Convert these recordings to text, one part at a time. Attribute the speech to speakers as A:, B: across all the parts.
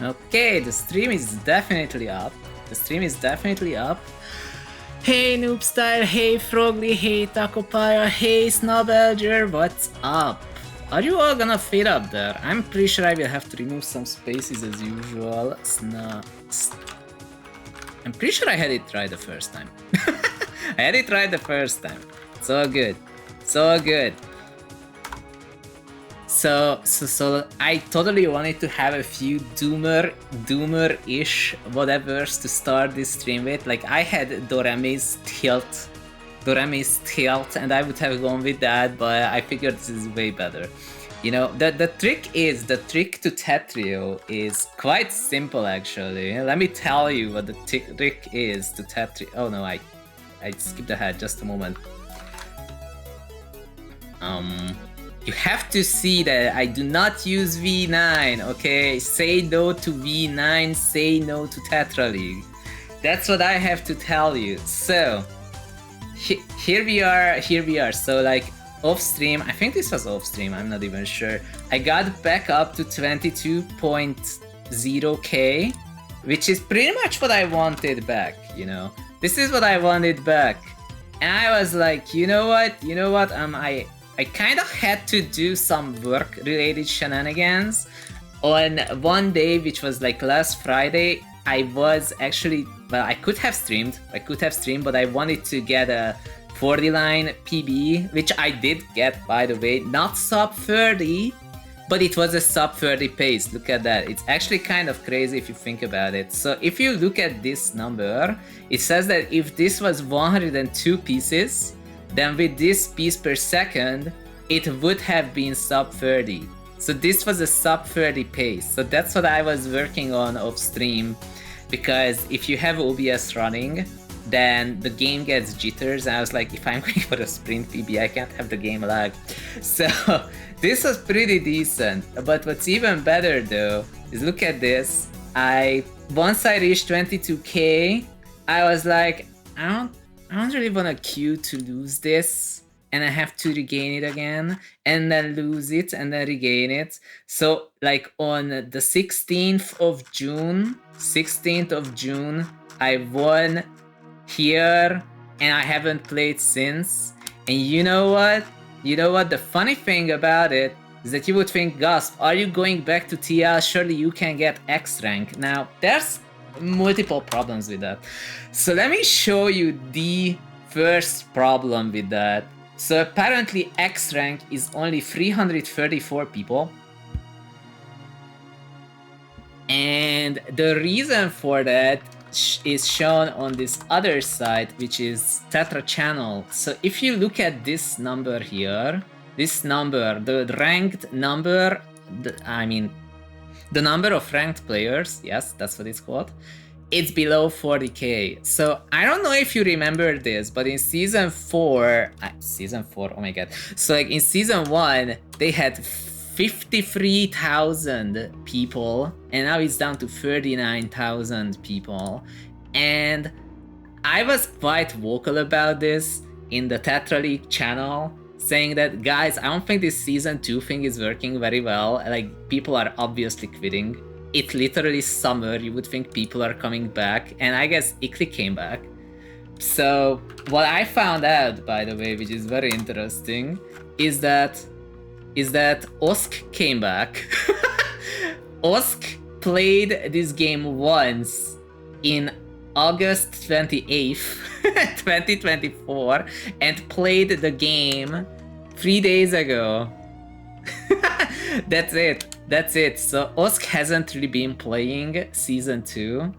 A: Okay, the stream is definitely up. The stream is definitely up. Hey Noobstyle, hey Frogly, hey Takopaya, hey Snobelger, what's up? Are you all gonna fit up there? I'm pretty sure I will have to remove some spaces as usual. I'm pretty sure I had it right the first time. I had it right the first time. It's all good. It's all good. So I totally wanted to have a few doomer-ish whatevers to start this stream with. Like I had Doremi's tilt, and I would have gone with that, but I figured this is way better. You know, the trick to TETRA is quite simple actually. Let me tell you what the trick is to TETRA. Oh no, I skipped ahead just a moment. You have to see that I do not use V9, okay? Say no to V9, say no to Tetra League. That's what I have to tell you. So, here we are. So like, off stream, I think this was off stream, I'm not even sure. I got back up to 22.0k, which is pretty much what I wanted back, you know? This is what I wanted back. And I was like, you know what? I kind of had to do some work-related shenanigans. On one day, which was like last Friday, I was actually, well, I could have streamed, but I wanted to get a 40-line PB, which I did get, by the way, not sub 30, but it was a sub 30 pace. Look at that. It's actually kind of crazy if you think about it. So if you look at this number, it says that if this was 102 pieces, then with this piece per second, it would have been sub 30. So this was a sub 30 pace. So that's what I was working on off stream, because if you have OBS running, then the game gets jitters. And I was like, if I'm going for a sprint PB, I can't have the game lag. So this was pretty decent. But what's even better though, is look at this. Once I reached 22k, I was like, I don't really want to queue to lose this, and I have to regain it again, and then lose it, and then regain it. So like on the 16th of June, I won here, and I haven't played since. And you know what? The funny thing about it is that you would think, Gasp, are you going back to TL? Surely you can get X rank. Now, there's multiple problems with that. So let me show you the first problem with that. So apparently X rank is only 334 people. And the reason for that is shown on this other side, which is TETRA channel. So if you look at this number here, the ranked number, the number of ranked players, yes, that's what it's called, it's below 40k. So I don't know if you remember this, but in season 4, oh my god. So like in season 1, they had 53,000 people, and now it's down to 39,000 people. And I was quite vocal about this in the Tetra League channel, saying that, guys, I don't think this season 2 thing is working very well. Like, people are obviously quitting. It's literally summer, you would think people are coming back, and I guess Ikli came back. So what I found out, by the way, which is very interesting, is that Osk came back. Osk played this game once in August 28th, 2024, and played the game 3 days ago. That's it. So Osk hasn't really been playing season 2.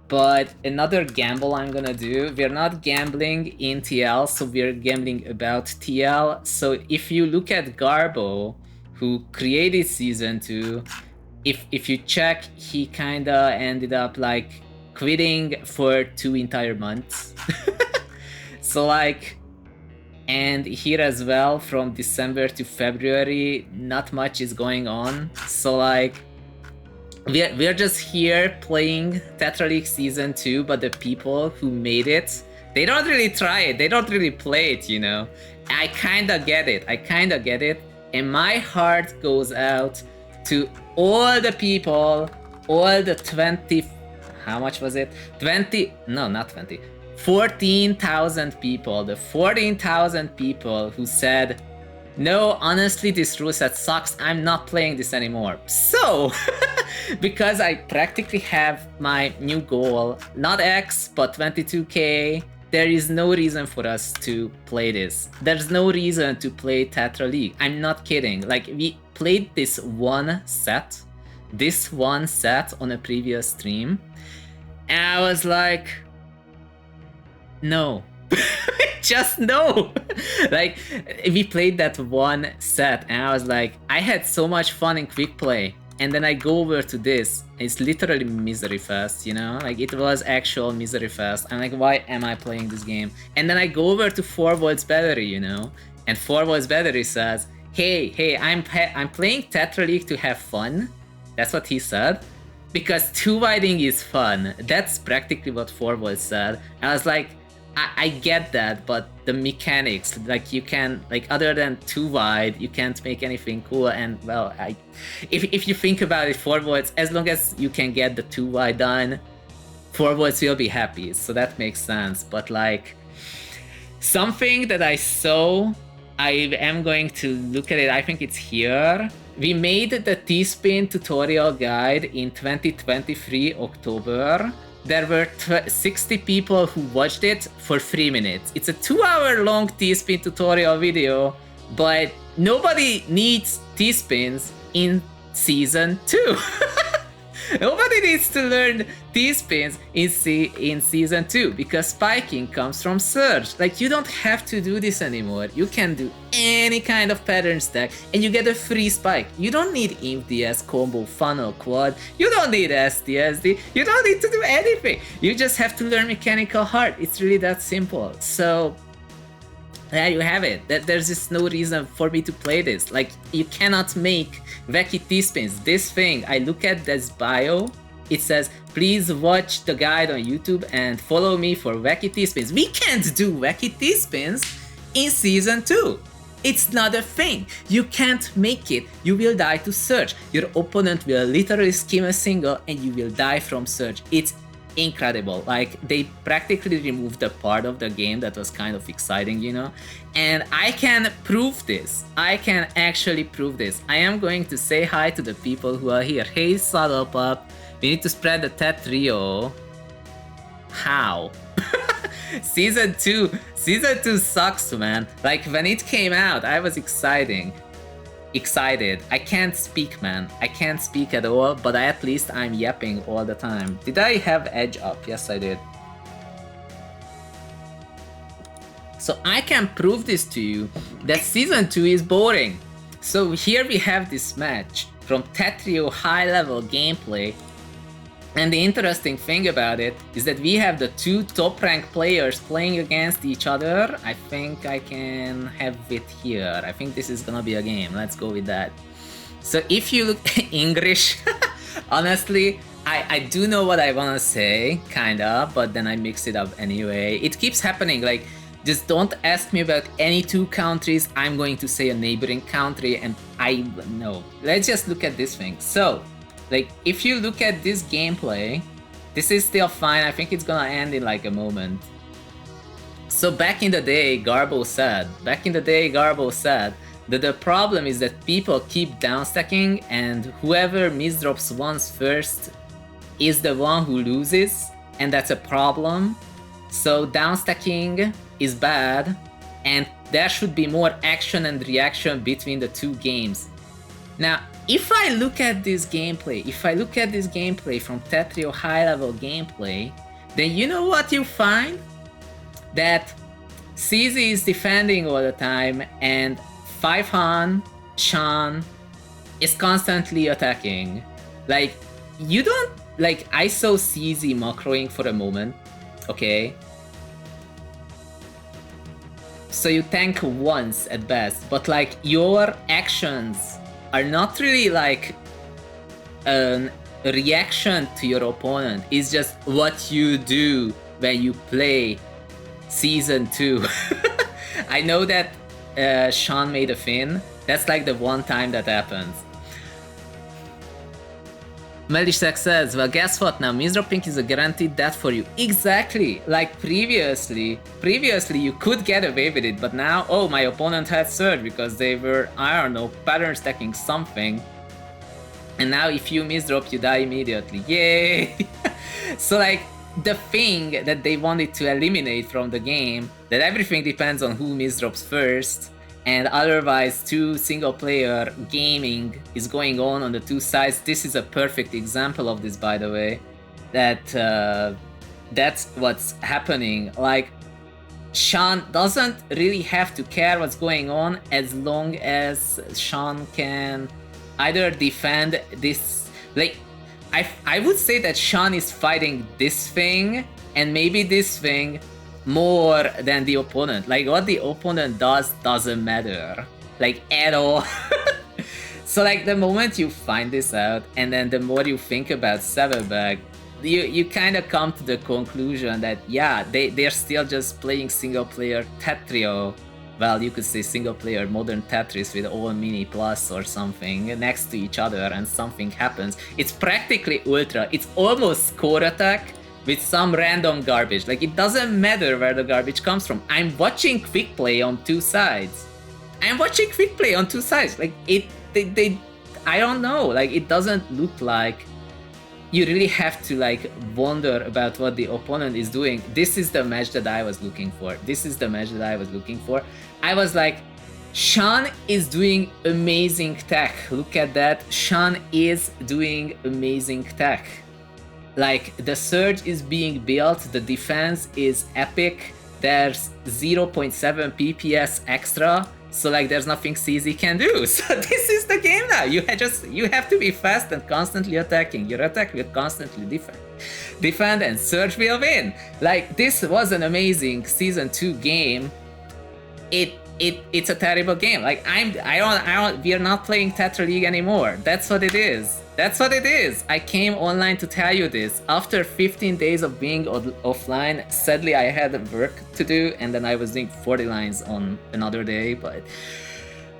A: But another gamble I'm gonna do, we're not gambling in TL, so we're gambling about TL. So if you look at Garbo, who created season 2, if you check, he kinda ended up like quitting for 2 entire months. So like, and here as well, from December to February, not much is going on. So like, we're just here playing Tetra League Season 2, but the people who made it, they don't really try it, they don't really play it, you know? I kinda get it, and my heart goes out to all the people all the 20, how much was it? 20, no, not 20, 14,000 people, the 14,000 people who said, no, honestly, this rule set sucks, I'm not playing this anymore. So, because I practically have my new goal, not X, but 22k, there is no reason for us to play this. There's no reason to play TETRA League. I'm not kidding. Like, we played this one set on a previous stream, and I was like, no. Just no. Like, we played that one set and I was like, I had so much fun in quick play, and then I go over to this, it's literally misery fest, you know, like it was actual misery fest. I'm like, why am I playing this game? And then I go over to 4 volts battery, you know, and 4 volts battery says, hey, I'm playing TETRA League to have fun. That's what he said, because 2-widing is fun. That's practically what 4 volts said. I was like, I get that, but the mechanics, like you can, like other than 2-wide, you can't make anything cool. And well, if you think about it, 4 volts, as long as you can get the 2-wide done, 4 volts will be happy. So that makes sense. But like something that I saw, I am going to look at it. I think it's here. We made the T-spin tutorial guide in 2023 October. There were 60 people who watched it for 3 minutes. It's a 2-hour long T-spin tutorial video, but nobody needs T-spins in Season 2. Nobody needs to learn T-spins in Season 2, because spiking comes from Surge. Like, you don't have to do this anymore. You can do any kind of pattern stack and you get a free spike. You don't need InfDS, combo, funnel, quad. You don't need SDSD. You don't need to do anything. You just have to learn mechanical heart. It's really that simple. So there you have it. There's just no reason for me to play this. Like, you cannot make wacky T-spins. This thing, I look at this bio, it says, please watch the guide on YouTube and follow me for wacky T-spins. We can't do wacky T-spins in Season 2. It's not a thing. You can't make it. You will die to Surge. Your opponent will literally skim a single and you will die from Surge. It's incredible. Like, they practically removed the part of the game that was kind of exciting, you know, and I can prove this. I can actually prove this. I am going to say hi to the people who are here. Hey, Saddle Pup, we need to spread the TET Trio. How? Season 2 sucks, man. Like, when it came out, I was excited. I can't speak, man. I can't speak at all, but at least I'm yapping all the time. Did I have edge up? Yes, I did. So I can prove this to you, that Season 2 is boring. So here we have this match from TETRA high-level gameplay. And the interesting thing about it is that we have the 2 top-ranked players playing against each other. I think I can have it here. I think this is gonna be a game. Let's go with that. So if you look English, honestly, I do know what I wanna say, kinda, but then I mix it up anyway. It keeps happening, like, just don't ask me about any 2 countries. I'm going to say a neighboring country, and I know. Let's just look at this thing. So, like, if you look at this gameplay, this is still fine. I think it's gonna end in like a moment. So back in the day, Garbo said that the problem is that people keep downstacking, and whoever misdrops once first is the one who loses, and that's a problem. So downstacking is bad, and there should be more action and reaction between the 2 games. Now, if I look at this gameplay, from TETRA high-level gameplay, then you know what you find? That CZ is defending all the time, and 5Han, Sean, is constantly attacking. Like, you don't... Like, I saw CZ macroing for a moment, okay? So you tank once at best, but like, your actions are not really like a reaction to your opponent. It's just what you do when you play Season 2. I know that Sean made a fin. That's like the one time that happens. Melishek says, well, guess what now? Misdropping is a guaranteed death for you. Exactly. Like previously you could get away with it, but now, oh, my opponent had surge because they were, I don't know, pattern stacking something. And now if you misdrop, you die immediately. Yay! So like, the thing that they wanted to eliminate from the game, that everything depends on who misdrops first, and otherwise two single-player gaming is going on the two sides. This is a perfect example of this, by the way, that that's what's happening. Like, Sean doesn't really have to care what's going on as long as Sean can either defend this, like, I would say that Sean is fighting this thing and maybe this thing more than the opponent. Like, what the opponent does doesn't matter, like, at all. So like, the moment you find this out and then the more you think about Saddleback, you kind of come to the conclusion that yeah, they're still just playing single player Tetrio. Well, you could say single-player modern Tetris with all mini plus or something next to each other and something happens. It's practically Ultra. It's almost score attack with some random garbage. Like, it doesn't matter where the garbage comes from. I'm watching quick play on two sides. Like, I don't know. Like, it doesn't look like you really have to like wonder about what the opponent is doing. This is the match that I was looking for. I was like, Sean is doing amazing tech. Look at that. Sean is doing amazing tech. Like, the surge is being built, the defense is epic. There's 0.7 PPS extra. So like, there's nothing CZ can do. So this is the game now. You have to be fast and constantly attacking. Your attack will constantly defend, and Surge will win. Like, this was an amazing season 2 game. It's a terrible game. Like, we are not playing Tetra League anymore. That's what it is. I came online to tell you this. After 15 days of being offline, sadly I had work to do, and then I was doing 40 lines on another day, but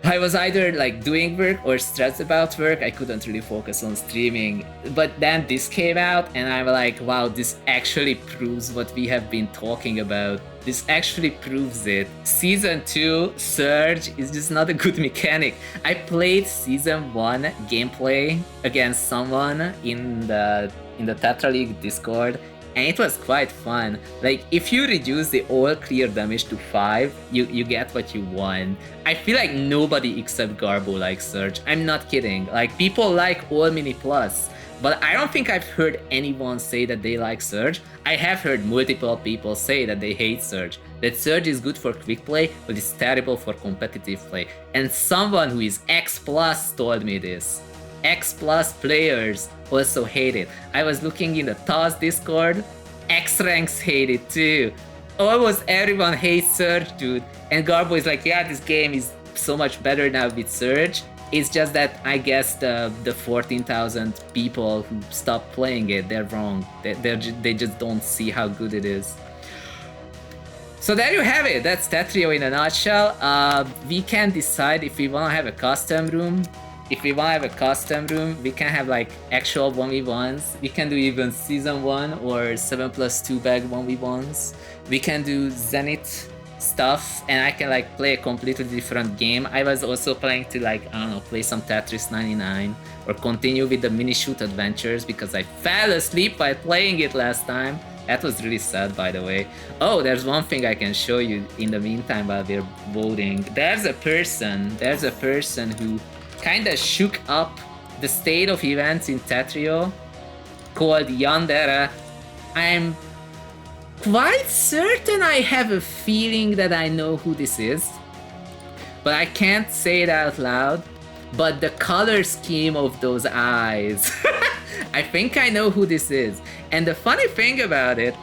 A: I was either like doing work or stressed about work. I couldn't really focus on streaming. But then this came out and I'm like, wow, this actually proves what we have been talking about. This actually proves it. Season 2 Surge is just not a good mechanic. I played Season 1 gameplay against someone in the Tetra League Discord, and it was quite fun. Like, if you reduce the all clear damage to 5, you get what you want. I feel like nobody except Garbo likes Surge. I'm not kidding. Like, people like all mini plus, but I don't think I've heard anyone say that they like Surge. I have heard multiple people say that they hate Surge. That Surge is good for quick play, but it's terrible for competitive play. And someone who is X Plus told me this. X Plus players also hate it. I was looking in the TAS Discord, X ranks hate it too. Almost everyone hates Surge, dude. And Garbo is like, yeah, this game is so much better now with Surge. It's just that I guess the 14,000 people who stopped playing it, they're wrong. They just don't see how good it is. So there you have it. That's Tetrio in a nutshell. We can decide if we want to have a custom room. If we want to have a custom room, we can have like actual 1v1s. We can do even season 1 or 7+2 bag 1v1s. We can do Zenith stuff, and I can like play a completely different game. I was also planning to like, I don't know, play some Tetris 99 or continue with the mini shoot adventures because I fell asleep while playing it last time. That was really sad, by the way. Oh, there's one thing I can show you in the meantime while we're voting. There's a person who kinda shook up the state of events in Tetrio called Yandere. I'm quite certain I have a feeling that I know who this is, but I can't say it out loud. But the color scheme of those eyes, I think I know who this is. And the funny thing about it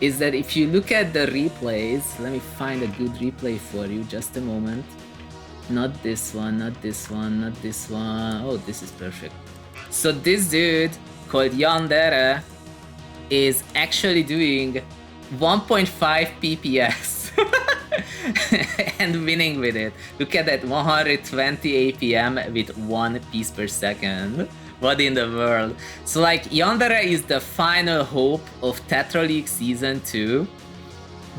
A: is that if you look at the replays, let me find a good replay for you, just a moment. Not this one, not this one, not this one. Oh, this is perfect. So this dude called Yandere is actually doing 1.5 PPS. and winning with it. Look at that, 120 APM with 1 piece per second. What in the world? So like, Yandere is the final hope of Tetra League Season 2.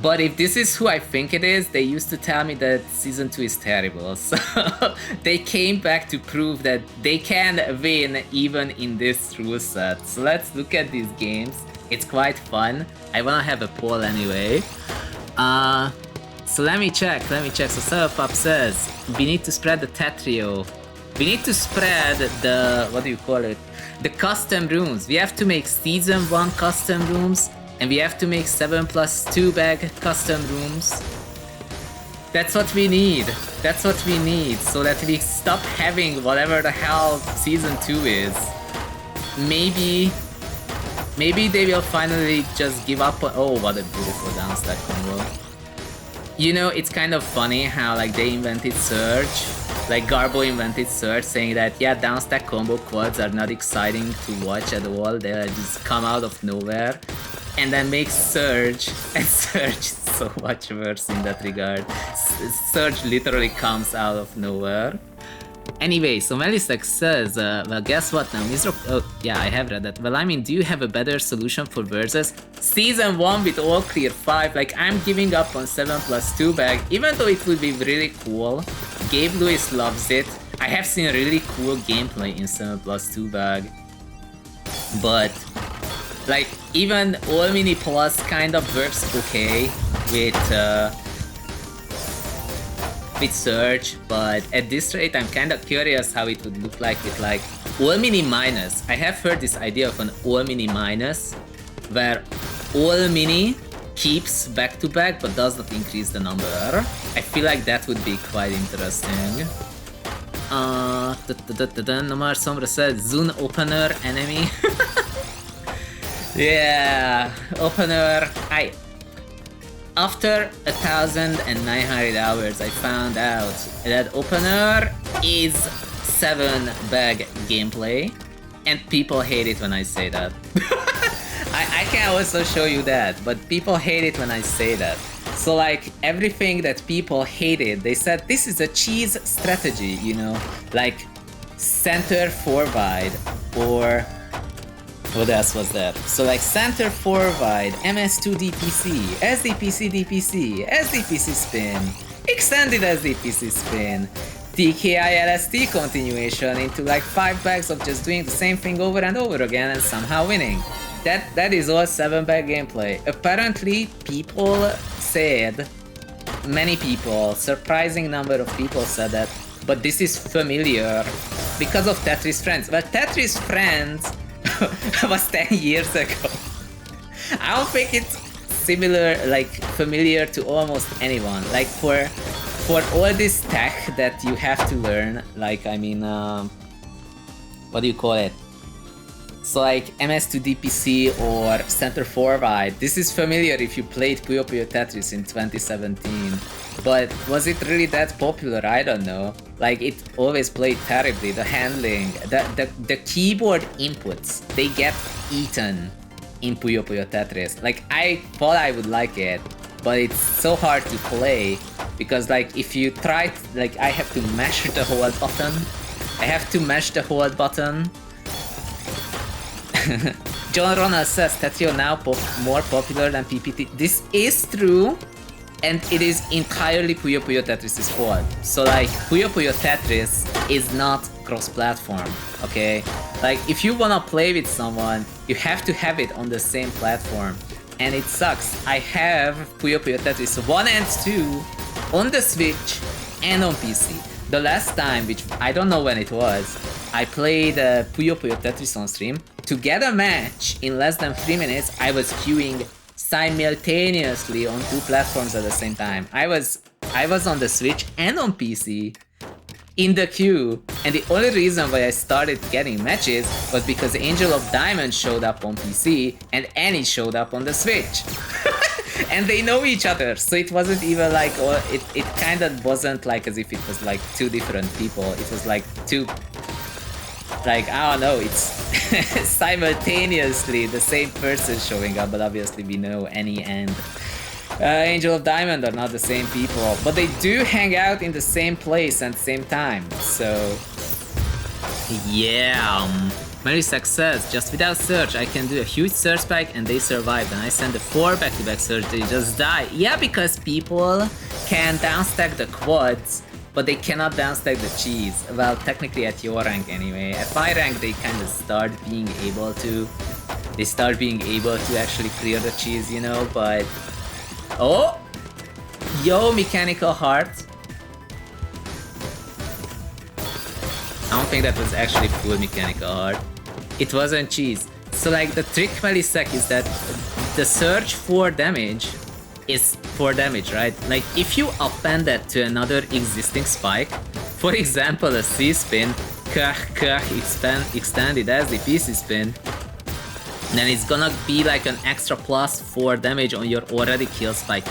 A: But if this is who I think it is, they used to tell me that Season 2 is terrible. So they came back to prove that they can win even in this rule set. So let's look at these games. It's quite fun. I wanna have a poll anyway. So let me check. So Serapop says, we need to spread the Tetrio. We need to spread the, what do you call it? The custom rooms. We have to make Season 1 custom rooms, and we have to make 7+2 bag custom rooms. That's what we need. That's what we need, so that we stop having whatever the hell Season 2 is. Maybe they will finally just give up on— oh, what a beautiful downstack combo. You know, it's kind of funny how like they invented Surge. Like Garbo invented Surge, saying that yeah, downstack combo quads are not exciting to watch at all. They just come out of nowhere. And then make Surge, and Surge is so much worse in that regard. Surge literally comes out of nowhere. Anyway, so Melisek says, well, guess what now? Oh, yeah, I have read that. Well, I mean, do you have a better solution for Versus? Season 1 with all clear 5, like, I'm giving up on 7+2 bag, even though it would be really cool. Gabe Lewis loves it. I have seen really cool gameplay in 7+2 bag. But, like, even All Mini Plus kind of works okay with Surge, but at this rate I'm kind of curious how it would look like with like All Mini Minus. I have heard this idea of an All Mini Minus, where All Mini keeps back to back but does not increase the number. I feel like that would be quite interesting. Nomar Sombra said Zun opener enemy. Yeah, opener. After 1,900 hours, I found out that opener is 7 bag gameplay, and people hate it when I say that. I can also show you that, but people hate it when I say that. So like, everything that people hated, they said this is a cheese strategy, you know, like center forward, or what else was there? So like center forward, MS2 DPC, SDPC DPC, SDPC spin, extended SDPC spin, TKI LST continuation into like 5 bags of just doing the same thing over and over again and somehow winning. That is all 7 bag gameplay. Apparently people said, many people, surprising number of people said that, but this is familiar because of Tetris Friends. Well, Tetris Friends was 10 years ago. I don't think it's similar, like familiar to almost anyone. Like for all this tech that you have to learn, like I mean, what do you call it? So like MS2 DPC or center forward, this is familiar if you played Puyo Puyo Tetris in 2017. But was it really that popular? I don't know. Like, it always played terribly. The handling, the keyboard inputs, they get eaten in Puyo Puyo Tetris. Like, I thought I would like it, but it's so hard to play because like if you try, like I have to mash the hold button. John Ronald says Tetrio now more popular than PPT. This is true. And it is entirely Puyo Puyo Tetris' fault. So like, Puyo Puyo Tetris is not cross-platform, okay? Like, if you wanna play with someone, you have to have it on the same platform. And it sucks. I have Puyo Puyo Tetris 1 and 2 on the Switch and on PC. The last time, which I don't know when it was, I played Puyo Puyo Tetris on stream. To get a match in less than 3 minutes, I was queuing simultaneously on 2 platforms at the same time. I was on the Switch and on PC in the queue, and the only reason why I started getting matches was because Angel of Diamond showed up on PC and Annie showed up on the Switch. And they know each other, so it wasn't even like, or it kind of wasn't like as if it was like 2 different people. It was like 2, like, I don't know, it's simultaneously the same person showing up, but obviously we know Annie and Angel of Diamond are not the same people, but they do hang out in the same place and same time, so... Yeah, very success. Just without Surge, I can do a huge Surge spike and they survive. Then I send the 4 back-to-back Surge, they just die. Yeah, because people can downstack the quads, but they cannot downstack the cheese. Well, technically at your rank anyway. At my rank, they kind of start being able to. They start being able to actually clear the cheese, you know, but... Oh! Yo, Mechanical Heart. I don't think that was actually full Mechanical Heart. It wasn't cheese. So like the trick millisec is that the surge for damage is 4 damage, right? Like if you append that to another existing spike, for example a C-spin, extended as the PC spin, then it's gonna be like an extra plus 4 damage on your already kill spike.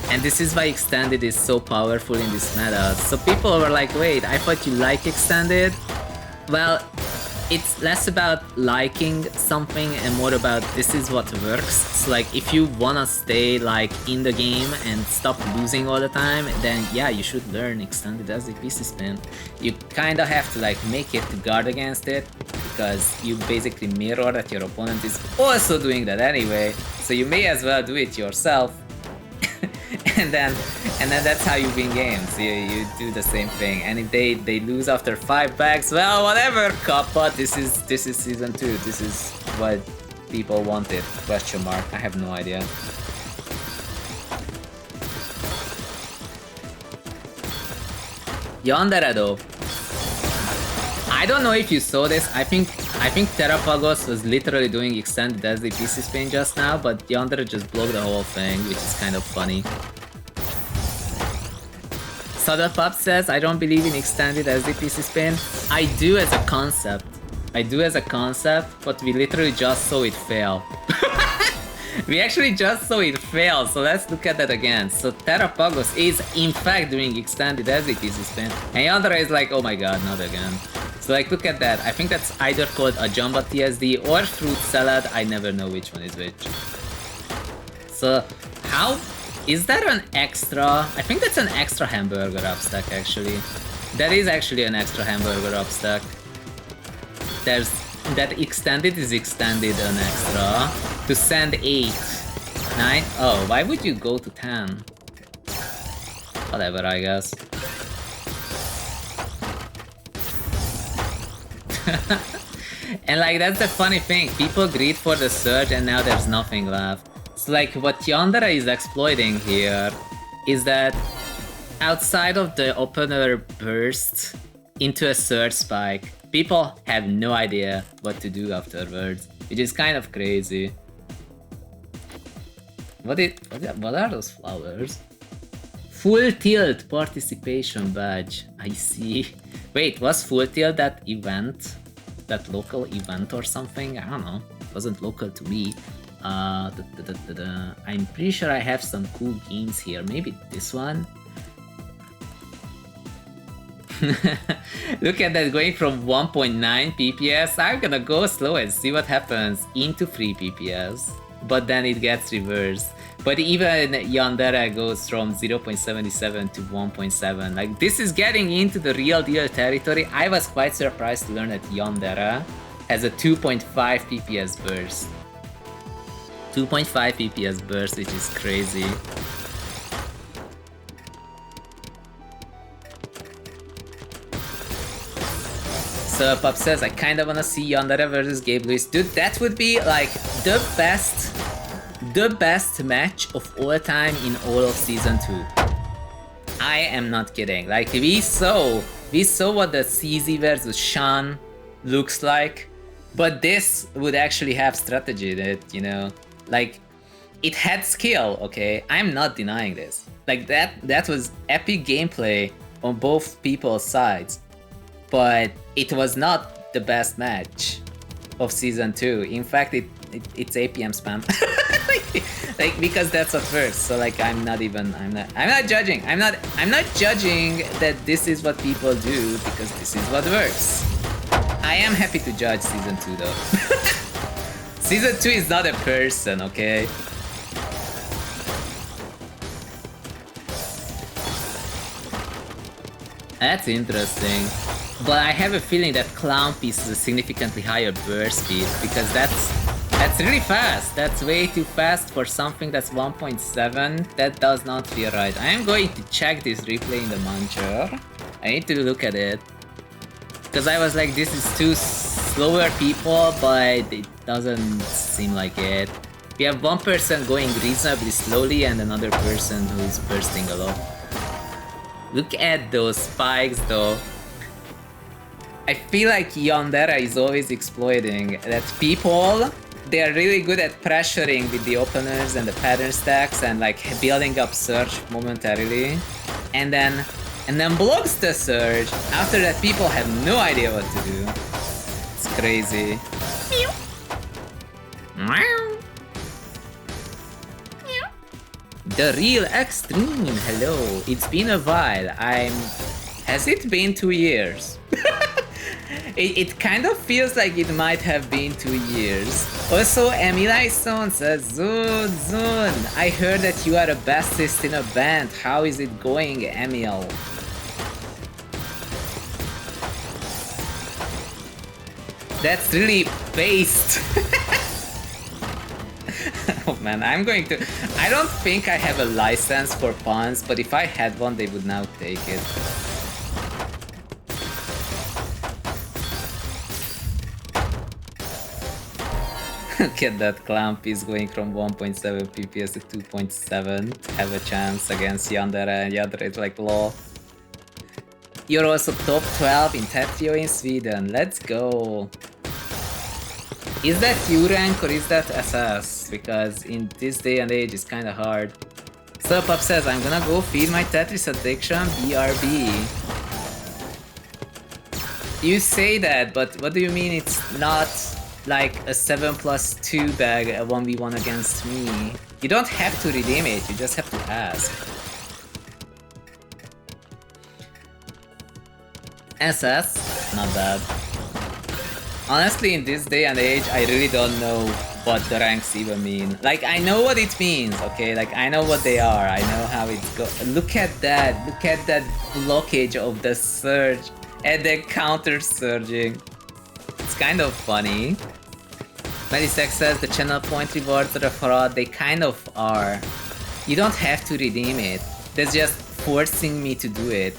A: And this is why extended is so powerful in this meta. So people were like, wait, I thought you like extended? Well, it's less about liking something and more about this is what works. So like if you wanna stay like in the game and stop losing all the time, then yeah, you should learn extended as a PC spin. You kinda have to like make it to guard against it, because you basically mirror that your opponent is also doing that anyway. So you may as well do it yourself. and then that's how you win games. You do the same thing, and if they lose after 5 bags, well, whatever, Kappa. This is season 2. This is what people wanted. Question mark. I have no idea. Yandere though. I don't know if you saw this. I think Terrapagos was literally doing extended as the PC spin just now, but Yandere just blocked the whole thing, which is kind of funny. Soda Pop says, I don't believe in extended as the PC spin. I do as a concept. But we literally just saw it fail. We actually just saw it fail, so let's look at that again. So Terrapagos is in fact doing extended as the PC spin, and Yandere is like, oh my god, not again. So like, look at that. I think that's either called a Jumbo TSD or Fruit Salad. I never know which one is which. So how is that an extra? I think that's an extra hamburger upstack actually. That is actually an extra hamburger upstack. There's that extended is extended an extra to send 8, 9. Oh, why would you go to 10? Whatever, I guess. And like that's the funny thing, people greed for the surge and now there's nothing left. So like what Yandere is exploiting here is that outside of the opener burst into a surge spike, people have no idea what to do afterwards, which is kind of crazy. What are those flowers? Full Tilt participation badge. I see. Wait, was Full Tilt that event? That local event or something? I don't know. It wasn't local to me. I'm pretty sure I have some cool games here. Maybe this one? Look at that, going from 1.9 PPS. I'm gonna go slow and see what happens into 3 PPS. But then it gets reversed. But even Yandere goes from 0.77 to 1.7. Like, this is getting into the real deal territory. I was quite surprised to learn that Yandere has a 2.5 PPS burst. 2.5 PPS burst, which is crazy. So Pop says, I kinda wanna see Yandere versus Gabe Lewis. Dude, that would be like the best match of all time in all of season 2. I am not kidding. Like, we saw what the CZ versus Shan looks like, but this would actually have strategy in it, you know? Like, it had skill, okay? I'm not denying this. Like, that was epic gameplay on both people's sides, but it was not the best match of season 2. In fact, it's APM spam. like because that's what works. So like I'm not judging. I'm not judging that this is what people do, because this is what works. I am happy to judge season 2 though. Season 2 is not a person, okay? That's interesting. But I have a feeling that Clown Piece is a significantly higher burst speed, because that's really fast. That's way too fast for something that's 1.7. That does not feel right. I am going to check this replay in the Muncher. I need to look at it. Because I was like, this is too slower people, but it doesn't seem like it. We have one person going reasonably slowly and another person who's bursting a lot. Look at those spikes though. I feel like Yandere is always exploiting that people, they are really good at pressuring with the openers and the pattern stacks and like building up surge momentarily. And then blocks the surge. After that, people have no idea what to do. It's crazy. The real extreme. Hello. It's been a while. Has it been 2 years? It kind of feels like it might have been 2 years. Also, Emilison says, Zun, I heard that you are a bassist in a band. How is it going, Emil? That's really based. Oh man, I don't think I have a license for puns, but if I had one, they would now take it. Look at that Clown Piece going from 1.7 PPS to 2.7. Have a chance against Yandere, and Yandere is like lol. You're also top 12 in TETRA in Sweden. Let's go. Is that U rank or is that SS? Because in this day and age it's kinda hard. Supup says, I'm gonna go feed my Tetris addiction, BRB. You say that, but what do you mean it's not like a 7+2 bag, a 1v1 against me? You don't have to redeem it, you just have to ask. SS? Not bad. Honestly, in this day and age, I really don't know what the ranks even mean. Like, I know what it means, okay? Like, I know what they are, I know how it goes. Look at that blockage of the surge and the counter surging. It's kind of funny. Medisex says the channel point rewards are a fraud. They kind of are. You don't have to redeem it. They're just forcing me to do it.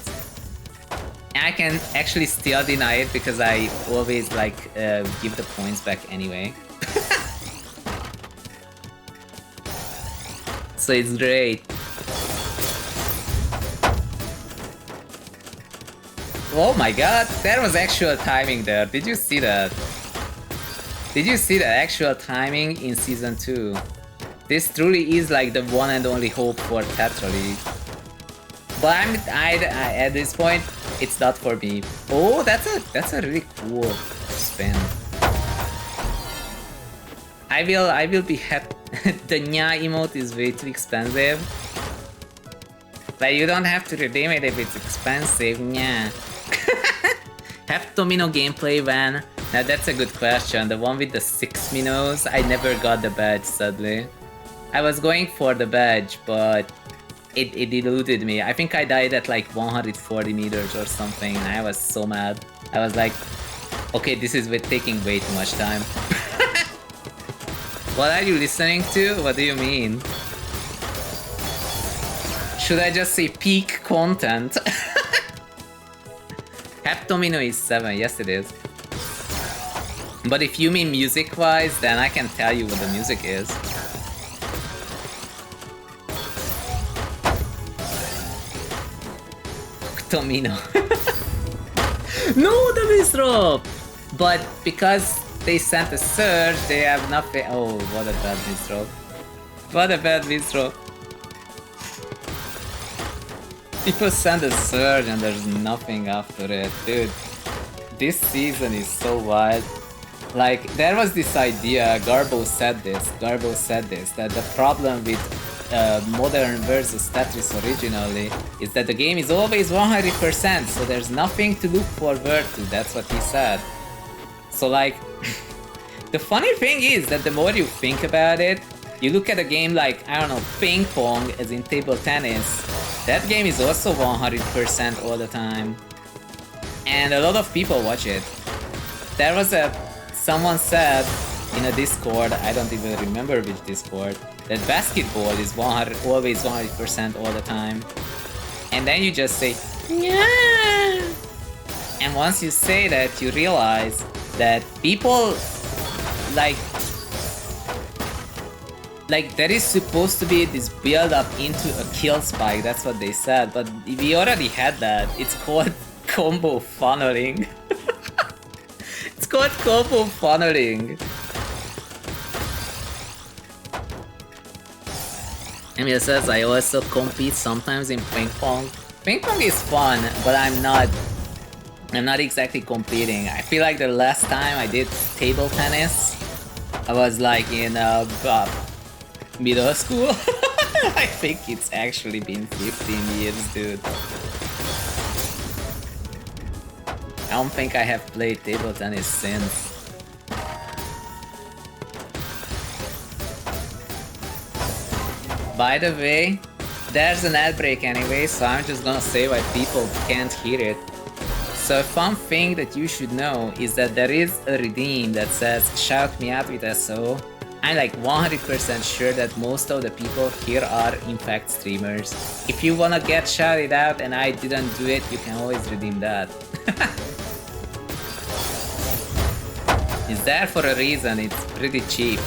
A: I can actually still deny it because I always like give the points back anyway. So it's great. Oh my god, there was actual timing there. Did you see that? Did you see the actual timing in Season 2? This truly is like the one and only hope for TETRA League. But at this point, it's not for me. Oh, that's a really cool spin. I will be happy. The nya emote is way too expensive. Like, you don't have to redeem it if it's expensive, nya. Have Tomino gameplay van? Now that's a good question. The one with the 6 minnows, I never got the badge, sadly. I was going for the badge, but it eluded me. I think I died at like 140 meters or something, and I was so mad. I was like, okay, this is taking way too much time. What are you listening to? What do you mean? Should I just say peak content? Heptomino is 7, yes it is. But if you mean music-wise, then I can tell you what the music is. Tomino. No, the misdrop! But because they sent a surge, they have nothing. Oh, what a bad misdrop. What a bad misdrop. People send a surge and there's nothing after it. Dude, this season is so wild. Like, there was this idea, Garbo said this, that the problem with Modern versus Tetris originally is that the game is always 100%, so there's nothing to look forward to, that's what he said. So like, the funny thing is that the more you think about it, You look at a game like, I don't know, ping pong, as in table tennis, that game is also 100% all the time. And a lot of people watch it. There was someone said in a Discord, I don't even remember which Discord, that basketball is always 100% all the time. And then you just say, yeah. And once you say that, you realize that people like there is supposed to be this build up into a kill spike, that's what they said, but we already had that. It's called combo funneling. It's called combo funneling. Emil says, I also compete sometimes in ping pong. Ping pong is fun, but I'm not exactly competing. I feel like the last time I did table tennis, I was like in middle school. I think it's actually been 15 years, dude. I don't think I have played table tennis since. By the way, there's an ad break anyway, so I'm just gonna say why people can't hear it. So a fun thing that you should know is that there is a redeem that says shout me out with SO. I'm like 100% sure that most of the people here are in fact streamers. If you wanna get shouted out and I didn't do it, you can always redeem that. It's there for a reason, it's pretty cheap.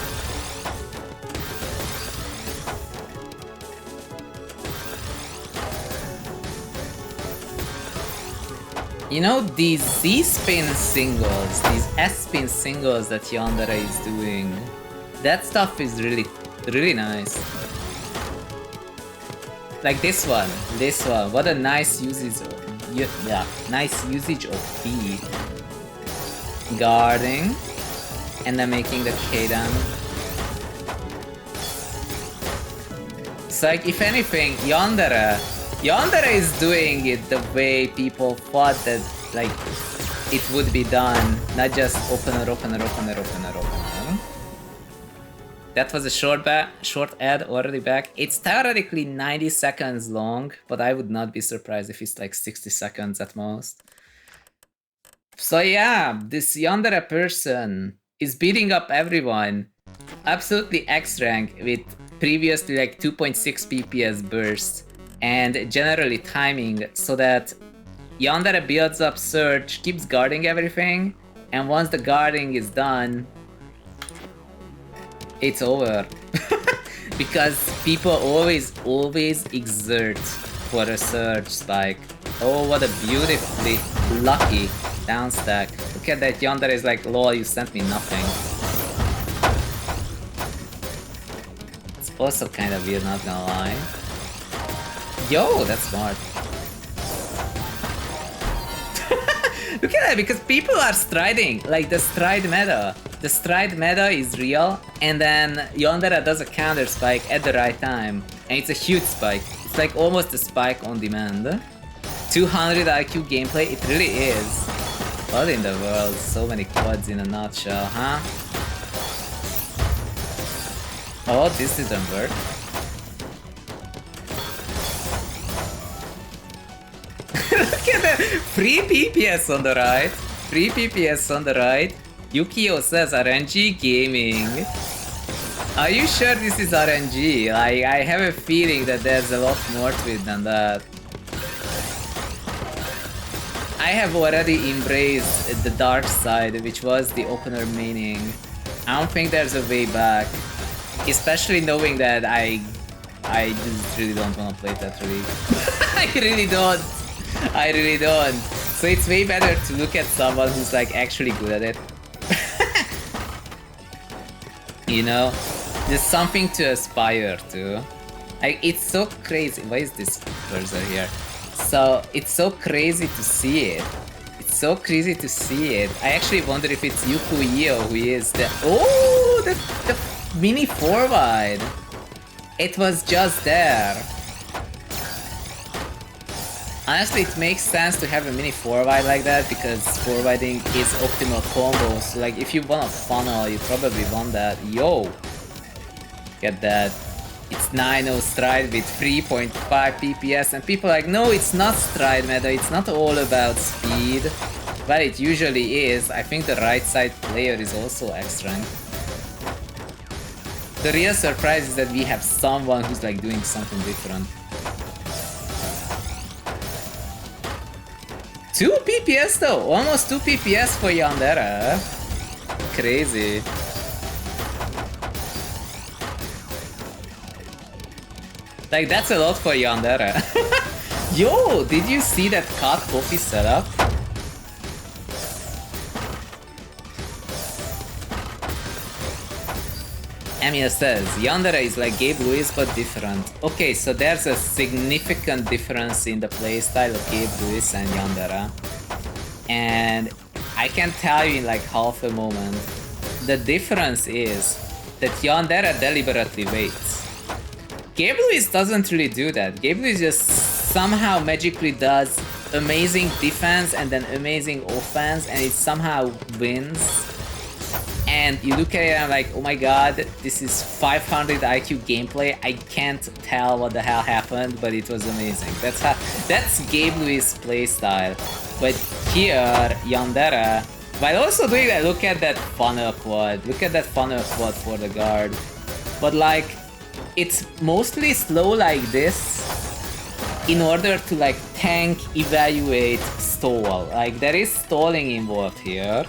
A: You know, these Z-spin singles, these S-spin singles that Yandere is doing, that stuff is really nice. Like this one, what a nice usage of, nice usage of feed. Guarding, and then making the K-down. It's like, if anything, Yandere is doing it the way people thought that like it would be done, not just opener. That was a short ad already back. It's theoretically 90 seconds long, but I would not be surprised if it's like 60 seconds at most. So yeah, this Yandere person is beating up everyone. Absolutely X rank with previously like 2.6 PPS burst. And generally timing so that Yandere builds up Surge, keeps guarding everything, and once the guarding is done, it's over. Because people always exert for a Surge spike. Oh, what a beautifully lucky down stack. Look at that, Yandere is like, lol, you sent me nothing. It's also kind of weird, not gonna lie. Yo, that's smart. Look at that, because people are striding, like the stride meta. The stride meta is real, and then Yandere does a counter spike at the right time. And it's a huge spike. It's like almost a spike on demand. 200 IQ gameplay, it really is. What in the world? So many quads in a nutshell, huh? Oh, this didn't work. Look at that! Free PPS on the right. Free PPS on the right. Yukio says RNG gaming. Are you sure this is RNG? Like, I have a feeling that there's a lot more to it than that. I have already embraced the dark side, which was the opener meaning. I don't think there's a way back. Especially knowing that I just really don't want to play TETRA League. I really don't. I really don't. So it's way better to look at someone who's like actually good at it. You know? There's something to aspire to. Like, it's so crazy. Why is this cursor here? So, it's so crazy to see it. It's so crazy to see it. I actually wonder if it's Yukuyo who is the... Oh! The mini forward! It was just there. Honestly, it makes sense to have a mini forward like that because forwarding is optimal combos. So, like, if you want a funnel, you probably want that. Yo! Get that. It's 9-0 stride with 3.5 PPS, and people are like, no, it's not stride meta, it's not all about speed. But it usually is. I think the right side player is also X-rank. The real surprise is that we have someone who's like doing something different. 2 PPS though! Almost 2 PPS for Yandere. Crazy. Like, that's a lot for Yandere. Yo, did you see that cut coffee setup? Emil says, Yandere is like Gabe Lewis but different. Okay, so there's a significant difference in the playstyle of Gabe Lewis and Yandere. And I can tell you in like half a moment. The difference is that Yandere deliberately waits. Gabe Lewis doesn't really do that. Gabe Lewis just somehow magically does amazing defense and then amazing offense, and it somehow wins. And you look at it and I'm like, oh my god, this is 500 IQ gameplay. I can't tell what the hell happened, but it was amazing. That's Gabe Lewis' playstyle. But here, Yandere, while also doing that, look at that funnel quad. Look at that funnel quad for the guard. But like, it's mostly slow like this in order to like tank, evaluate, stall. Like, there is stalling involved here.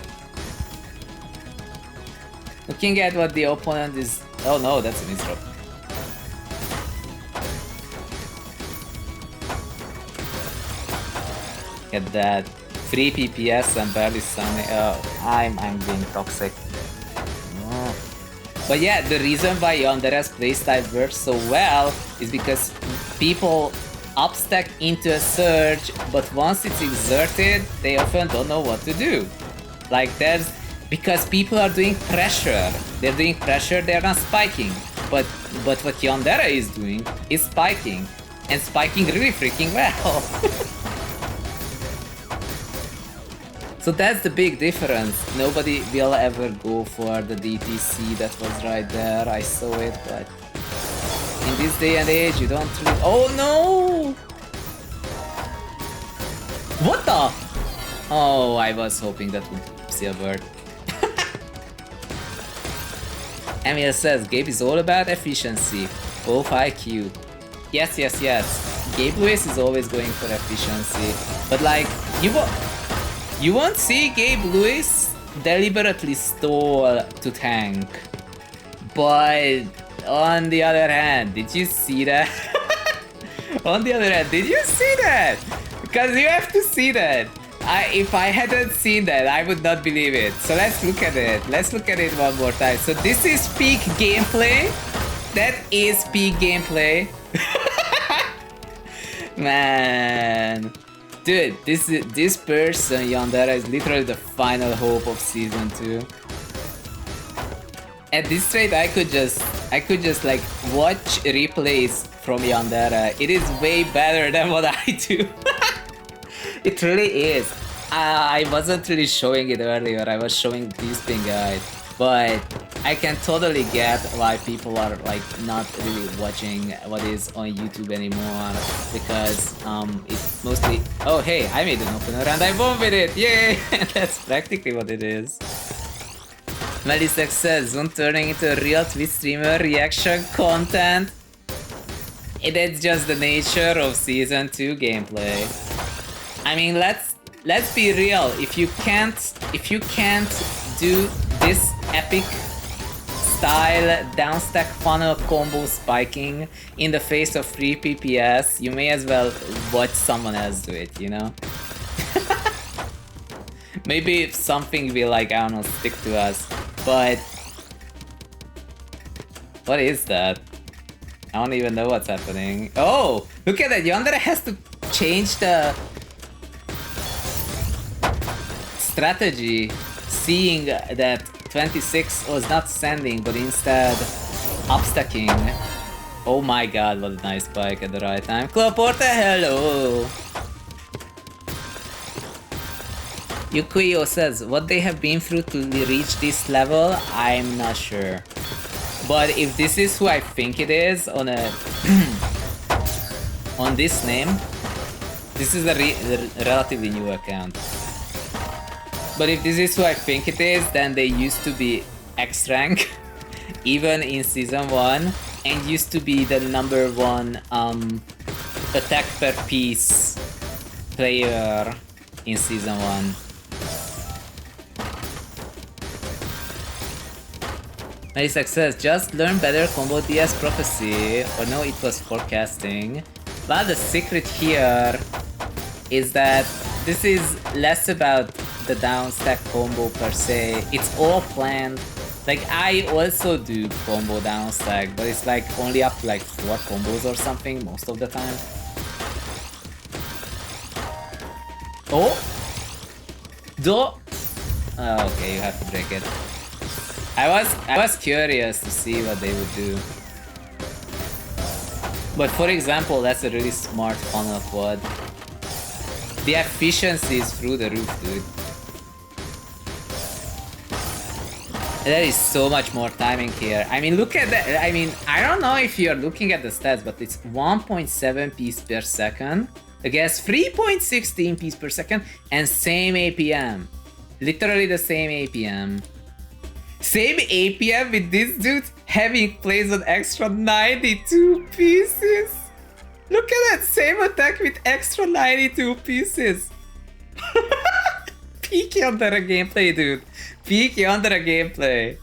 A: Looking at what the opponent is... Oh no, that's a misdrop. Get that. 3 PPS and barely stunning. Oh, I'm being toxic. Oh. But yeah, the reason why Yandere's playstyle works so well is because people upstack into a surge, but once it's exerted, they often don't know what to do. Like, there's... Because people are doing pressure. They're doing pressure, they're not spiking. But what Yandere is doing is spiking. And spiking really freaking well. So that's the big difference. Nobody will ever go for the DTC that was right there. I saw it, but... In this day and age, you don't really... Oh no! What the? Oh, I was hoping that would see a bird. Emil says, Gabe is all about efficiency, both IQ. Yes, yes, yes. Gabe Lewis is always going for efficiency. But like, you won't see Gabe Lewis deliberately stall to tank. But on the other hand, did you see that? On the other hand, did you see that? Because you have to see that. If I hadn't seen that, I would not believe it. So let's look at it. Let's look at it one more time. So this is peak gameplay. That is peak gameplay. Man. Dude, this person, Yandere, is literally the final hope of season 2. At this rate, I could just like watch replays from Yandere. It is way better than what I do. It really is. I wasn't really showing it earlier, I was showing these thing guys. But I can totally get why people are like not really watching what is on YouTube anymore. Because it's mostly... Oh hey, I made an opener and I won with it! Yay! That's practically what it is. Melisek says, Zun turning into a real Twitch streamer reaction content. That's just the nature of season 2 gameplay. I mean, let's be real. If you can't do this epic style downstack funnel combo spiking in the face of 3 PPS, you may as well watch someone else do it, you know? Maybe if something will, like, I don't know, stick to us, but... What is that? I don't even know what's happening. Oh! Look at that! Yandere has to change the... strategy, seeing that 26 was not sending but instead upstacking. Oh my god, what a nice spike at the right time. Cloporte, hello! Yukuyo says, what they have been through to reach this level, I'm not sure. But if this is who I think it is on a on this name, this is a relatively new account. But if this is who I think it is, then they used to be X rank, even in season 1, and used to be the #1 attack per piece player in season 1. My success, just learn better combo DS prophecy, or no, it was forecasting. But the secret here is that this is less about the down stack combo per se, it's all planned. Like, I also do combo down stack, but it's like only up to like 4 combos or something most of the time. Oh! Oh, okay, you have to break it. I was curious to see what they would do. But for example, that's a really smart funnel quad. The efficiency is through the roof, dude. There is so much more timing here. I mean, look at that. I mean, I don't know if you're looking at the stats, but it's 1.7 piece per second against 3.16 piece per second and same APM. Literally the same APM. Same APM with this dude having plays an extra 92 pieces. Look at that, same attack with extra 92 pieces. Peak Yandere gameplay, dude. Peak Yandere gameplay.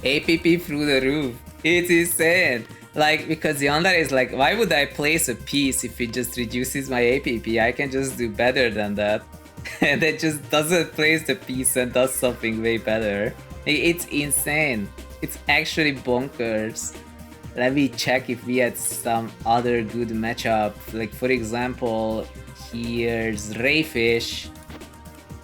A: APP through the roof. It's insane. Like, because Yandere is like, why would I place a piece if it just reduces my APP? I can just do better than that. And it just doesn't place the piece and does something way better. It's insane. It's actually bonkers. Let me check if we had some other good matchup. Like, for example, here's Rayfish.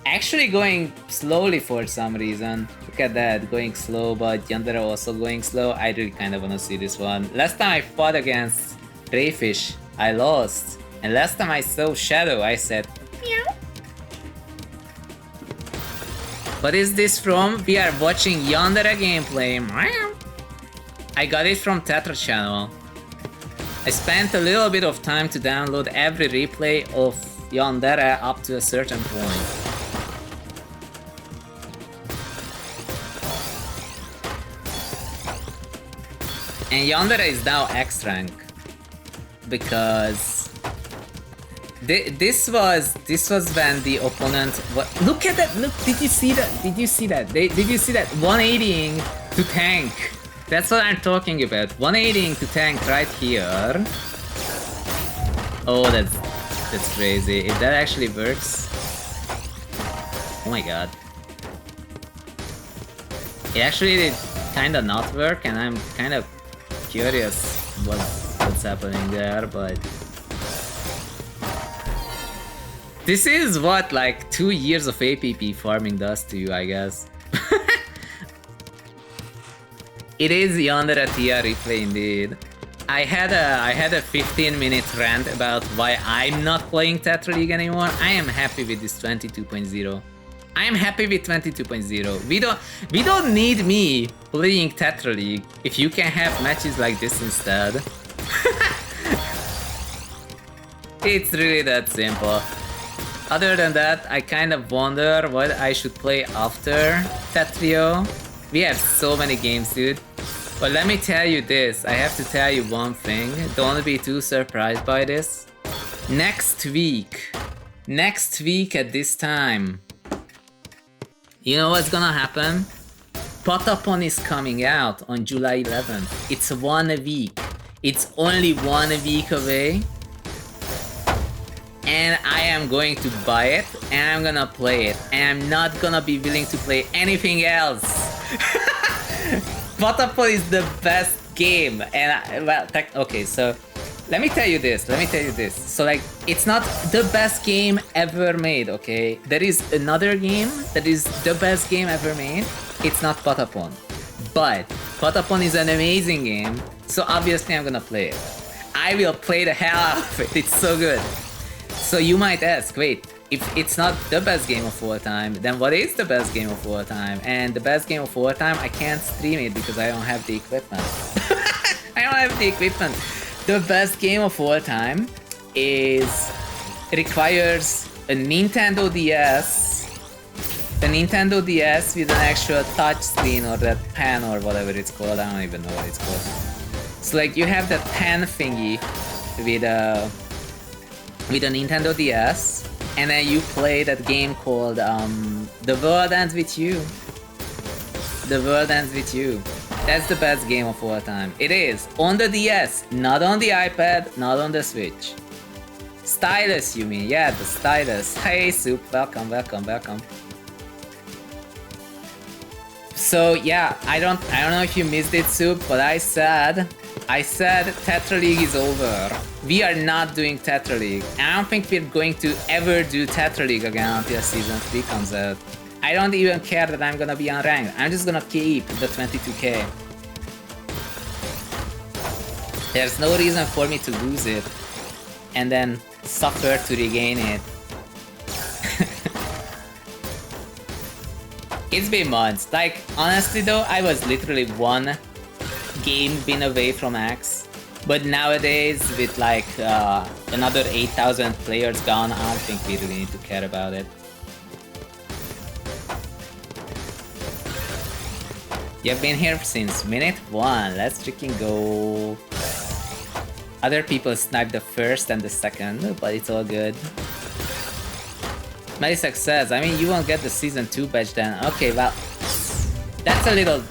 A: Actually going slowly for some reason. Look at that, going slow, but Yandere also going slow. I really kind of want to see this one. Last time I fought against Rayfish, I lost. And last time I saw Shadow, I said, meow. What is this from? We are watching Yandere gameplay. Meow. I got it from TETRA channel. I spent a little bit of time to download every replay of Yandere up to a certain point. And Yandere is now X rank because this was when the opponent. Look at that! Look, did you see that? Did you see that? Did you see that? 180ing to tank. That's what I'm talking about. 180ing to tank right here. Oh, that's crazy. If that actually works. Oh my god. It actually did kinda not work, and I'm kind of curious what's happening there, but this is what like 2 years of APP farming does to you, I guess. It is Yandere TR replay indeed. I had a 15-minute rant about why I'm not playing TETRA League anymore. I am happy with this 22.0. I am happy with 22.0. We don't need me playing TETRA League if you can have matches like this instead. It's really that simple. Other than that, I kind of wonder what I should play after TETRIO. We have so many games, dude. But let me tell you this, I have to tell you one thing. Don't be too surprised by this. Next week at this time, you know what's gonna happen? Patapon is coming out on July 11th. It's 1 week. It's only 1 week away. And I am going to buy it, and I'm gonna play it. And I'm not gonna be willing to play anything else. Patapon is the best game. And okay, so let me tell you this. So like, it's not the best game ever made, okay? There is another game that is the best game ever made. It's not Patapon. But Patapon is an amazing game, so obviously I'm gonna play it. I will play the hell out of it. It's so good. So you might ask, wait, if it's not the best game of all time, then what is the best game of all time? And the best game of all time, I can't stream it because I don't have the equipment. I don't have the equipment. The best game of all time requires a Nintendo DS. A Nintendo DS with an actual touch screen or that pen or whatever it's called. I don't even know what it's called. So like you have that pen thingy with a Nintendo DS, and then you play that game called The World Ends With You. The World Ends With You. That's the best game of all time. It is on the DS, not on the iPad, not on the Switch. Stylus, you mean? Yeah, the stylus. Hey, Soup, welcome, welcome, welcome. So yeah, I don't know if you missed it, Soup, but I said Tetra League is over. We are not doing Tetra League. I don't think we're going to ever do Tetra League again until Season 3 comes out. I don't even care that I'm gonna be unranked. I'm just gonna keep the 22k. There's no reason for me to lose it and then suffer to regain it. It's been months. Like, honestly though, I was literally one game win away from X. But nowadays, with like another 8,000 players gone, I don't think we really need to care about it. You've been here since minute 1. Let's freaking go. Other people sniped the first and the second, but it's all good. Many success. I mean, you won't get the Season 2 badge then. Okay, well, that's a little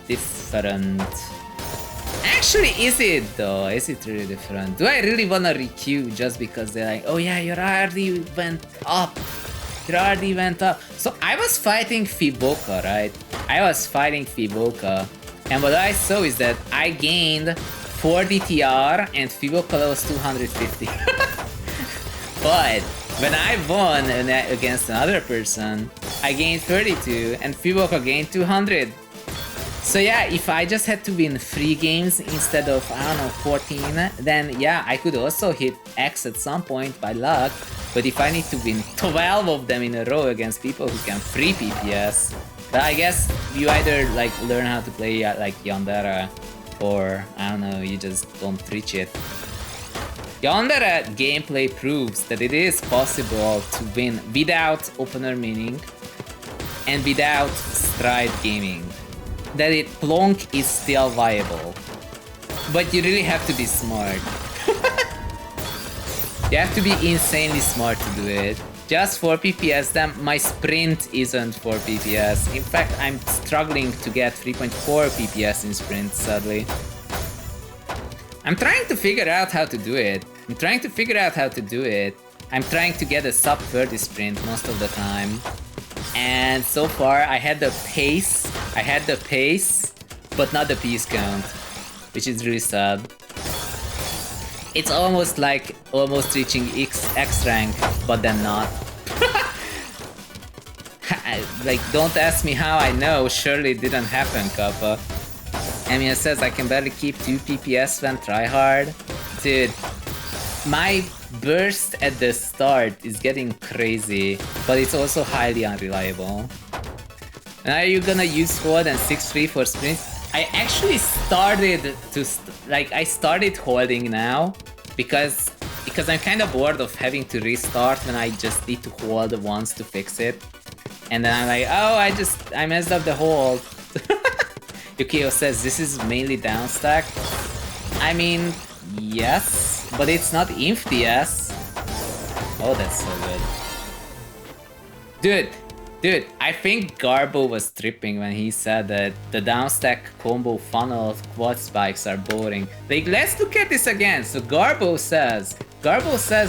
A: different. Actually, is it though? Is it really different? Do I really wanna requeue just because they're like, oh yeah, your RD went up. Your RD went up. So I was fighting Fiboka, right? I was fighting Fiboka. And what I saw is that I gained 4 DTR and Fiboka lost 250. But when I won against another person, I gained 32 and Fiboka gained 200. So yeah, if I just had to win 3 games instead of, I don't know, 14, then yeah, I could also hit X at some point by luck. But if I need to win 12 of them in a row against people who can free PPS, then I guess you either like learn how to play like Yandere, or I don't know, you just don't reach it. Yandere gameplay proves that it is possible to win without opener meaning and without stride gaming. That Plonk is still viable. But you really have to be smart. You have to be insanely smart to do it. Just 4 PPS, then my sprint isn't 4 PPS. In fact, I'm struggling to get 3.4 PPS in sprint, sadly. I'm trying to figure out how to do it. I'm trying to get a sub 30 sprint most of the time. And so far, I had the pace, but not the piece count, which is really sad. It's almost like reaching X rank, but then not. Like, don't ask me how I know, surely it didn't happen, Kappa. Emia says I can barely keep 2 PPS when try hard. Dude, my burst at the start is getting crazy, but it's also highly unreliable. And are you gonna use squad and 6-3 for sprint? I actually started to I started holding now because I'm kind of bored of having to restart when I just need to hold once to fix it. And then I'm like, oh, I messed up the hold. Yukio says this is mainly downstack. I mean, yes, but it's not inf DS. Oh, that's so good. Dude, I think Garbo was tripping when he said that the downstack combo funnel quad spikes are boring. Like, let's look at this again. So Garbo says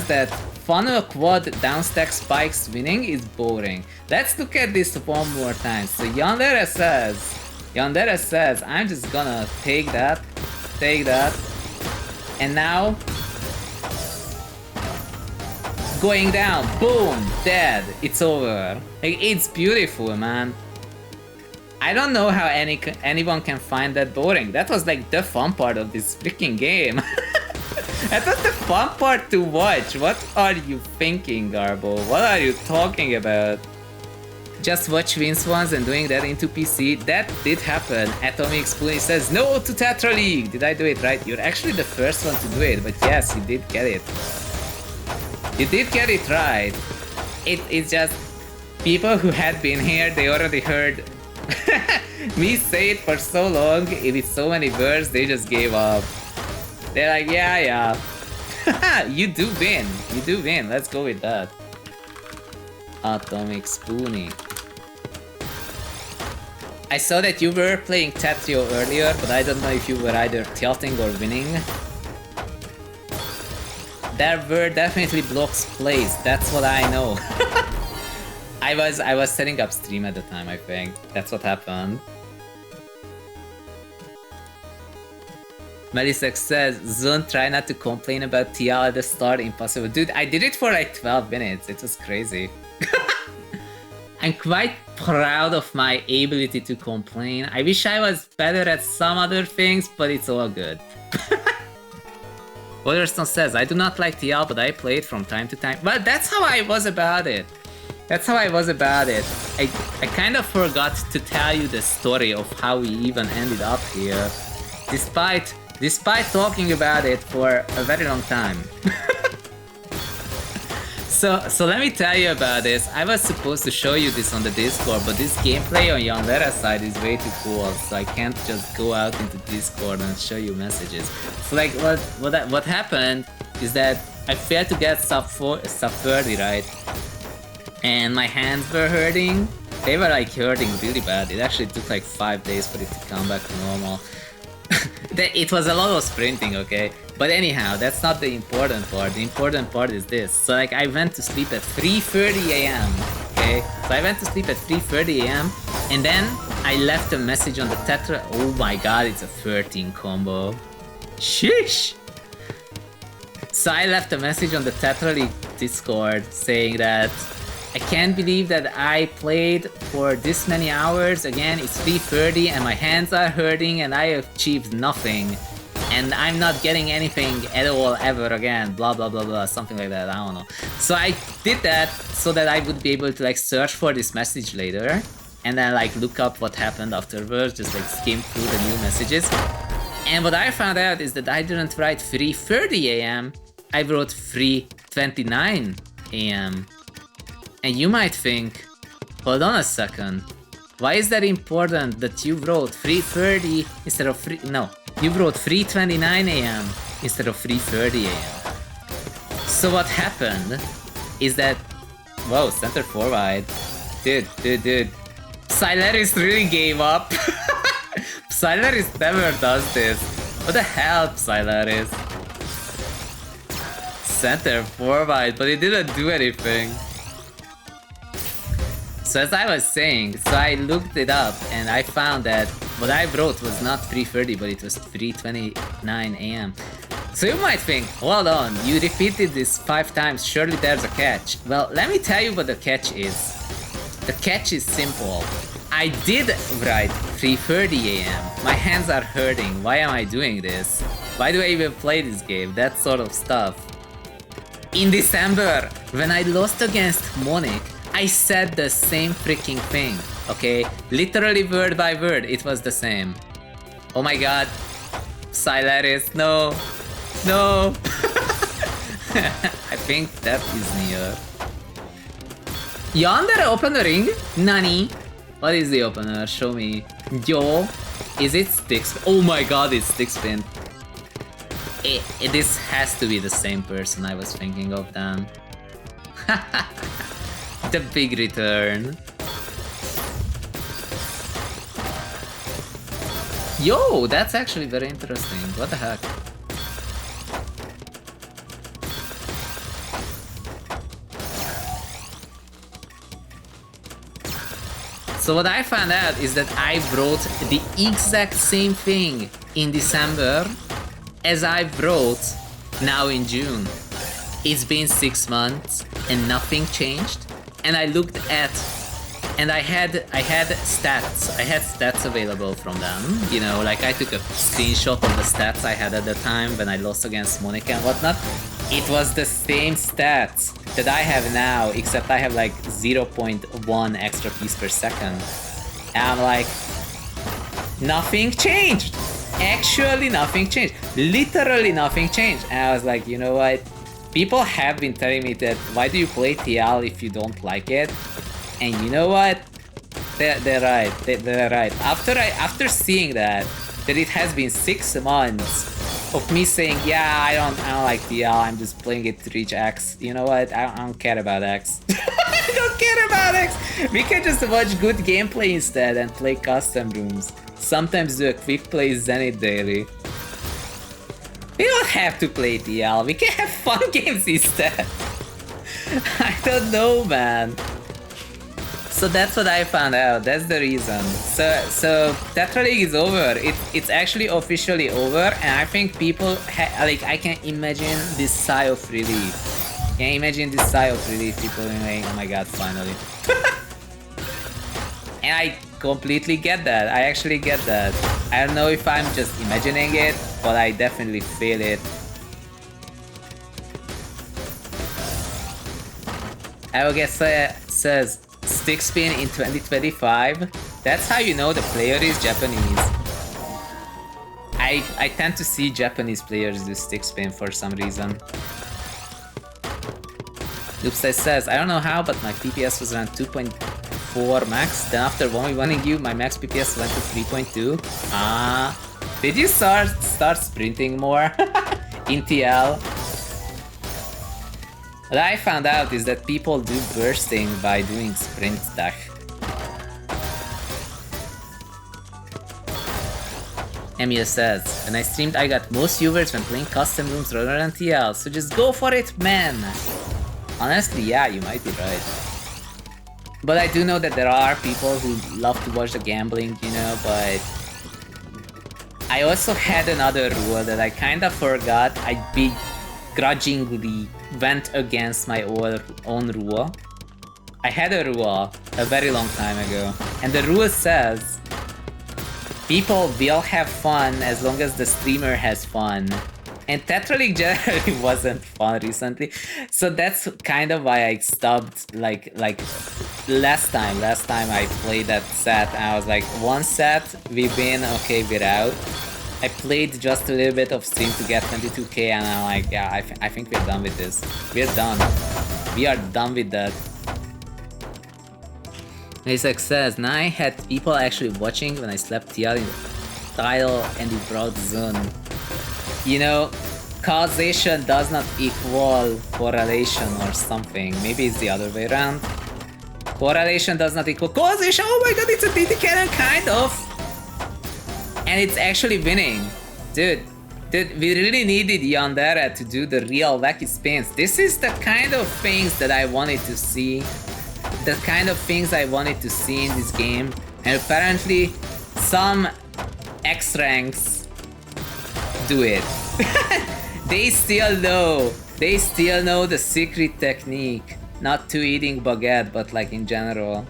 A: that funnel quad downstack spikes winning is boring. Let's look at this one more time. So Yandere says, I'm just gonna take that, and now going down, boom, dead, it's over. Like, it's beautiful, man. I don't know how anyone can find that boring. That was like the fun part of this freaking game. That was the fun part to watch. What are you thinking, Garbo? What are you talking about? Just watch Vince once and doing that into PC. That did happen. Atomic Spoony says no to Tetra League. Did I do it right? You're actually the first one to do it, but yes, you did get it. You did get it right. It's just people who had been here, they already heard me say it for so long, with so many words, they just gave up. They're like, yeah. You do win. You do win. Let's go with that. Atomic Spoony. I saw that you were playing Tetrio earlier, but I don't know if you were either tilting or winning. There were definitely blocks placed, that's what I know. I was setting up stream at the time, I think. That's what happened. Melisek says, Zun, try not to complain about TL at the start, impossible. Dude, I did it for like 12 minutes, it was crazy. I'm quite proud of my ability to complain. I wish I was better at some other things, but it's all good. Waterstone says, I do not like TL, but I play it from time to time. Well, that's how I was about it. That's how I was about it. I kind of forgot to tell you the story of how we even ended up here. Despite talking about it for a very long time. So let me tell you about this. I was supposed to show you this on the Discord, but this gameplay on Yandera's side is way too cool, so I can't just go out into Discord and show you messages. So like what happened is that I failed to get sub 30 right, and my hands were hurting. They were like hurting really bad. It actually took like 5 days for it to come back to normal. It was a lot of sprinting, okay? But anyhow, that's not the important part. The important part is this. So like I went to sleep at 3:30 AM, okay? So I went to sleep at 3:30 AM, and then I left a message on the Tetra. Oh my god, it's a 13 combo. Sheesh! So I left a message on the Tetra League Discord saying that I can't believe that I played for this many hours. Again, it's 3:30 and my hands are hurting and I achieved nothing. And I'm not getting anything at all ever again, blah blah blah blah, something like that, I don't know. So I did that so that I would be able to like search for this message later and then like look up what happened afterwards, just like skim through the new messages. And what I found out is that I didn't write 3:30 AM, I wrote 3:29 AM. And you might think, hold on a second, why is that important that you wrote 3:30 instead of you wrote 3:29 AM instead of 3:30 AM. So what happened is that, whoa, center forward, dude. Sileris really gave up. Sileris never does this. What the hell, Sileris? Center forward, but he didn't do anything. So as I was saying, so I looked it up and I found that what I wrote was not 3:30, but it was 3:29 AM. So you might think, hold on, you repeated this 5 times, surely there's a catch. Well, let me tell you what the catch is. The catch is simple. I did write 3:30 AM. My hands are hurting. Why am I doing this? Why do I even play this game? That sort of stuff. In December, when I lost against Monic, I said the same freaking thing, okay? Literally word by word, it was the same. Oh my god. Sileris, no. No. I think that is near. Yonder open the ring? Nani? What is the opener? Show me. Yo. Is it stick spin? Oh my god, it's stick spin. This has to be the same person I was thinking of then. The big return. Yo, that's actually very interesting. What the heck? So what I found out is that I wrote the exact same thing in December as I wrote now in June. It's been 6 months and nothing changed. And I looked at And I had stats. I had stats available from them. You know, like I took a screenshot of the stats I had at the time when I lost against Monica and whatnot. It was the same stats that I have now, except I have like 0.1 extra piece per second. And I'm like, nothing changed. Actually, nothing changed. Literally nothing changed. And I was like, you know what? People have been telling me that why do you play TL if you don't like it? And you know what? They're right. They're right. After seeing that it has been 6 months of me saying, yeah, I don't like TL. I'm just playing it to reach X. You know what? I don't care about X. I don't care about X. We can just watch good gameplay instead and play custom rooms. Sometimes do a quick play Zenith daily. We don't have to play TL. We can have fun games instead. I don't know, man. So that's what I found out. That's the reason. So TETRA League is over. It's actually officially over, and I think people like I can imagine this sigh of relief. Can you imagine this sigh of relief? People being like, oh my god, finally. And I completely get that. I actually get that. I don't know if I'm just imagining it, but I definitely feel it. I will guess says stick spin in 2025. That's how you know the player is Japanese. I tend to see Japanese players do stick spin for some reason. Loopside says, I don't know how, but my PPS was around 2.4 max. Then after 1v1ing you, my max PPS went to 3.2. Ah, did you start sprinting more in TL? What I found out is that people do bursting by doing sprint tech. Emil says, when I streamed I got most viewers when playing custom rooms rather than TL, so just go for it, man! Honestly, yeah, you might be right. But I do know that there are people who love to watch the gambling, you know, but... I also had another rule that I kinda forgot. I begrudgingly went against my own rule. I had a rule a very long time ago, and the rule says people will have fun as long as the streamer has fun. And TETRA League generally wasn't fun recently, so that's kind of why I stopped. Like last time I played that set, and I was like, one set we win, okay, we're out. I played just a little bit of stream to get 22k, and I'm like, yeah, I think we're done with this. We're done. We are done with that. Isaac says, now I had people actually watching when I slept TL in the title and the broad zone. You know, causation does not equal correlation or something. Maybe it's the other way around. Correlation does not equal causation. Oh my god, it's a DD cannon, kind of. And it's actually winning. Dude, we really needed Yandere to do the real wacky spins. This is the kind of things that I wanted to see. The kind of things I wanted to see in this game. And apparently, some X ranks do it. They still know the secret technique. Not to eating baguette, but like in general.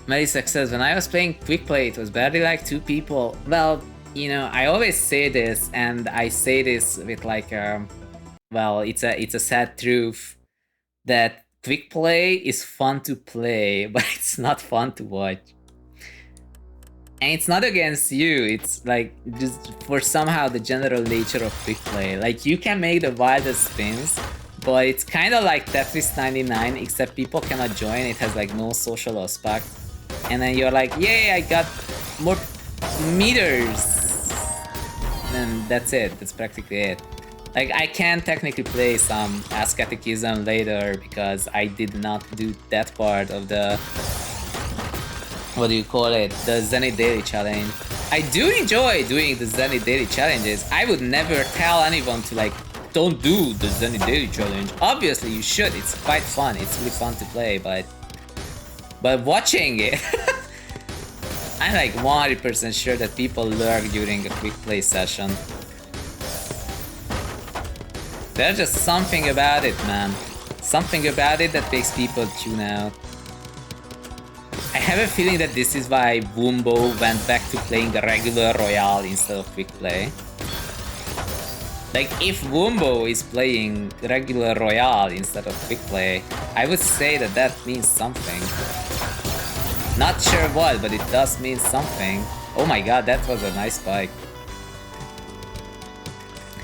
A: Melissa says, when I was playing quick play, it was barely like 2 people. Well, you know, I always say this, and I say this with like, well, it's a sad truth that quick play is fun to play, but it's not fun to watch. And it's not against you, it's like just for somehow the general nature of quick play. Like you can make the wildest spins, but it's kind of like Tetris 99, except people cannot join. It has like no social aspect. And then you're like, yay, I got more meters. And that's it, that's practically it. Like I can technically play some Ask Catechism later because I did not do that part of the, what do you call it, the Zenith Daily Challenge. I do enjoy doing the Zenith Daily Challenges. I would never tell anyone to like, don't do the Zenith Daily Challenge. Obviously you should, it's quite fun, it's really fun to play, but watching it, I'm like 100% sure that people lurk during a quick play session. There's just something about it, man. Something about it that makes people tune out. have a feeling that this is why Wumbo went back to playing the regular Royale instead of Quick Play. Like, if Wumbo is playing regular Royale instead of Quick Play, I would say that that means something. Not sure what, but it does mean something. Oh my god, that was a nice spike.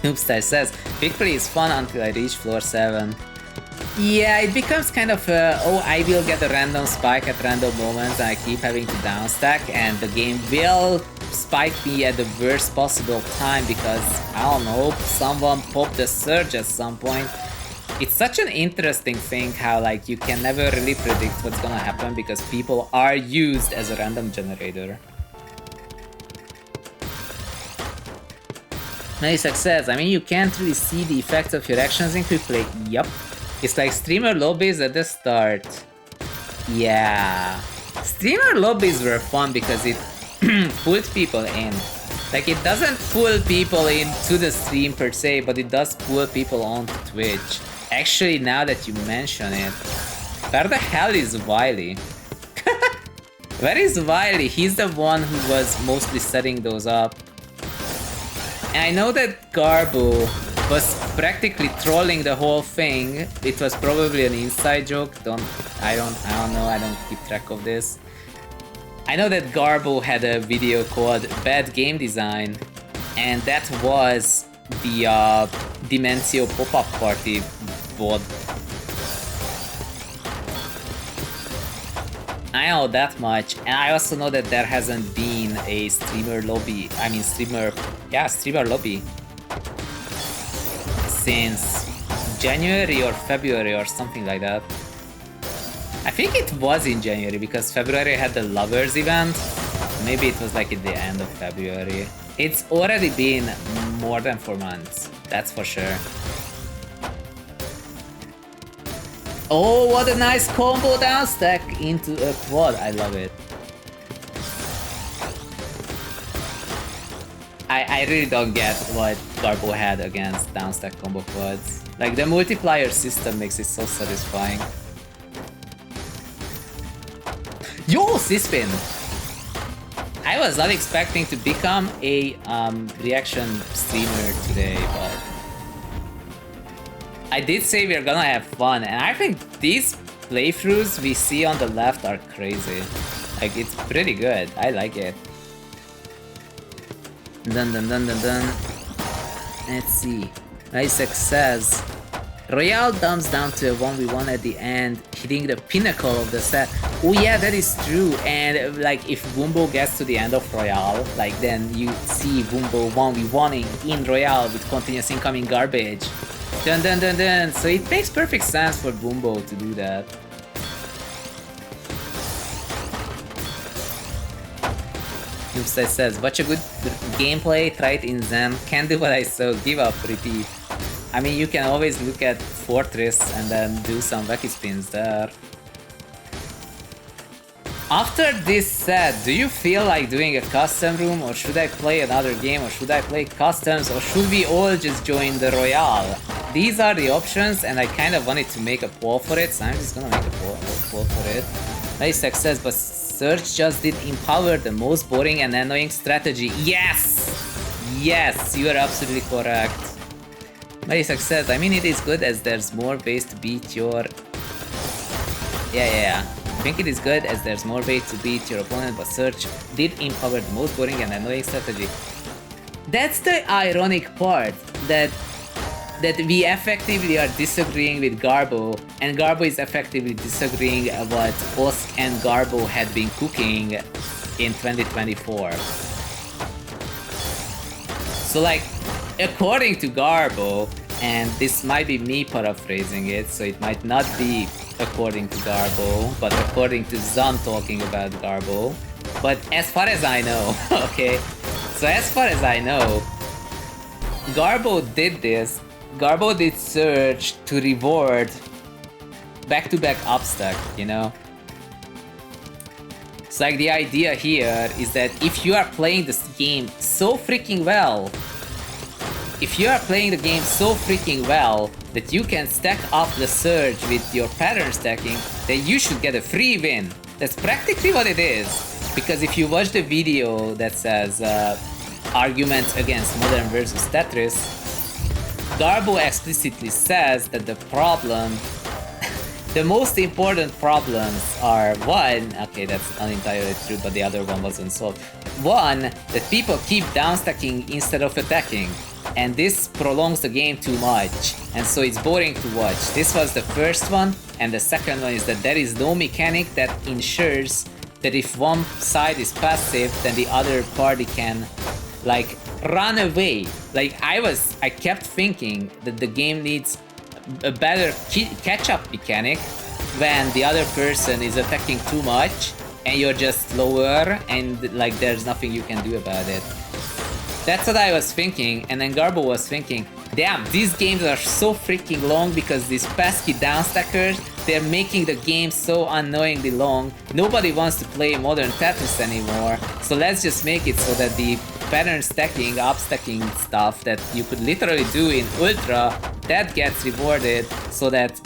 A: Noobstyle says, Quick Play is fun until I reach floor 7. Yeah, it becomes kind of oh, I will get a random spike at random moments and I keep having to downstack, and the game will spike me at the worst possible time because, I don't know, someone popped a surge at some point. It's such an interesting thing how, like, you can never really predict what's gonna happen because people are used as a random generator. Nice success. I mean, you can't really see the effects of your actions in Quick Play. Yup. It's like streamer lobbies at the start. Yeah. Streamer lobbies were fun because it pulled people in. Like, it doesn't pull people into the stream per se, but it does pull people onto Twitch. Actually, now that you mention it, where the hell is Wiley? Where is Wiley? He's the one who was mostly setting those up. And I know that Garbo was practically trolling the whole thing. It was probably an inside joke. I don't know. I don't keep track of this. I know that Garbo had a video called Bad Game Design, and that was the Dimensio pop-up party VOD. I know that much, and I also know that there hasn't been a streamer lobby. I mean, streamer lobby since January or February or something like that. I think it was in January because February had the Lovers event. Maybe it was like at the end of February. It's already been more than 4 months, that's for sure. Oh, what a nice combo down stack into a quad. I love it. I really don't get what Garbo had against down stack combo quads. Like, the multiplier system makes it so satisfying. Yo, C-spin! I was not expecting to become a reaction streamer today, but I did say we're gonna have fun, and I think these playthroughs we see on the left are crazy. Like, it's pretty good. I like it. Dun dun dun dun dun. Let's see. Nice success. Royale dumps down to a 1v1 at the end, hitting the pinnacle of the set. Oh yeah, that is true. And like, if Wumbo gets to the end of Royale, like, then you see Wumbo 1v1ing in Royale with continuous incoming garbage. Dun dun dun dun. So it makes perfect sense for Wumbo to do that. Noobstyle says, watch a good gameplay, try it in Zen, can't do what I saw, give up, repeat. I mean, you can always look at Fortress and then do some wacky spins there. After this set, do you feel like doing a custom room, or should I play another game, or should I play customs, or should we all just join the Royale? These are the options, and I kind of wanted to make a poll for it, so I'm just gonna make a poll for it. Nice success, but Search just did empower the most boring and annoying strategy. Yes! Yes, you are absolutely correct. Nice success. I mean, it is good as there's more ways to beat your... Yeah. I think it is good as there's more ways to beat your opponent, but Search did empower the most boring and annoying strategy. That's the ironic part, that we effectively are disagreeing with Garbo, and Garbo is effectively disagreeing what Osk and Garbo had been cooking in 2024. So, like, according to Garbo, and this might be me paraphrasing it, so it might not be according to Garbo, but according to Zhun talking about Garbo. But as far as I know, okay, so as far as I know, Garbo did this. Garbo did Search to reward back-to-back upstack, you know? It's like, the idea here is that if you are playing this game so freaking well, that you can stack up the Surge with your pattern stacking, then you should get a free win. That's practically what it is. Because if you watch the video that says arguments against modern versus Tetris, Garbo explicitly says that the problem, the most important problems are one, okay, that's not entirely true, but the other one wasn't solved. One, that people keep downstacking instead of attacking. And this prolongs the game too much, and so it's boring to watch. This was the first one, and the second one is that there is no mechanic that ensures that if one side is passive, then the other party can, like, run away. Like, I kept thinking that the game needs a better catch-up mechanic when the other person is attacking too much, and you're just slower, and, like, there's nothing you can do about it. That's what I was thinking, and then Garbo was thinking, damn, these games are so freaking long because these pesky downstackers, they're making the game so annoyingly long. Nobody wants to play modern Tetris anymore, so let's just make it so that the pattern stacking, upstacking stuff that you could literally do in Ultra, that gets rewarded, so that,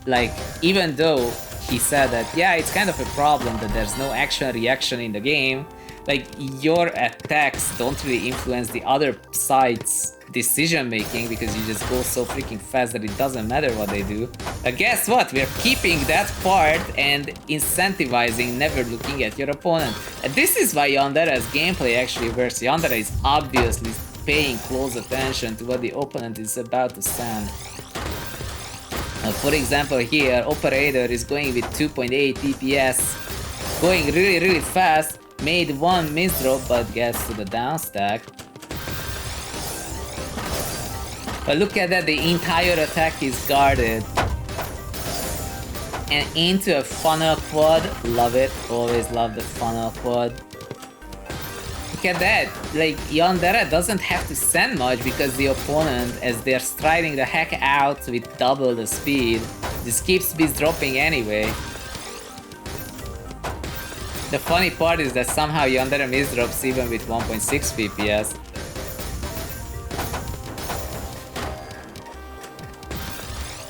A: like, even though he said that, yeah, it's kind of a problem that there's no action-reaction in the game, like, your attacks don't really influence the other side's decision making because you just go so freaking fast that it doesn't matter what they do. But guess what? We're keeping that part and incentivizing never looking at your opponent. And this is why Yandera's gameplay actually works. Yandera is obviously paying close attention to what the opponent is about to send. For example, here, Operator is going with 2.8 DPS, going really fast. Made one misdrop, but gets to the downstack. But look at that, the entire attack is guarded. And into a funnel quad. Love it, always love the funnel quad. Look at that, like, Yandera doesn't have to send much because the opponent, as they're striding the heck out with double the speed, just keeps dropping anyway. The funny part is that somehow Yandera misdrops even with 1.6 PPS.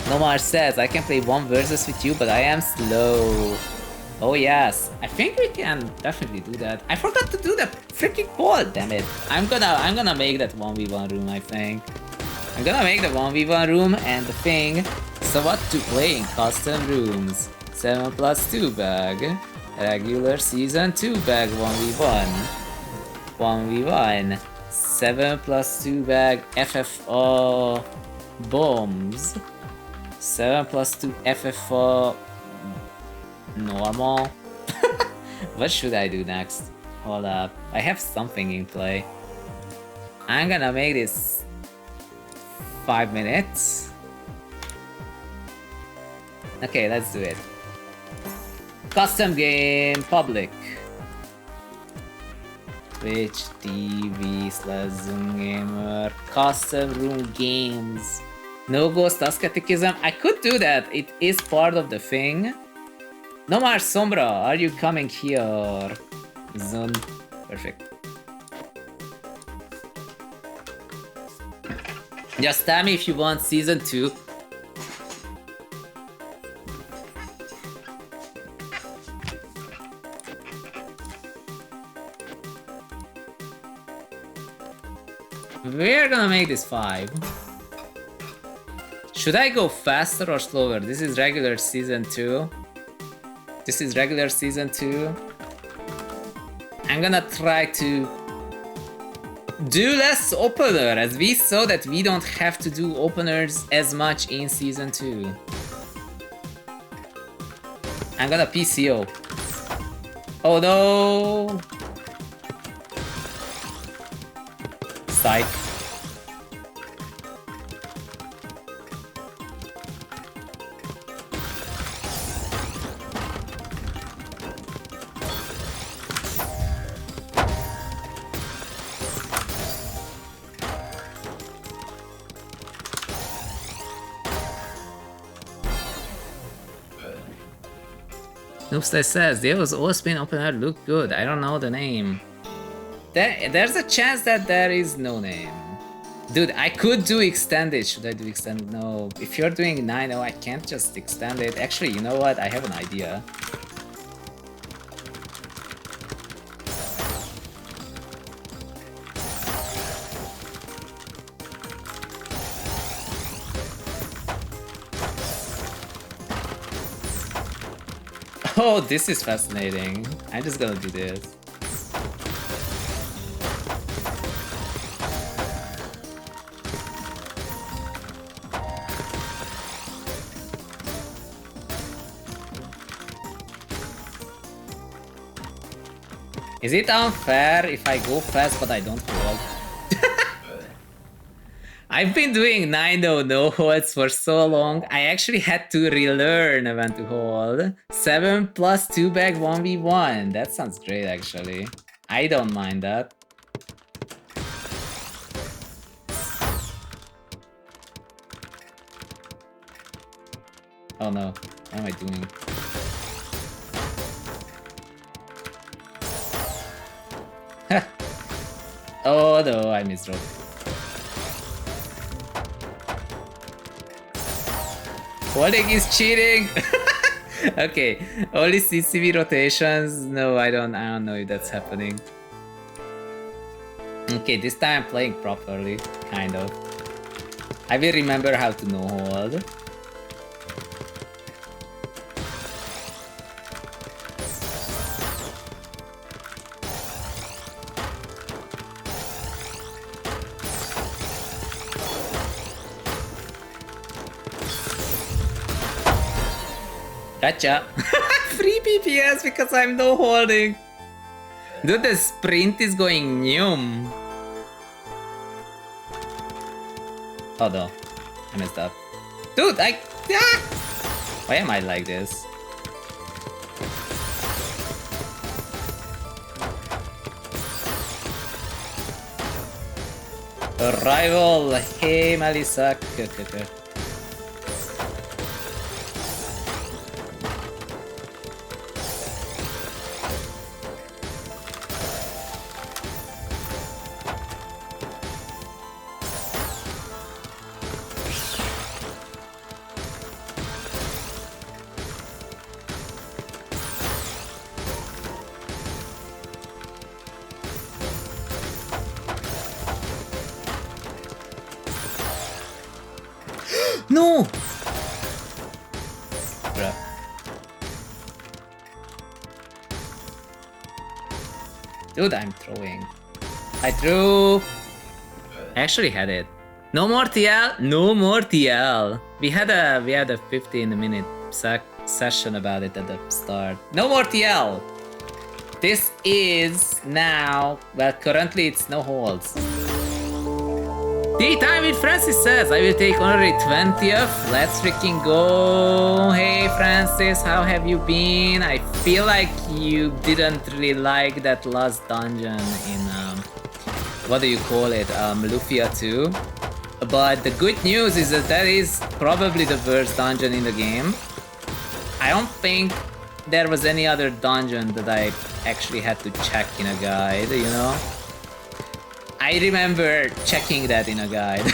A: Nomar says, I can play one versus with you, but I am slow. Oh yes, I think we can definitely do that. I forgot to do the freaking poll, damn it. I'm gonna make that 1v1 room, I think. I'm gonna make the 1v1 room and the thing. So what to play in custom rooms? 7+2 bag. Regular Season 2 bag 1v1. 1v1. 7+2 bag FFO bombs. 7+2 FFO normal. What should I do next? Hold up. I have something in play. I'm gonna make this 5 minutes. Okay, let's do it. Custom game public. Twitch TV/ZhunGamer. Custom room games. No ghost asceticism. I could do that. It is part of the thing. Nomar Sombra, are you coming here? Zun. Perfect. Just tell me if you want season 2. We're gonna make this 5. Should I go faster or slower? This is regular season 2. This is regular season 2. I'm gonna try to do less opener, as we saw that we don't have to do openers as much in season 2. I'm gonna PCO. Oh no! Psych. Noobstar says, Dio's all-spin opener look good. I don't know the name. There's a chance that there is no name. Dude, I could do extended. Should I do extended? No. If you're doing 9-0, I can't just extend it. Actually, you know what? I have an idea. Oh, this is fascinating. I'm just gonna do this. Is it unfair if I go fast but I don't hold? I've been doing 9-0 no holds for so long, I actually had to relearn when to hold. 7 plus 2 bag 1v1. That sounds great actually. I don't mind that. Oh no, what am I doing? Oh no, I misdrew. Holding is cheating! Okay, only CCV rotations? No, I don't know if that's happening. Okay, this time I'm playing properly, kind of. I will remember how to no hold. Gotcha! Free PPS because I'm no holding! Dude, the sprint is going nyum! Oh no, I messed up. Dude, why am I like this? Arrival! Hey, Melissa! Okay. No! Bruh. Dude, I'm throwing. I threw. I actually had it. No more TL. No more TL. We had a 15-minute session about it at the start. No more TL. This is now. Well, currently it's no holds. Tea time with Francis says, I will take honorary 20th. Let's freaking go. Hey Francis, how have you been? I feel like you didn't really like that last dungeon in, what do you call it, Lufia 2. But the good news is that is probably the worst dungeon in the game. I don't think there was any other dungeon that I actually had to check in a guide, you know? I remember checking that in a guide.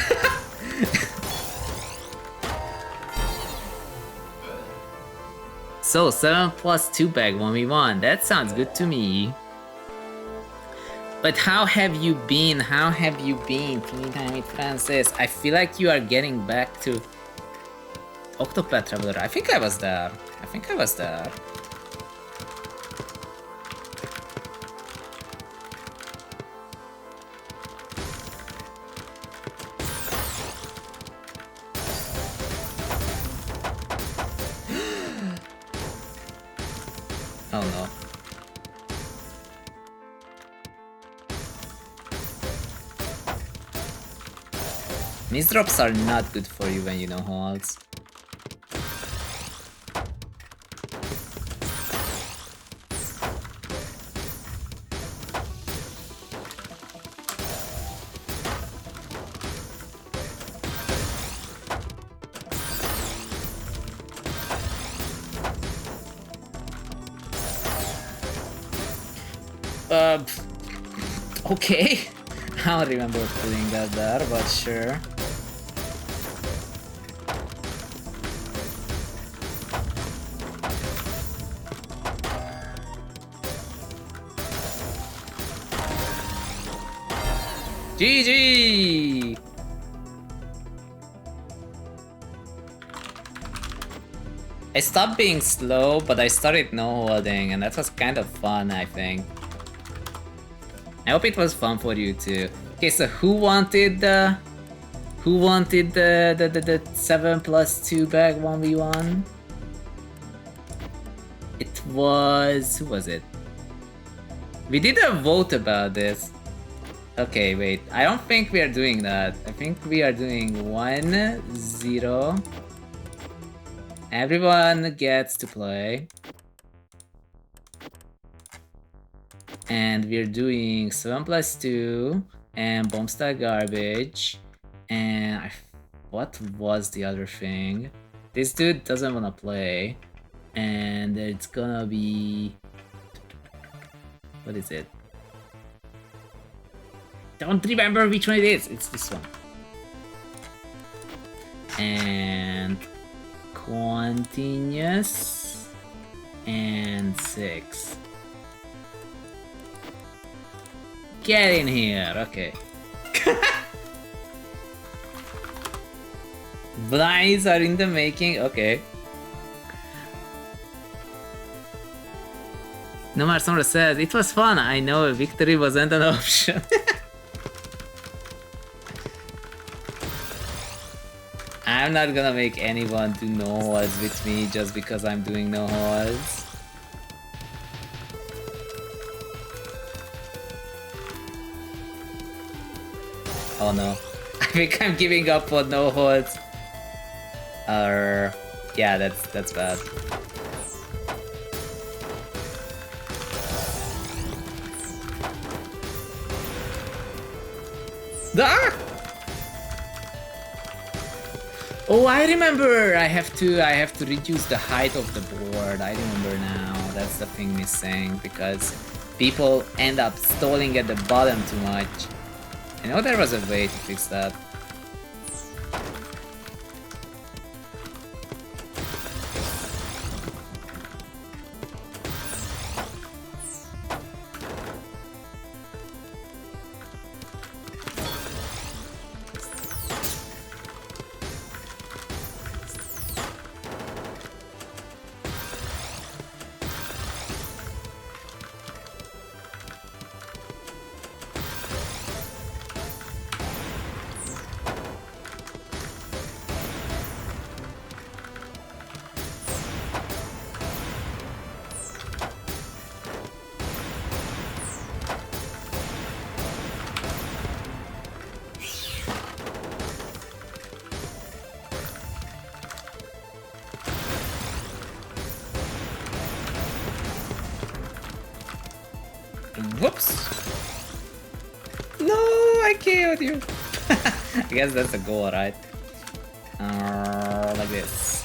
A: So, 7 plus 2 bag 1v1. That sounds good to me. But how have you been? How have you been? Tea time with Francis. I feel like you are getting back to Octopath Traveler. I think I was there. Oh no. Misdrops are not good for you when you know holds. Okay. I don't remember putting that there, but sure. GG! I stopped being slow, but I started no holding, and that was kind of fun, I think. I hope it was fun for you too. Okay, so who wanted the 7+2 bag 1v1? It was... who was it? We did a vote about this. Okay, wait. I don't think we are doing that. I think we are doing 1-0. Everyone gets to play. And we're doing 7+2 and Bombstar Garbage. And what was the other thing? This dude doesn't want to play. And it's gonna be... what is it? Don't remember which one it is. It's this one. And continuous and 6. Get in here. Okay. Blinds are in the making. Okay. Nomar Somra says, it was fun. I know victory wasn't an option. I'm not gonna make anyone do no holds with me just because I'm doing no holds. Oh no. I think I'm giving up on no holds. Yeah, that's bad. Ah! Oh, I remember. I have to reduce the height of the board. I remember now. That's the thing missing because people end up stalling at the bottom too much. I know there was a way to fix that. Whoops! No, I killed you! I guess that's a goal, right? Like this.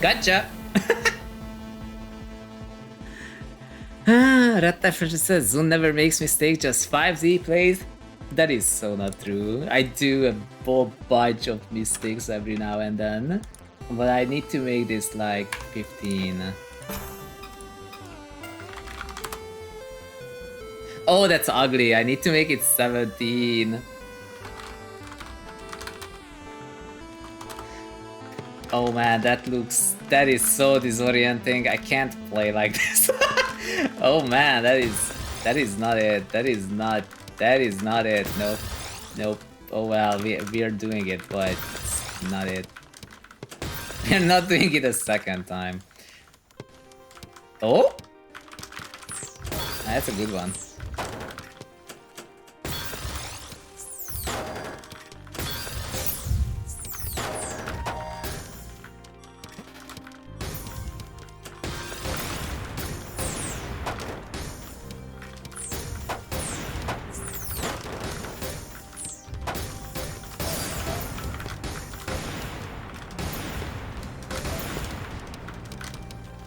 A: Gotcha! Rattafresh says, Zun never makes mistakes, just 5Z plays. That is so not true. I do a whole bunch of mistakes every now and then. But I need to make this like 15. Oh, that's ugly. I need to make it 17. Oh man, that is so disorienting. I can't play like this. Oh man, that is not it. That is not it. Nope. Nope. Oh well, we are doing it, but it's not it. We're not doing it a second time. Oh? That's a good one.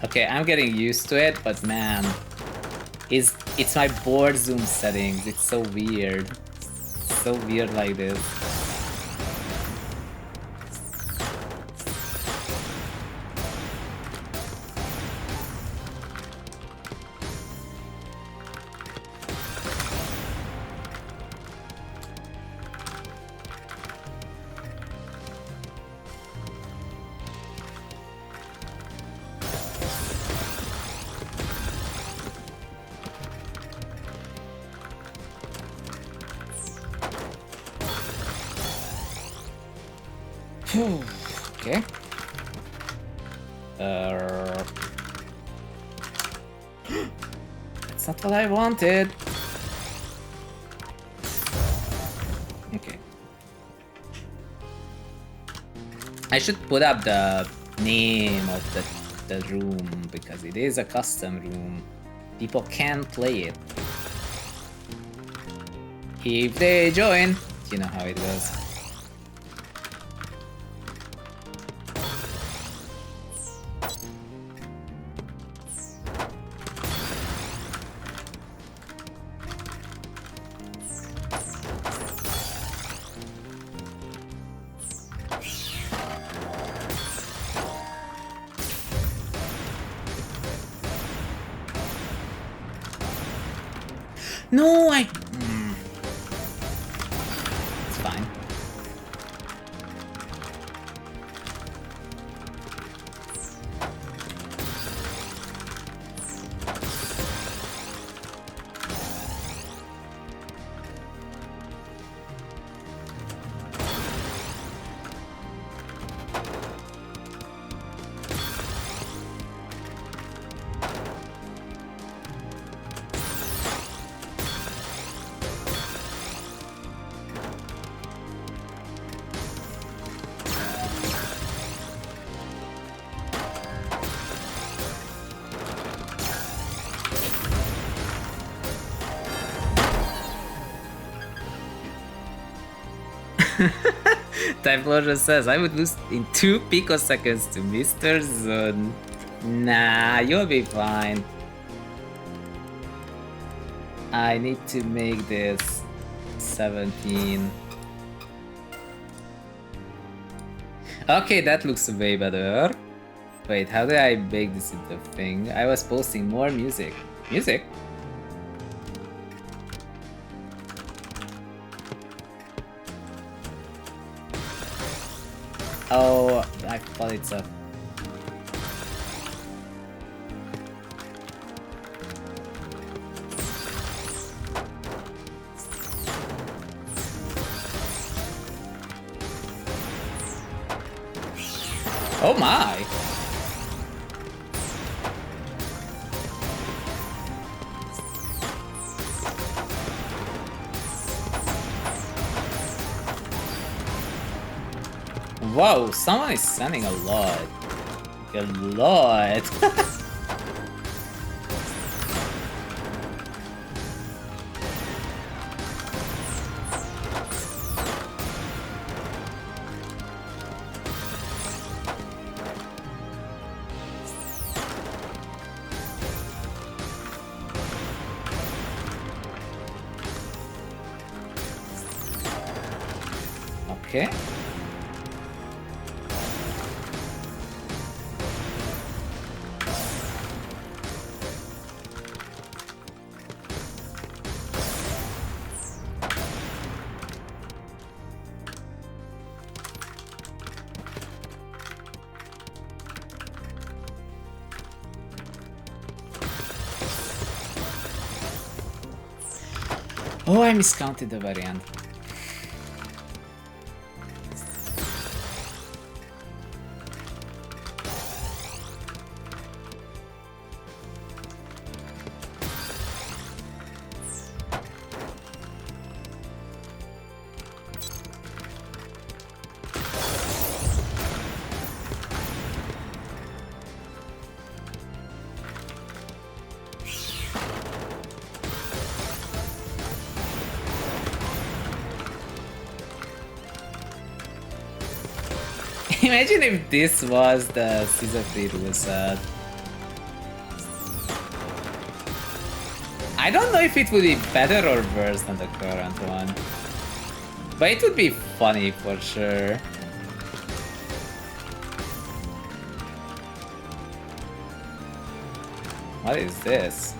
A: Okay, I'm getting used to it, but man, it's my board zoom settings. It's so weird. It's so weird like this. Okay. That's not what I wanted. Okay. I should put up the name of the room because it is a custom room. People can play it. If they join, you know how it goes. No, it's fine. Typhlosion says, I would lose in 2 picoseconds to Mr. Zun. Nah, you'll be fine. I need to make this 17. Okay, that looks way better. Wait, how did I make this into a thing? I was posting more music. Music? Oh, I thought it's a... Oh my! Whoa, someone is sending a lot. A lot. Okay. Oh, I miscounted the very end. Imagine if this was the season 3 rule set. I don't know if it would be better or worse than the current one. But it would be funny for sure. What is this?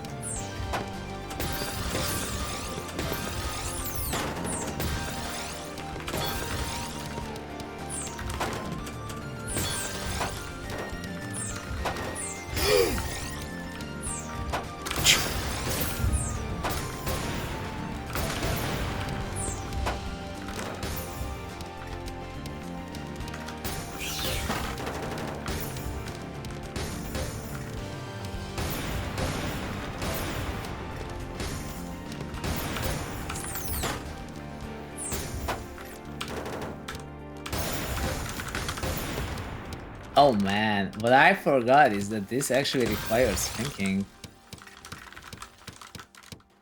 A: Oh man, what I forgot is that this actually requires thinking.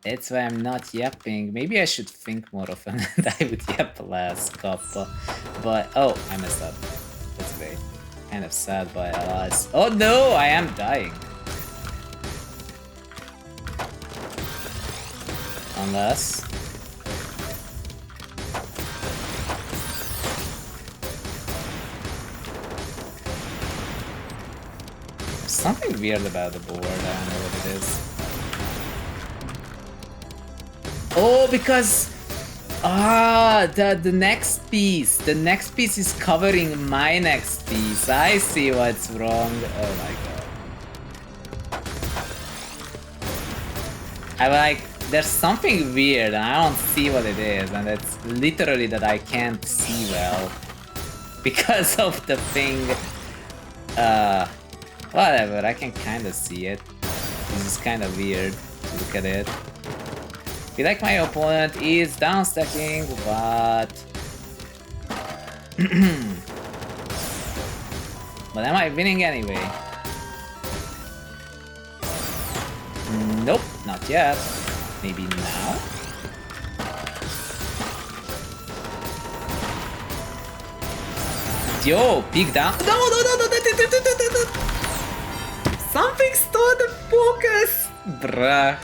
A: That's why I'm not yapping. Maybe I should think more often and I would yap last couple. But oh, I messed up. That's great. Kind of sad, but alas. Oh no, I am dying. Unless... something weird about the board, I don't know what it is. Oh, because... the next piece. The next piece is covering my next piece. I see what's wrong. Oh my god. I'm like, there's something weird and I don't see what it is. And it's literally that I can't see well. Because of the thing. Whatever, I can kind of see it. This is kind of weird to look at it. I feel like my opponent is downstacking, but... but am I winning anyway? Nope, not yet. Maybe now? Yo, big down. No. Something stole the focus! Bruh.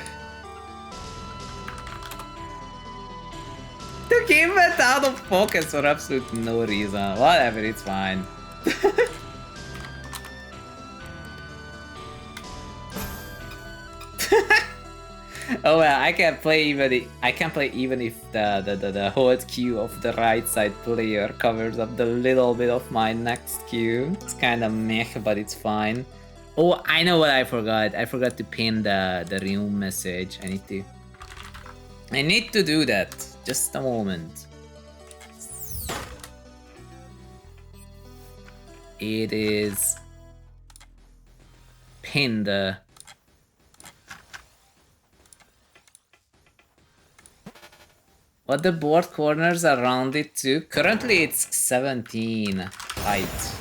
A: The game went out of focus for absolutely no reason. Whatever, it's fine. Oh well, I can play even if the hold queue of the right side player covers up the little bit of my next queue. It's kinda meh, but it's fine. Oh, I know what I forgot. I forgot to pin the room message. I need to do that. Just a moment. It is pinned. What the board corners are rounded to? Currently it's 17 height.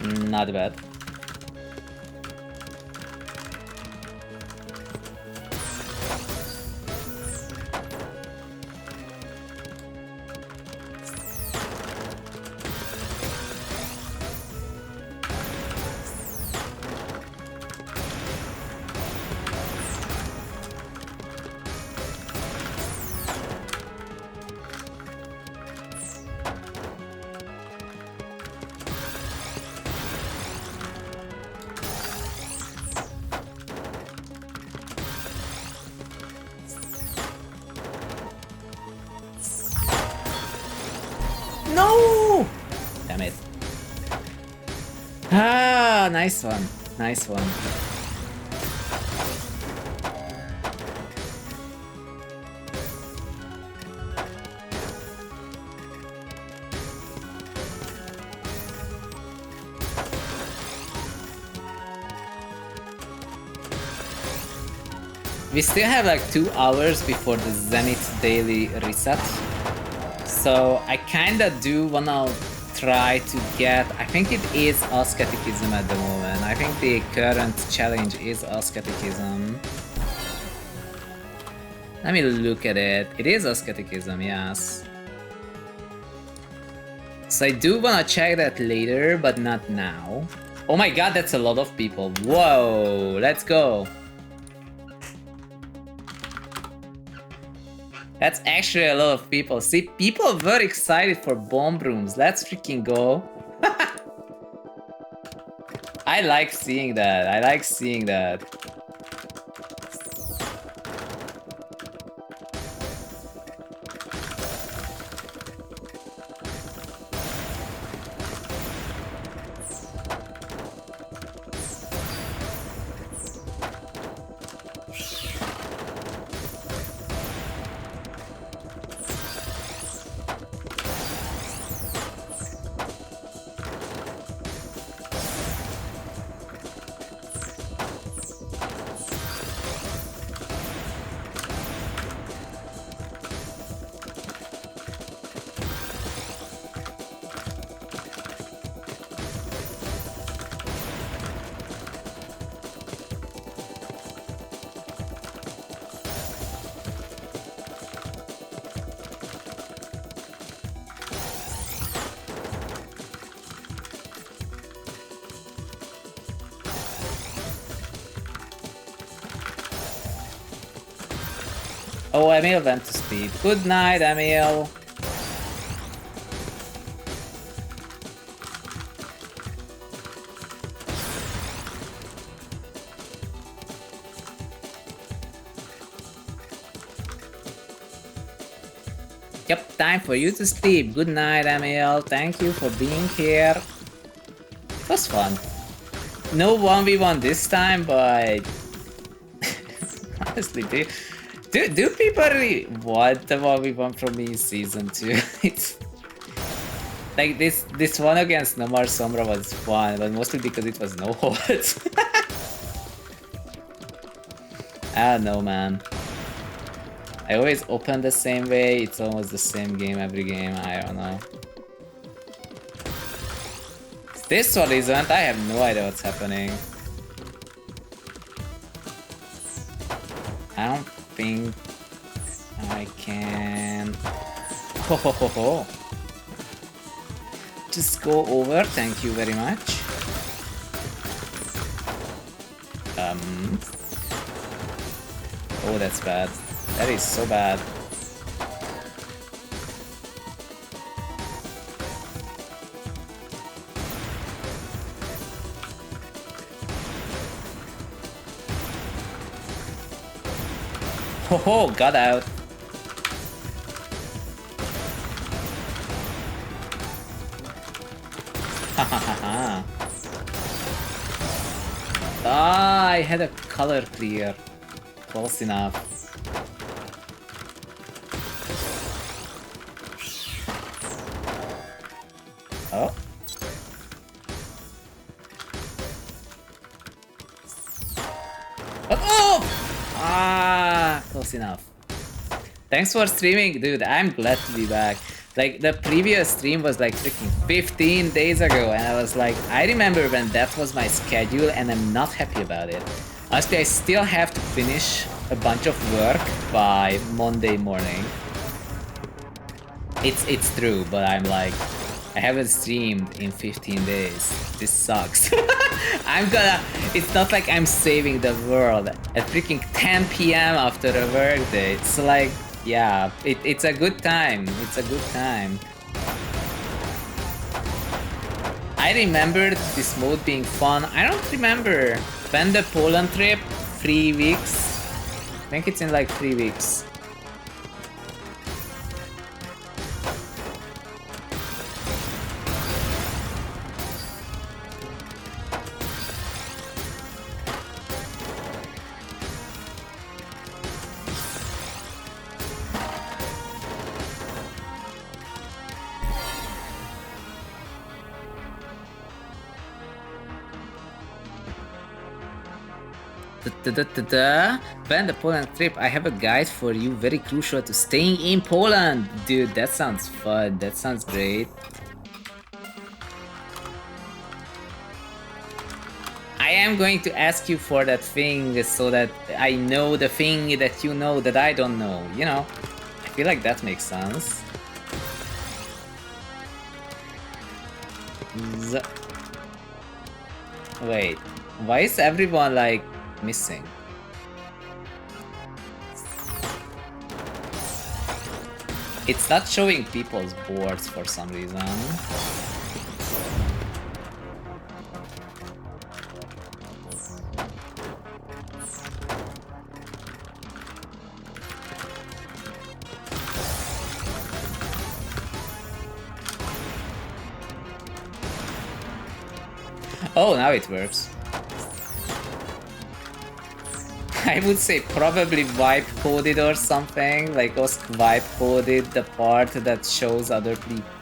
A: Not bad. Ah, nice one. Nice one. We still have like 2 hours before the Zenith daily reset. So I kinda do wanna try to get... I think it is Asceticism at the moment. I think the current challenge is Asceticism. Let me look at it. It is Asceticism, yes. So I do wanna check that later, but not now. Oh my god, that's a lot of people. Whoa, let's go. That's actually a lot of people. See, people were excited for bomb rooms. Let's freaking go. I like seeing that. I like seeing that. Oh, Emil went to sleep. Good night, Emil. Yep, time for you to sleep. Good night, Emil. Thank you for being here. It was fun. No 1v1 this time, but... honestly, do people really want the 1v1 from me in Season 2? It's... like, this one against Nomar Sombra was fun, but mostly because it was no holds. I don't know, man. I always open the same way, it's almost the same game every game, I don't know. This one isn't, I have no idea what's happening. I don't think I can... Ho ho ho ho. Just go over, thank you very much. Oh, that's bad. That is so bad. Ho ho, got out. Ha. Ah, I had a color clear. Close enough. Oh. Oh! Ah, close enough. Thanks for streaming, dude. I'm glad to be back. Like, the previous stream was like freaking 15 days ago, and I was like, I remember when that was my schedule, and I'm not happy about it. Honestly, I still have to finish a bunch of work by Monday morning. It's true, but I'm like, I haven't streamed in 15 days. This sucks. It's not like I'm saving the world at freaking 10 PM after a work day. It's like, yeah, it's a good time. It's a good time. I remembered this mode being fun. I don't remember when the Poland trip, 3 weeks. I think it's in like 3 weeks. Plan the Poland trip. I have a guide for you, very crucial to staying in Poland. Dude, that sounds fun. That sounds great. I am going to ask you for that thing so that I know the thing that you know that I don't know. You know, I feel like that makes sense. Wait, why is everyone like missing? It's not showing people's boards for some reason. Oh, now it works. I would say probably wipe coded or something, like Osk wipe coded the part that shows other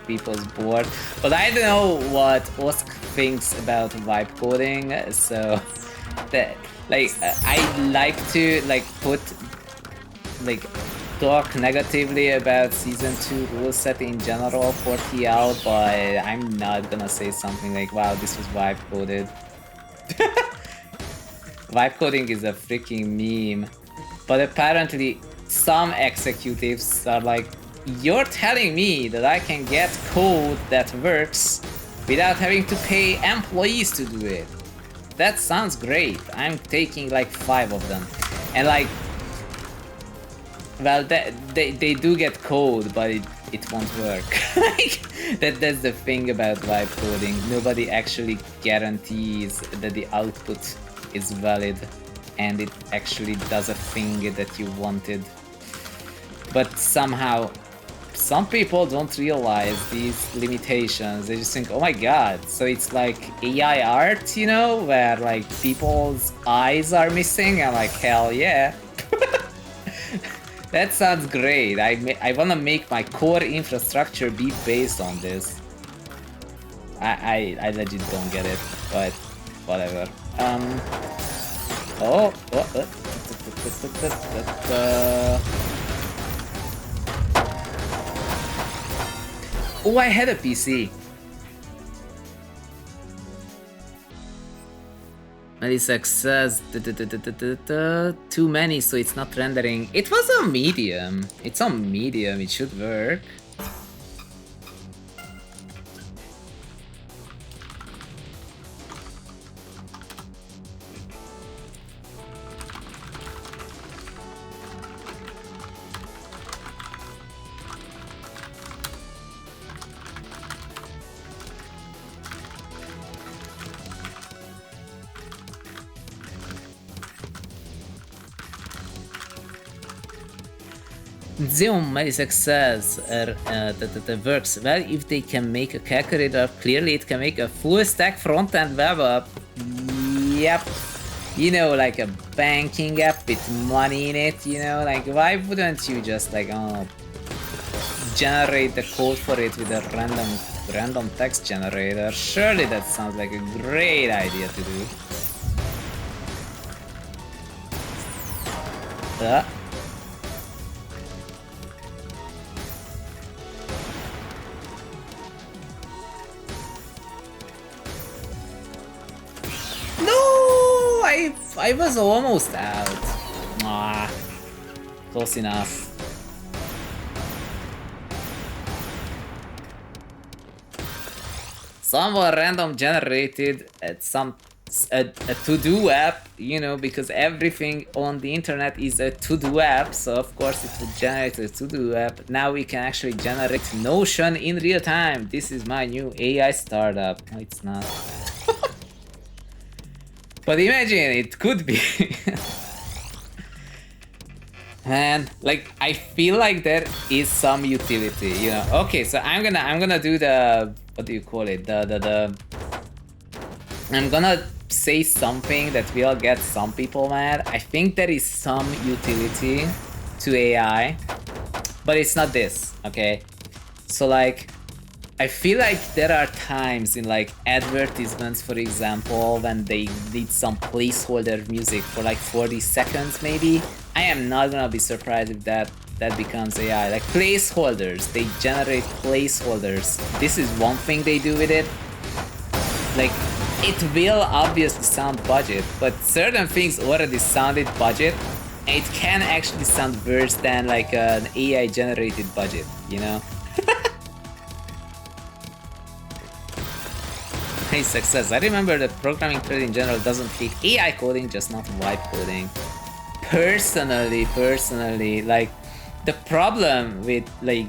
A: people's board. But I don't know what Osk thinks about wipe coding, so that like I like to like put like talk negatively about season 2 rule set in general for TL, but I'm not gonna say something like, wow, this was wipe coded. Vibe coding is a freaking meme, but apparently some executives are like, you're telling me that I can get code that works without having to pay employees to do it. That sounds great. I'm taking like 5 of them. And like, well, they do get code, but it won't work. Like, that's the thing about vibe coding. Nobody actually guarantees that the output is valid and it actually does a thing that you wanted. But somehow, some people don't realize these limitations. They just think, oh my god, so it's like AI art, you know, where like people's eyes are missing. I'm like, hell yeah. That sounds great. I wanna make my core infrastructure be based on this. I legit don't get it, but whatever. Oh, I had a PC. Many success. Too many, so it's not rendering. It was on medium. It's on medium. It should work. ZhunGaming success that works well if they can make a calculator. Clearly it can make a full stack front-end web app. Yep. You know, like a banking app with money in it, you know, like why wouldn't you just like generate the code for it with a random text generator? Surely that sounds like a great idea to do. I was almost out. Ah, close enough. Someone random generated a to-do app, you know, because everything on the internet is a to-do app, so of course it would generate a to-do app. Now we can actually generate Notion in real time. This is my new AI startup. No, it's not. But imagine it could be. Man, like I feel like there is some utility, you know. Okay, so I'm gonna do the, what do you call it? I'm gonna say something that will get some people mad. I think there is some utility to AI, but it's not this, okay? So like, I feel like there are times in like advertisements, for example, when they need some placeholder music for like 40 seconds maybe. I am not gonna be surprised if that becomes AI. Like placeholders, they generate placeholders. This is one thing they do with it. Like, it will obviously sound budget, but certain things already sounded budget, and it can actually sound worse than like an AI generated budget, you know? Hey, success. I remember that programming credit in general doesn't hate AI coding, just not vibe coding. Personally, like, the problem with like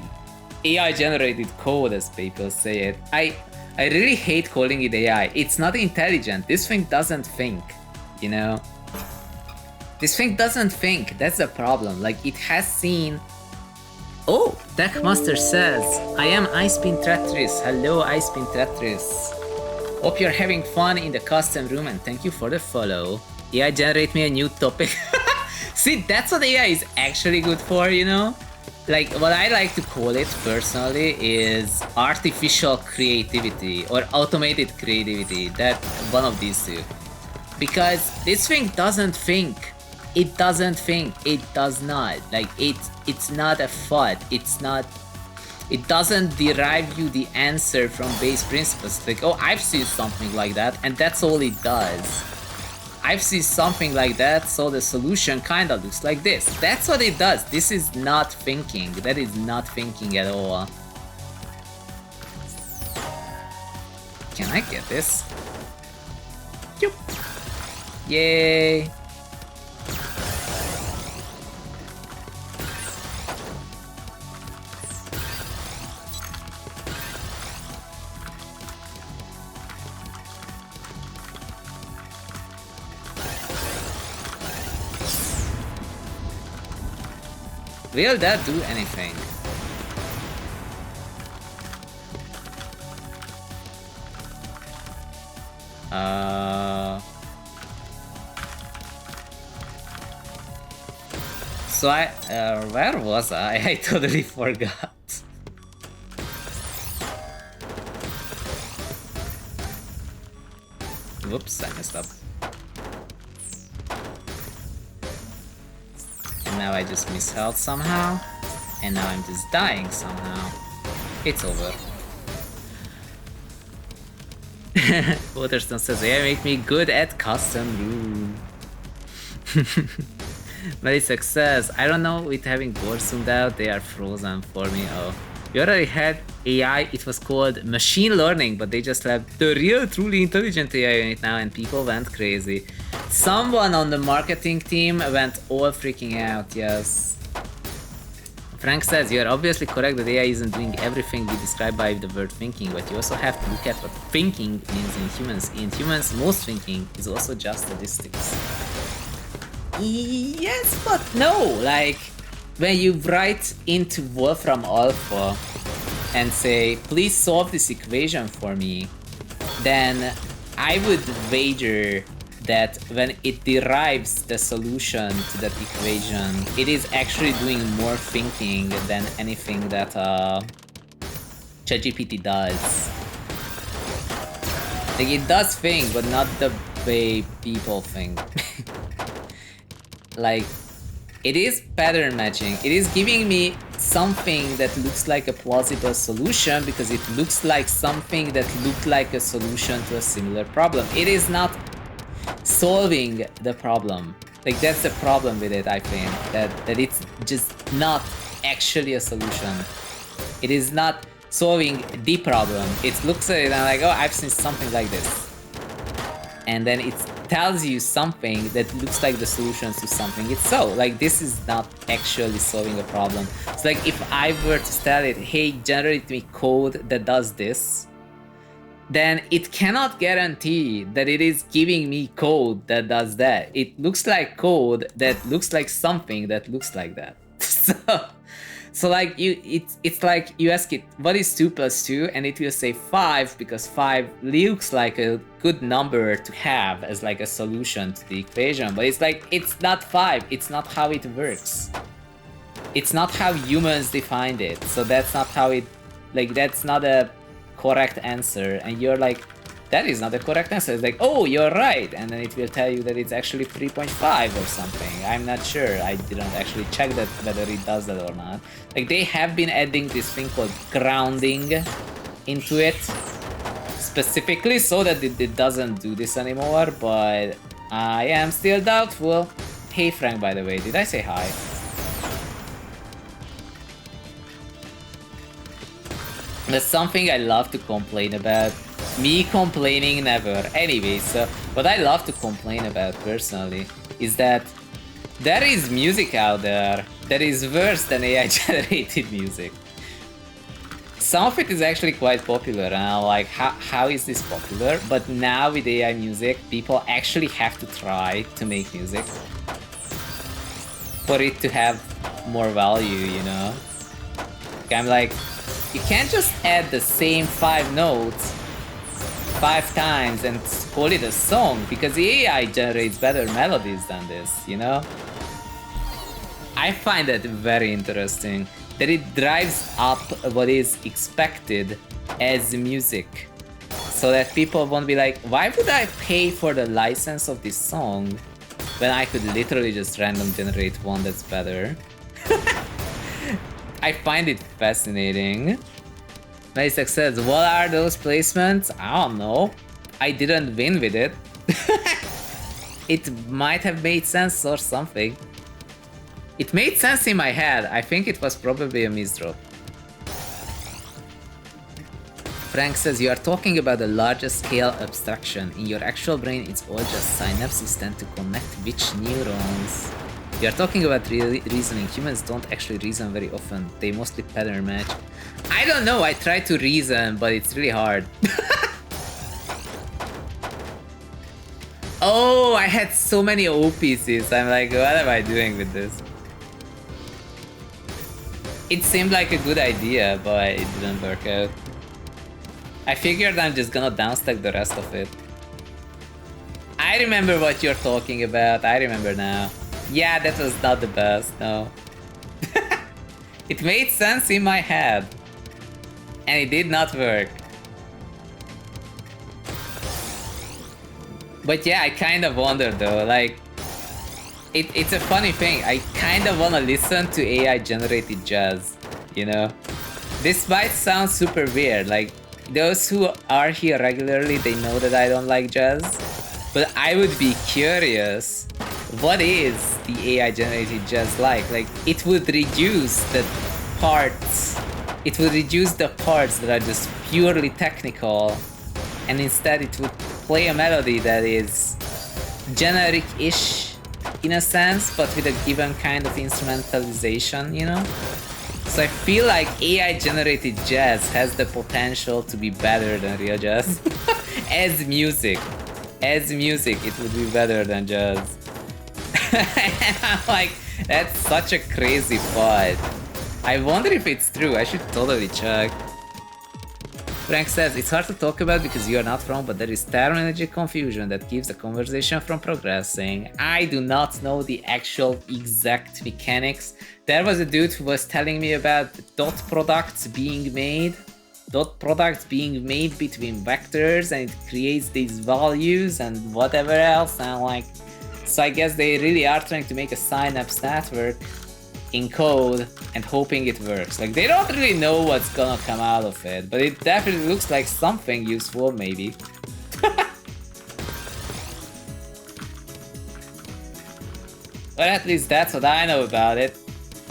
A: AI generated code, as people say it, I really hate calling it AI. It's not intelligent. This thing doesn't think, you know? This thing doesn't think. That's the problem. Like, it has seen... Oh, Deckmaster says, I am Icepin Tetris. Hello, Icepin Tetris. Hope you're having fun in the custom room and thank you for the follow. AI generate me a new topic. See, that's what AI is actually good for, you know? Like, what I like to call it personally is artificial creativity or automated creativity. That one of these two. Because this thing doesn't think. It doesn't think. It does not. Like, it's not a thought. It's not... It doesn't derive you the answer from base principles. Like, oh, I've seen something like that, and that's all it does. I've seen something like that, so the solution kinda looks like this. That's what it does. This is not thinking. That is not thinking at all. Can I get this? Yup. Yay. Will that do anything? So where was I? I totally forgot. Whoops, I messed up. Now I just misheld somehow, and now I'm just dying somehow. It's over. Waterstone says, yeah, make me good at custom room. Very success. I don't know, with having board zoomed out, they are frozen for me. Oh. We already had AI, it was called machine learning, but they just have the real, truly intelligent AI in it now, and people went crazy. Someone on the marketing team went all freaking out, yes. Frank says, you are obviously correct that AI isn't doing everything we describe by the word thinking, but you also have to look at what thinking means in humans. In humans, most thinking is also just statistics. Yes, but no, like, when you write into Wolfram Alpha and say, please solve this equation for me, then I would wager that when it derives the solution to that equation, it is actually doing more thinking than anything that ChatGPT does. Like, it does think, but not the way people think. Like, it is pattern matching. It is giving me something that looks like a plausible solution because it looks like something that looked like a solution to a similar problem. It is not solving the problem. Like, that's the problem with it, I think. That it's just not actually a solution. It is not solving the problem. It looks at it and like, oh, I've seen something like this. And then it tells you something that looks like the solution to something. It's so, like, this is not actually solving a problem. It's like if I were to tell it, hey, generate me code that does this, then it cannot guarantee that it is giving me code that does that. It looks like code that looks like something that looks like that. So like it's like you ask it, what is 2 plus 2? And it will say 5 because 5 looks like a good number to have as like a solution to the equation. But it's like, it's not 5. It's not how it works. It's not how humans defined it. So that's not how it, like, that's not a correct answer, and you're like, that is not the correct answer. It's like, oh, you're right, and then it will tell you that it's actually 3.5 or something. I'm not sure. I didn't actually check that whether it does that or not. Like, they have been adding this thing called grounding into it specifically so that it doesn't do this anymore, but I am still doubtful. Hey Frank, by the way, did I say hi? That's something I love to complain about. Me complaining never. Anyway, so what I love to complain about personally is that there is music out there that is worse than AI generated music. Some of it is actually quite popular, and I'm like, how is this popular? But now with AI music, people actually have to try to make music for it to have more value, you know? I'm like, you can't just add the same 5 notes 5 times and call it a song, because the AI generates better melodies than this, you know? I find that very interesting, that it drives up what is expected as music, so that people won't be like, why would I pay for the license of this song when I could literally just random generate one that's better? I find it fascinating. Maysak says, what are those placements? I don't know. I didn't win with it. It might have made sense or something. It made sense in my head. I think it was probably a misdrop. Frank says, you are talking about the larger scale abstraction. In your actual brain, it's all just synapses tend to connect which neurons. You are talking about reasoning. Humans don't actually reason very often. They mostly pattern match. I don't know. I try to reason, but it's really hard. Oh, I had so many O pieces. I'm like, what am I doing with this? It seemed like a good idea, but it didn't work out. I figured I'm just gonna downstack the rest of it. I remember what you're talking about. I remember now. Yeah, that was not the best, no. It made sense in my head. And it did not work. But yeah, I kind of wonder though, like... It's a funny thing, I kind of want to listen to AI generated jazz, you know? This might sound super weird, like, those who are here regularly, they know that I don't like jazz. But I would be curious, what is the AI generated jazz like? Like, it would reduce the parts. It would reduce the parts that are just purely technical. And instead it would play a melody that is generic-ish in a sense, but with a given kind of instrumentalization, you know? So I feel like AI generated jazz has the potential to be better than real jazz. As music. As music, it would be better than jazz. And I'm like, that's such a crazy thought. I wonder if it's true. I should totally check. Frank says, it's hard to talk about because you are not wrong, but there is terminology confusion that keeps the conversation from progressing. I do not know the actual exact mechanics. There was a dude who was telling me about dot products being made. Dot products being made between vectors, and it creates these values and whatever else. And I'm like, so I guess they really are trying to make a synapse network in code and hoping it works. Like, they don't really know what's gonna come out of it, but it definitely looks like something useful, maybe. But at least that's what I know about it.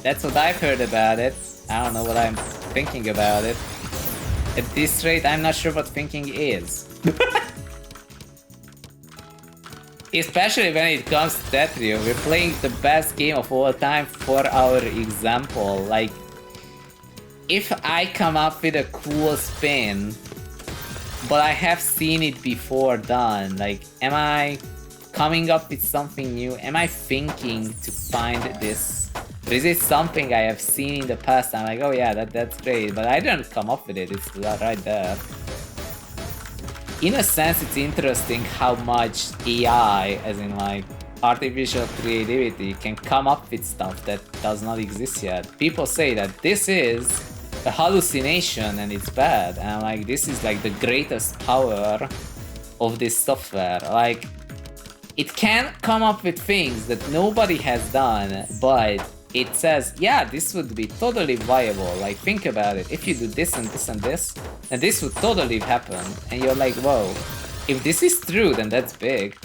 A: That's what I've heard about it. I don't know what I'm thinking about it. At this rate, I'm not sure what thinking is. Especially when it comes to TETRA, we're playing the best game of all time for our example. Like, if I come up with a cool spin, but I have seen it before done, like, am I coming up with something new? Am I thinking to find this? Or is it something I have seen in the past? I'm like, oh yeah, that's great, but I didn't come up with it, it's right there. In a sense, it's interesting how much AI, as in like artificial creativity, can come up with stuff that does not exist yet. People say that this is a hallucination and it's bad. And I'm like, this is like the greatest power of this software. Like, it can come up with things that nobody has done, but it says, yeah, this would be totally viable. Like, think about it. If you do this and this and this, then this would totally happen. And you're like, whoa, if this is true, then that's big.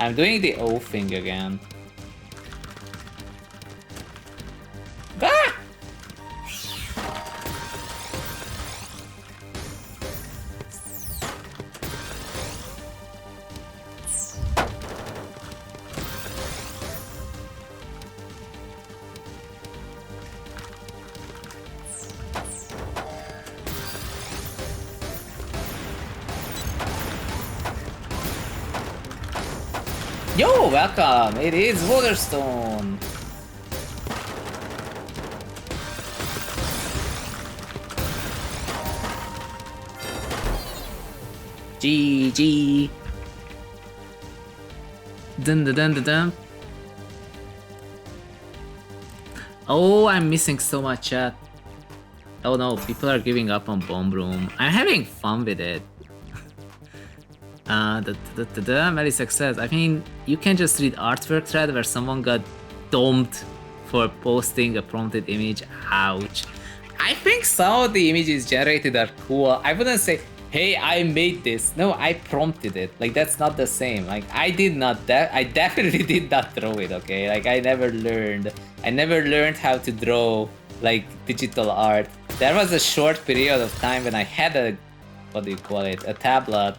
A: I'm doing the O thing again. Ah! Yo, welcome! It is Waterstone! GG! Dun dun dun dun dun. Oh, I'm missing so much chat. Oh no, people are giving up on Bomb Room. I'm having fun with it. Very success. I mean, you can just read artwork thread where someone got domed for posting a prompted image. Ouch. I think some of the images generated are cool. I wouldn't say, hey, I made this. No, I prompted it. Like, that's not the same. Like, I did not I definitely did not draw it, okay? Like, I never learned how to draw, like, digital art. There was a short period of time when I had a, what do you call it, a tablet.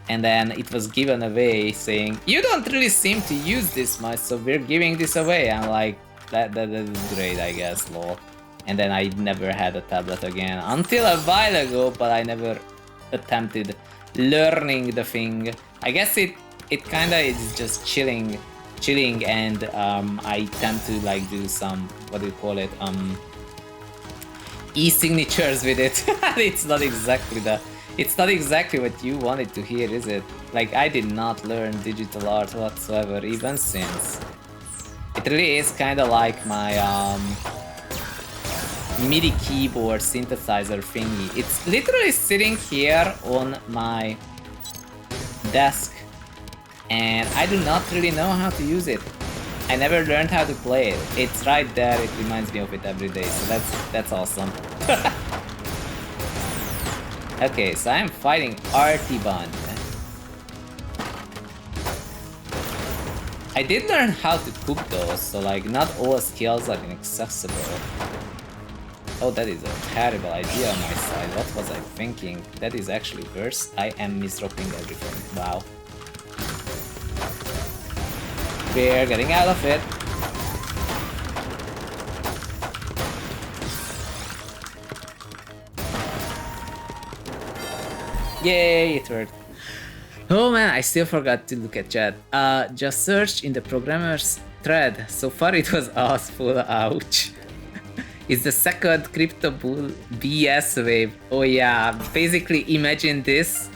A: And then it was given away saying, you don't really seem to use this much, so we're giving this away. I'm like, that is great, I guess, lol. And then I never had a tablet again until a while ago, but I never attempted learning the thing. I guess it kinda is just chilling and I tend to like do some, what do you call it, e-signatures with it. It's not exactly what you wanted to hear, is it? Like, I did not learn digital art whatsoever, even since. It really is kinda like my MIDI keyboard synthesizer thingy. It's literally sitting here on my desk, and I do not really know how to use it. I never learned how to play it. It's right there, it reminds me of it every day, so that's awesome. Okay, so I'm fighting Artiban. I did learn how to cook those, so like not all skills are inaccessible. Oh, that is a terrible idea on my side. What was I thinking? That is actually worse. I am misdropping everything. Wow. We're getting out of it. Yay, it worked. Oh man, I still forgot to look at chat. Just searched in the programmer's thread. So far it was awful, ouch. It's the second crypto bull BS wave. Oh yeah, basically imagine this.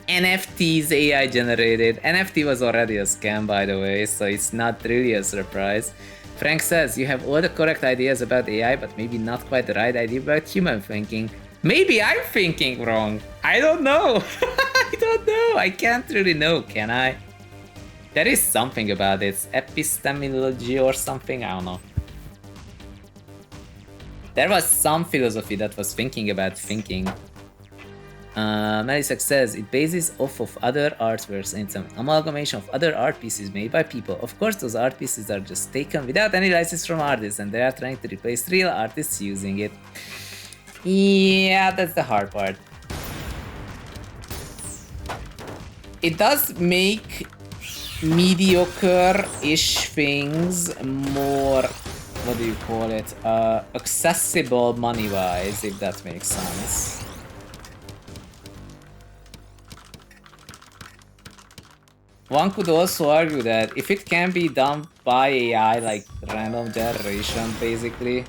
A: NFTs AI generated. NFT was already a scam, by the way, so it's not really a surprise. Frank says, you have all the correct ideas about AI, but maybe not quite the right idea about human thinking. Maybe I'm thinking wrong. I don't know. I don't know. I can't really know, can I? There is something about it. Epistemology or something. I don't know. There was some philosophy that was thinking about thinking. Melisak says it bases off of other artworks and some amalgamation of other art pieces made by people. Of course, those art pieces are just taken without any license from artists, and they are trying to replace real artists using it. Yeah, that's the hard part. It does make mediocre-ish things more what do you call it? Accessible money-wise, if that makes sense. One could also argue that if it can be done by AI, like random generation, basically,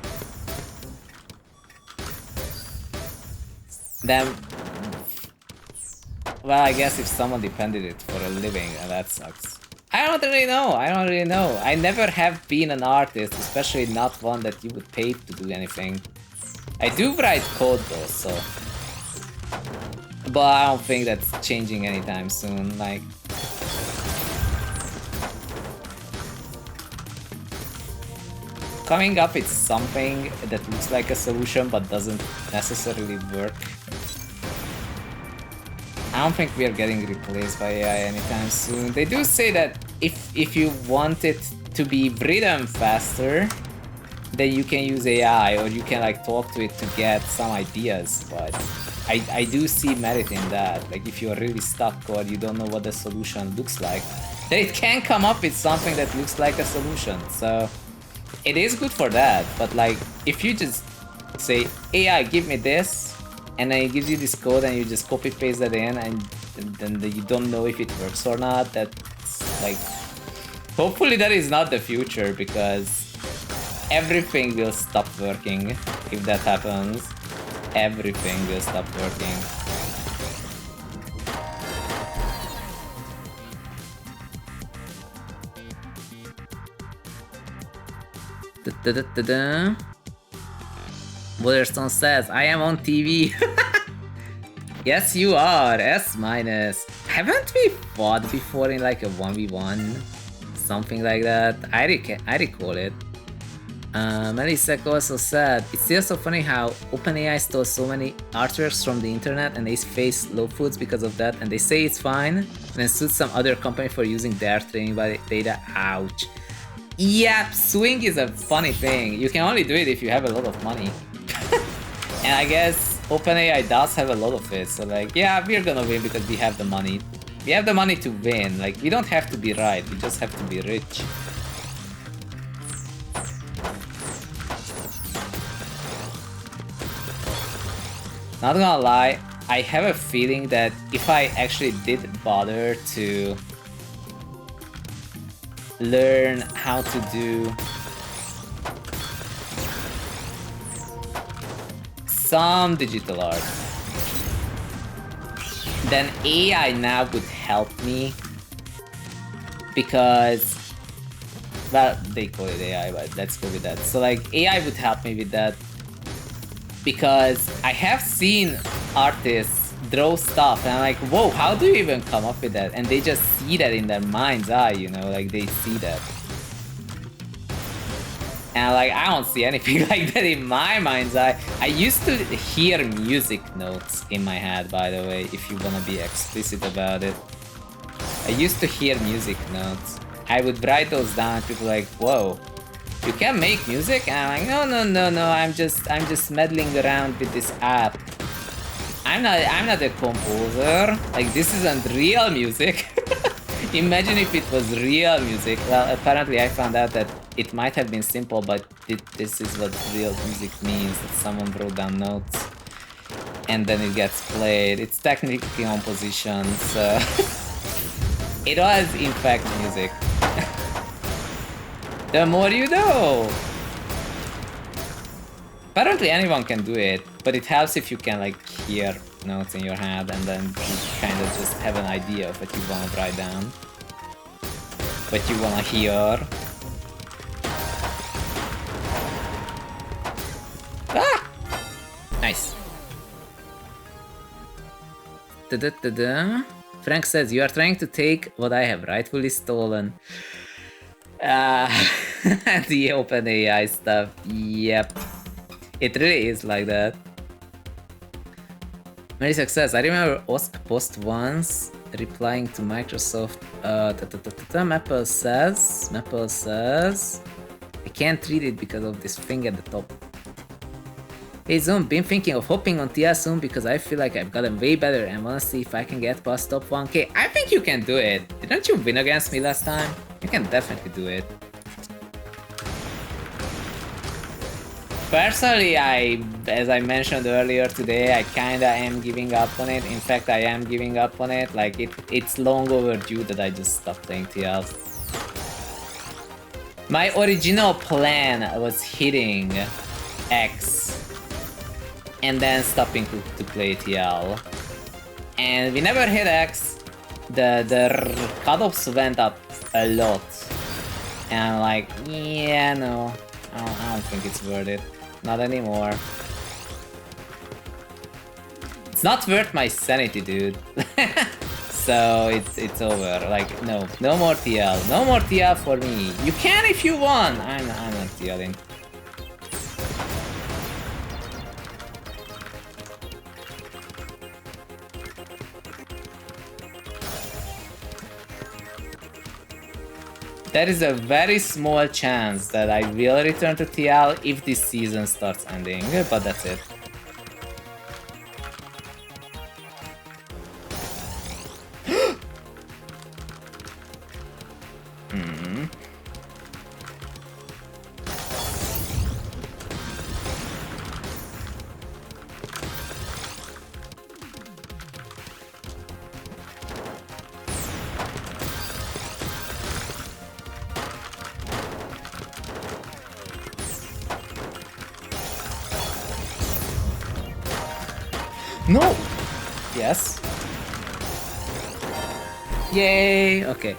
A: then, well, I guess if someone depended it for a living, that sucks. I don't really know. I never have been an artist, especially not one that you would pay to do anything. I do write code though, so. But I don't think that's changing anytime soon. Like, coming up with something that looks like a solution but doesn't necessarily work. I don't think we are getting replaced by AI anytime soon. They do say that if you want it to be written faster, then you can use AI or you can like talk to it to get some ideas. But I do see merit in that. Like if you're really stuck or you don't know what the solution looks like, then it can come up with something that looks like a solution. So it is good for that. But like if you just say, AI, give me this, and then it gives you this code and you just copy paste that in and then you don't know if it works or not, that's like, hopefully that is not the future, because everything will stop working if that happens. Everything will stop working. Waterstone says, I am on TV. Yes, you are. S-. Haven't we fought before in like a 1v1? Something like that. I recall it. Melissa also said, it's still so funny how OpenAI stole so many artworks from the internet and they face lawsuits because of that, and they say it's fine, and then sued some other company for using their training data. Ouch. Yeah, suing is a funny thing. You can only do it if you have a lot of money. And I guess OpenAI does have a lot of it, so like, yeah, we're gonna win because we have the money. We have the money to win. Like, we don't have to be right, we just have to be rich. Not gonna lie, I have a feeling that if I actually did bother to learn how to do some digital art, then AI now would help me, because, well, they call it AI, but let's go with that. So like, AI would help me with that, because I have seen artists draw stuff and I'm like, whoa, how do you even come up with that? And they just see that in their mind's eye, you know, like they see that. And like, I don't see anything like that in my mind's eye. I used to hear music notes in my head, by the way, if you wanna be explicit about it. I used to hear music notes. I would write those down and people were like, whoa, you can make music? And I'm like, no, I'm just meddling around with this app. I'm not a composer. Like, this isn't real music. Imagine if it was real music. Well, apparently I found out that it might have been simple, but this is what real music means, that someone wrote down notes and then it gets played. It's technically composition, so it was in fact music. The more you know! Apparently anyone can do it, but it helps if you can like hear notes in your head and then you kind of just have an idea of what you want to write down, what you want to hear. Ah! Nice. Da-da-da-da. Frank says, you are trying to take what I have rightfully stolen. The OpenAI stuff. Yep. It really is like that. Many success. I remember Osk Post once replying to Microsoft. Maple says, I can't read it because of this thing at the top. Hey Zoom, been thinking of hopping on TIA soon because I feel like I've gotten way better and wanna see if I can get past top 1k. I think you can do it. Didn't you win against me last time? You can definitely do it. Personally, as I mentioned earlier today, I kinda am giving up on it. In fact, I am giving up on it. Like, it's long overdue that I just stopped playing TL. My original plan was hitting X and then stopping to play TL. And we never hit X. The cutoffs went up a lot. And I'm like, yeah, no. I don't think it's worth it. Not anymore. It's not worth my sanity, dude. So it's over. Like, no more TL. No more TL for me. You can if you want. I'm not TLing. There is a very small chance that I will return to TL if this season starts ending, but that's it. No! Yes. Yay! Okay.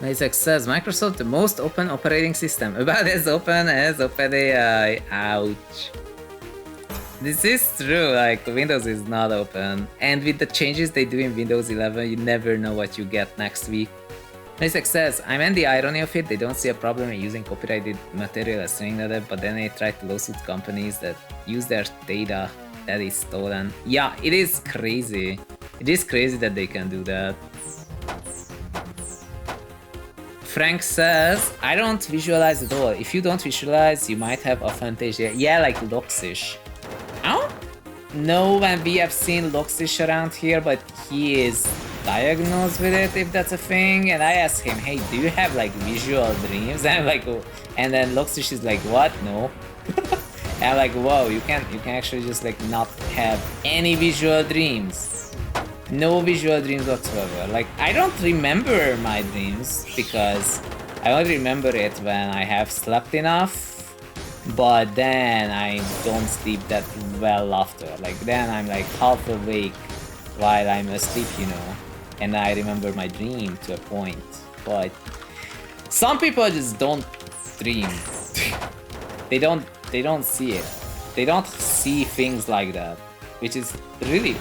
A: Isaac says, Microsoft the most open operating system. About as open as OpenAI. Ouch. This is true, like Windows is not open. And with the changes they do in Windows 11, you never know what you get next week. Isaac says, I mean the irony of it, they don't see a problem in using copyrighted material as string data, but then they try to lawsuit companies that use their data that is stolen. Yeah, it is crazy. It is crazy that they can do that. Frank says, I don't visualize at all. If you don't visualize, you might have aphantasia. Yeah, like Loxish. I don't know when we have seen Loxish around here, but he is diagnosed with it, if that's a thing. And I asked him, hey, do you have like visual dreams? And I'm like, oh. And then Loxish is like, what? No. And I'm like, whoa, you can actually just like not have any visual dreams. No visual dreams whatsoever. Like, I don't remember my dreams because I only remember it when I have slept enough, but then I don't sleep that well after. Like, then I'm like half awake while I'm asleep, you know, and I remember my dream to a point. But some people just don't dream. They don't see it. They don't see things like that, which is really,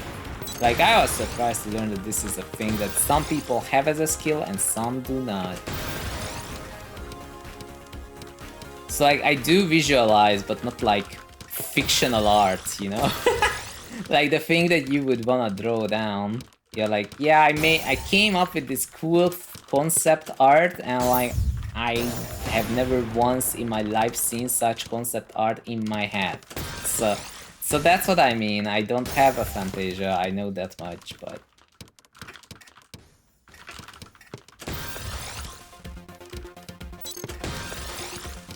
A: like, I was surprised to learn that this is a thing that some people have as a skill and some do not. So like, I do visualize, but not like fictional art, you know? Like the thing that you would wanna draw down. You're like, yeah, I came up with this cool concept art, and like, I have never once in my life seen such concept art in my head. So that's what I mean. I don't have a Fantasia, I know that much, but...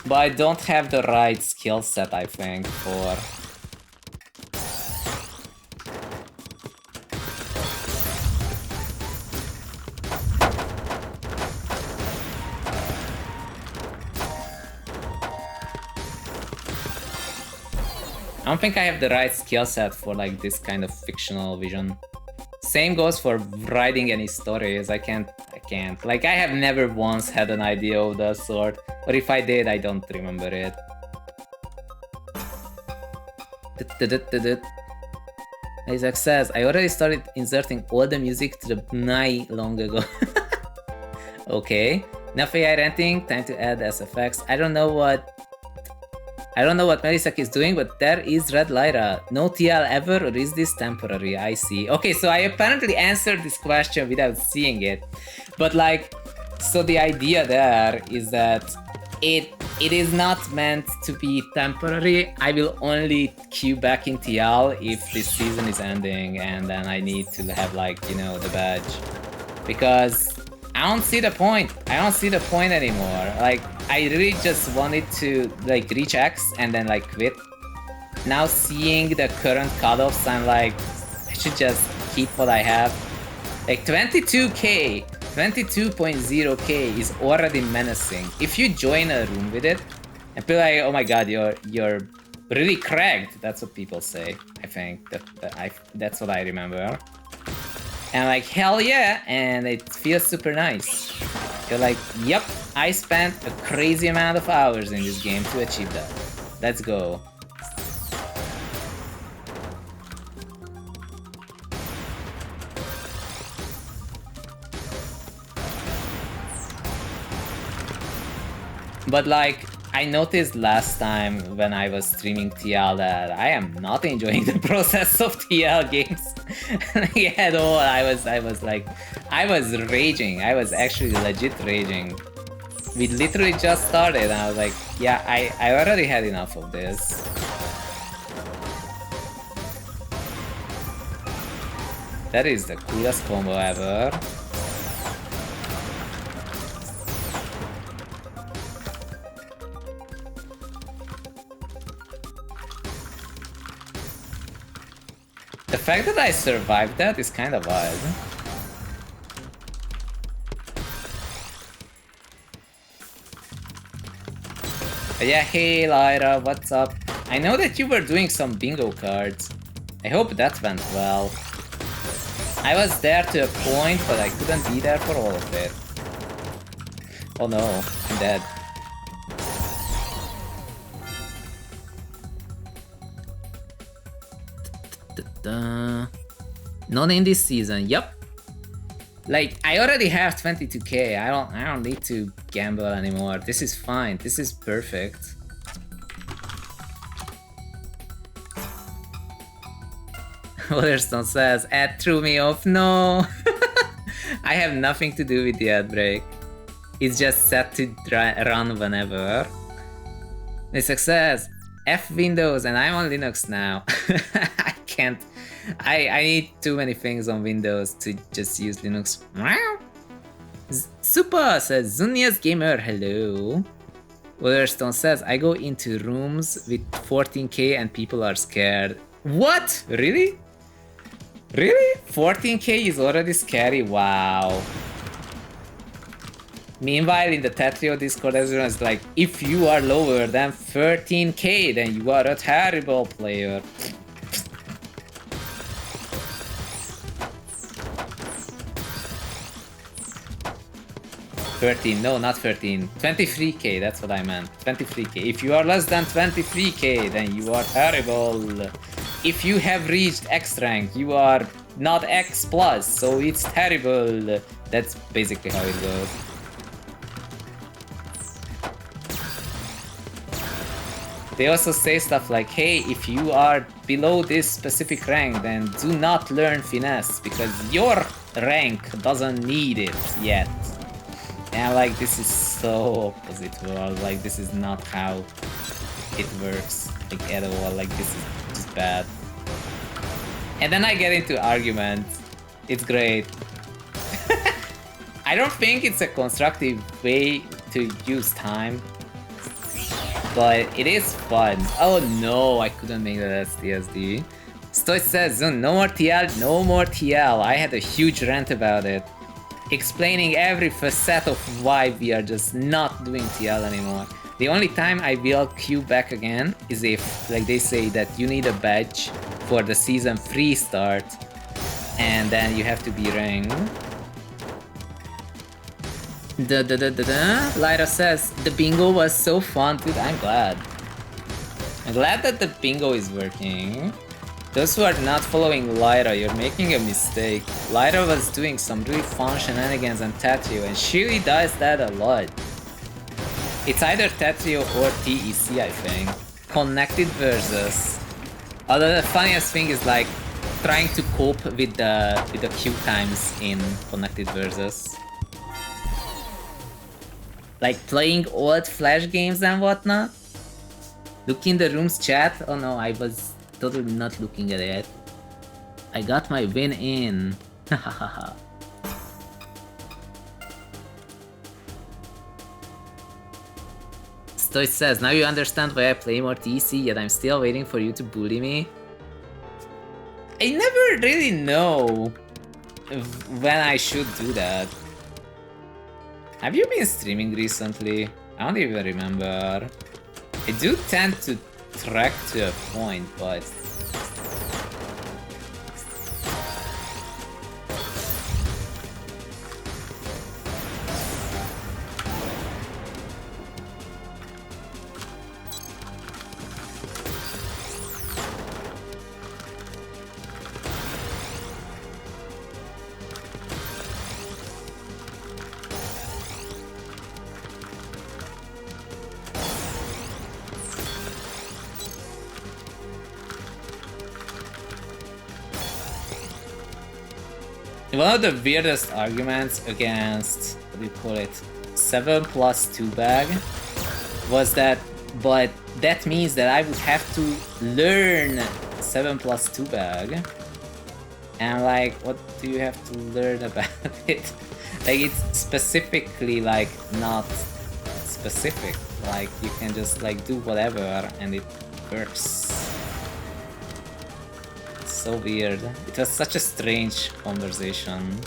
A: But I don't have the right skill set, I think, for... I don't think I have the right skill set for like this kind of fictional vision. Same goes for writing any stories. I can't. Like, I have never once had an idea of that sort. Or if I did, I don't remember it. Isaac says, I already started inserting all the music to the BNI long ago. Okay. Enough AI renting, time to add SFX. I don't know what Melisak is doing, but there is Red Lyra. No TL ever, or is this temporary? I see. Okay, so I apparently answered this question without seeing it. But like, so the idea there is that it is not meant to be temporary. I will only queue back in TL if this season is ending, and then I need to have, like, you know, the badge. Because I don't see the point. I don't see the point anymore. Like, I really just wanted to like reach X and then like quit. Now seeing the current cutoffs, I'm like, I should just keep what I have. Like 22k, 22.0k is already menacing. If you join a room with it, and be like, oh my god, you're really cracked. That's what people say. I think that's what I remember. And like, hell yeah, and it feels super nice. You're like, yep, I spent a crazy amount of hours in this game to achieve that. Let's go. But like, I noticed last time when I was streaming TL that I am not enjoying the process of TL games at all. I was raging. I was actually legit raging. We literally just started and I was like, yeah, I already had enough of this. That is the coolest combo ever. The fact that I survived that is kind of odd. But yeah, hey Lyra, what's up? I know that you were doing some bingo cards. I hope that went well. I was there to a point, but I couldn't be there for all of it. Oh no, I'm dead. Not in this season, yep. Like, I already have 22k, I don't need to gamble anymore. This is fine, this is perfect. Waterstone says, ad threw me off, no! I have nothing to do with the ad break. It's just set to run whenever. The success, F Windows, and I'm on Linux now. I can't. I need too many things on Windows to just use Linux. Super says Zunia's Gamer, hello. Waterstone says, I go into rooms with 14k and people are scared. What? Really? Really? 14k is already scary? Wow. Meanwhile, in the TETRA Discord, everyone is like, if you are lower than 13k, then you are a terrible player. 13, no, not 13. 23k, that's what I meant. 23k. If you are less than 23k, then you are terrible. If you have reached X rank, you are not X plus, so it's terrible. That's basically how it goes. They also say stuff like, hey, if you are below this specific rank, then do not learn finesse, because your rank doesn't need it yet. And like, this is so opposite world, like this is not how it works, like at all, like this is just bad. And then I get into arguments, it's great. I don't think it's a constructive way to use time, but it is fun. Oh no, I couldn't make that STSD. Stoich says, no more TL, no more TL. I had a huge rant about it, explaining every facet of why we are just not doing TL anymore. The only time I will queue back again is if, like, they say that you need a badge for the season 3 start, and then you have to be ranked. Lyra says, the bingo was so fun, dude. I'm glad. I'm glad that the bingo is working. Those who are not following Lyra, you're making a mistake. Lyra was doing some really fun shenanigans on TETRA, and she really does that a lot. It's either TETRA or TEC, I think. Connected versus. Although the funniest thing is like trying to cope with the queue times in Connected versus. Like playing old Flash games and whatnot. Look in the room's chat. Oh no, I was totally not looking at it. I got my win in. Stoich says, now you understand why I play more TC, yet I'm still waiting for you to bully me. I never really know when I should do that. Have you been streaming recently? I don't even remember. I do tend to track to a point, but... One of the weirdest arguments against, what do you call it, 7+2 bag was that, but that means that I would have to learn 7+2 bag. And like, what do you have to learn about it? Like, it's specifically like not specific. Like, you can just like do whatever and it works. So weird. It was such a strange conversation.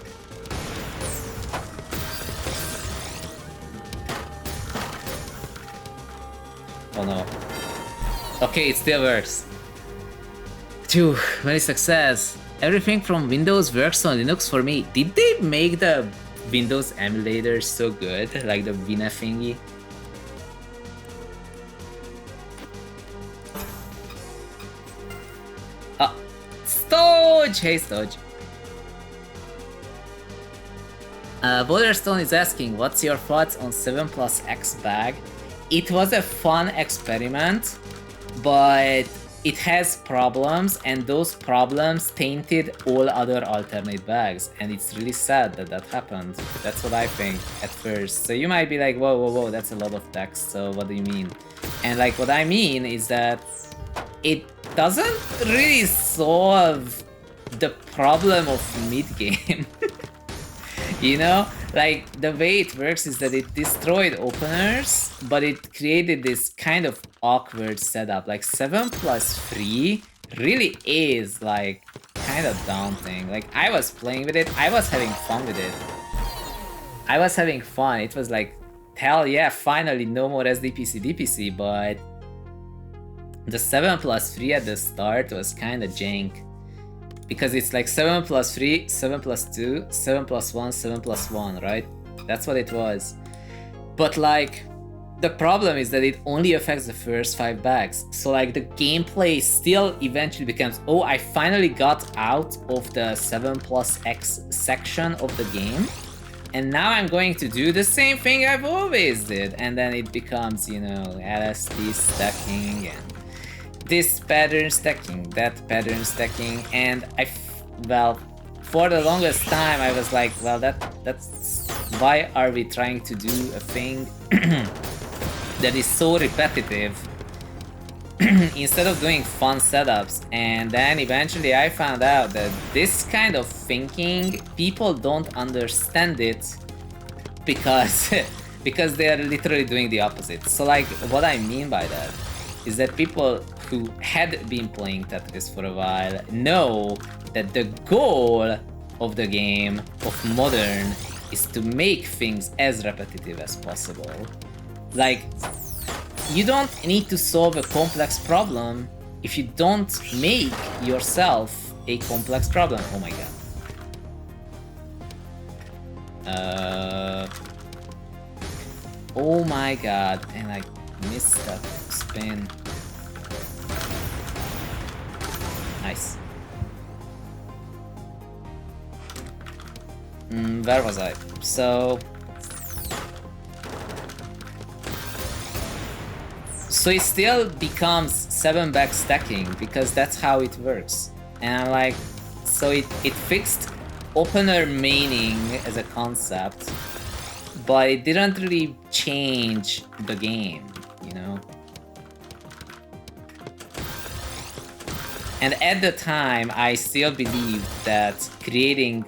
A: Oh no. Okay, it still works. Phew, very success. Everything from Windows works on Linux for me. Did they make the Windows emulator so good? Like the Wina thingy? Stoge! Hey, Stoge. Boulderstone is asking, what's your thoughts on 7+X bag? It was a fun experiment, but it has problems, and those problems tainted all other alternate bags, and it's really sad that that happened. That's what I think at first. So you might be like, whoa, whoa, whoa, that's a lot of text, so what do you mean? And like, what I mean is that it doesn't really solve the problem of mid-game. You know? Like, the way it works is that it destroyed openers, but it created this kind of awkward setup. Like, 7+3 really is, like, kind of daunting. Like, I was playing with it, I was having fun with it. I was having fun, it was like, hell yeah, finally no more SDPC DPC, but the 7+3 at the start was kind of jank. Because it's like 7+3, 7+2, 7+1, 7+1, right? That's what it was. But like, the problem is that it only affects the first 5 bags. So like, the gameplay still eventually becomes, oh, I finally got out of the 7+X section of the game, and now I'm going to do the same thing I've always did. And then it becomes, you know, LSD stacking and this pattern stacking, that pattern stacking, and well, for the longest time I was like, well, that's why are we trying to do a thing that is so repetitive instead of doing fun setups? And then eventually I found out that this kind of thinking, people don't understand it because because they are literally doing the opposite. So like, what I mean by that is that people who had been playing Tetris for a while know that the goal of the game, of Modern, is to make things as repetitive as possible. Like, you don't need to solve a complex problem if you don't make yourself a complex problem. Oh my god. Oh my god, and I missed that spin. Nice. Where was I? So it still becomes 7 back stacking because that's how it works. And I'm like, so it fixed opener maining as a concept, but it didn't really change the game, you know? And at the time, I still believed that creating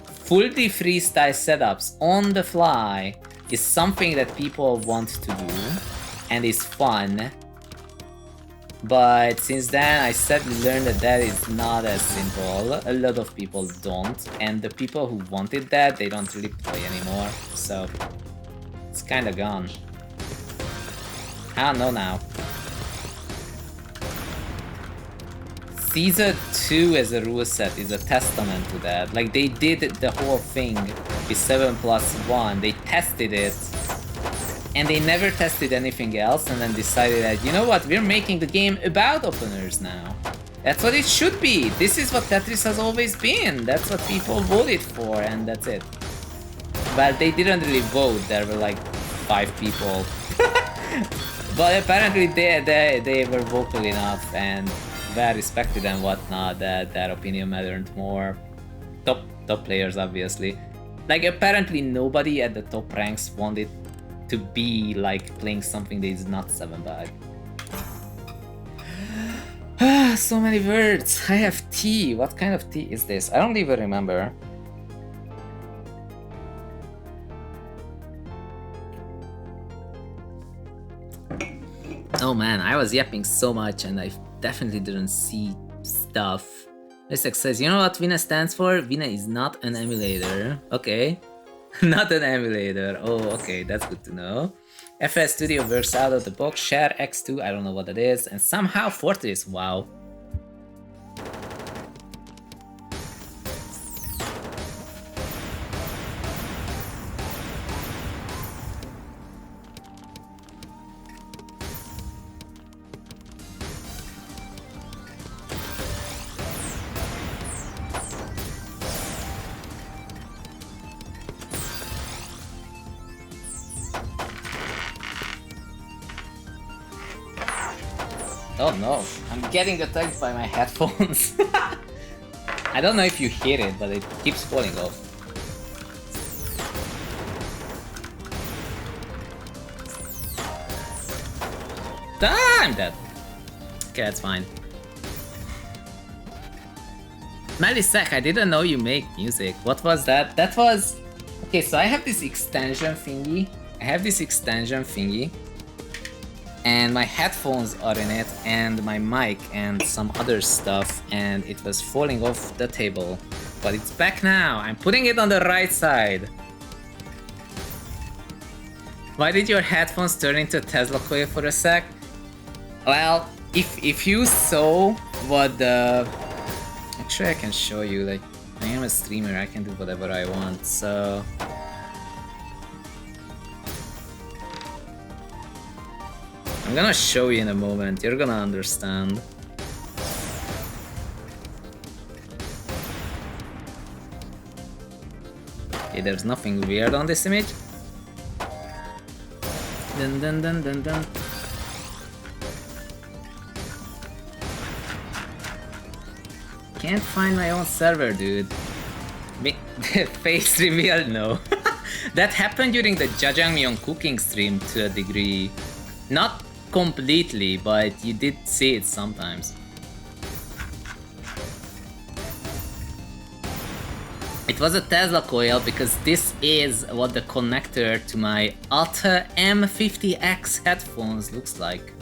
A: fully freestyle setups on the fly is something that people want to do. and is fun. But since then, I sadly learned that that is not as simple. A lot of people don't, and the people who wanted that, they don't really play anymore. So it's kind of gone. I don't know now. Season 2 as a rule set is a testament to that. Like, they did the whole thing with 7+1. They tested it, and they never tested anything else, and then decided that, you know what, we're making the game about openers now. That's what it should be. This is what Tetris has always been. That's what people voted for, and that's it. Well, they didn't really vote. There were like 5 people. But apparently they were vocal enough and well respected and whatnot that their opinion mattered more. Top players, obviously. Like, apparently nobody at the top ranks wanted to be like playing something that is not 7-bag. So many words. I have tea. What kind of tea is this? I don't even remember. Oh man, I was yapping so much and I definitely didn't see stuff. Mystic says, you know what Vina stands for? Vina is not an emulator. Okay. Not an emulator. Oh, okay, that's good to know. FS Studio works out of the box. Share X2, I don't know what that is. And somehow Fortress, wow. Oh no, I'm getting attacked by my headphones. I don't know if you hear it, but it keeps falling off. Ah, I'm dead. Okay, that's fine. Melisek, I didn't know you make music. What was that? That was... Okay, so I have this extension thingy. And my headphones are in it, and my mic, and some other stuff, and it was falling off the table. But it's back now. I'm putting it on the right side. Why did your headphones turn into a Tesla coil for a sec? Well, if you saw what the... Actually, I can show you, like, I am a streamer, I can do whatever I want, so... I'm gonna show you in a moment, you're gonna understand. Okay, there's nothing weird on this image. Dun dun dun dun dun. Can't find my own server, dude. Face reveal, no. That happened during the ZhunGaming cooking stream to a degree. Not completely, but you did see it sometimes. It was a Tesla coil because this is what the connector to my Alta M50X headphones looks like.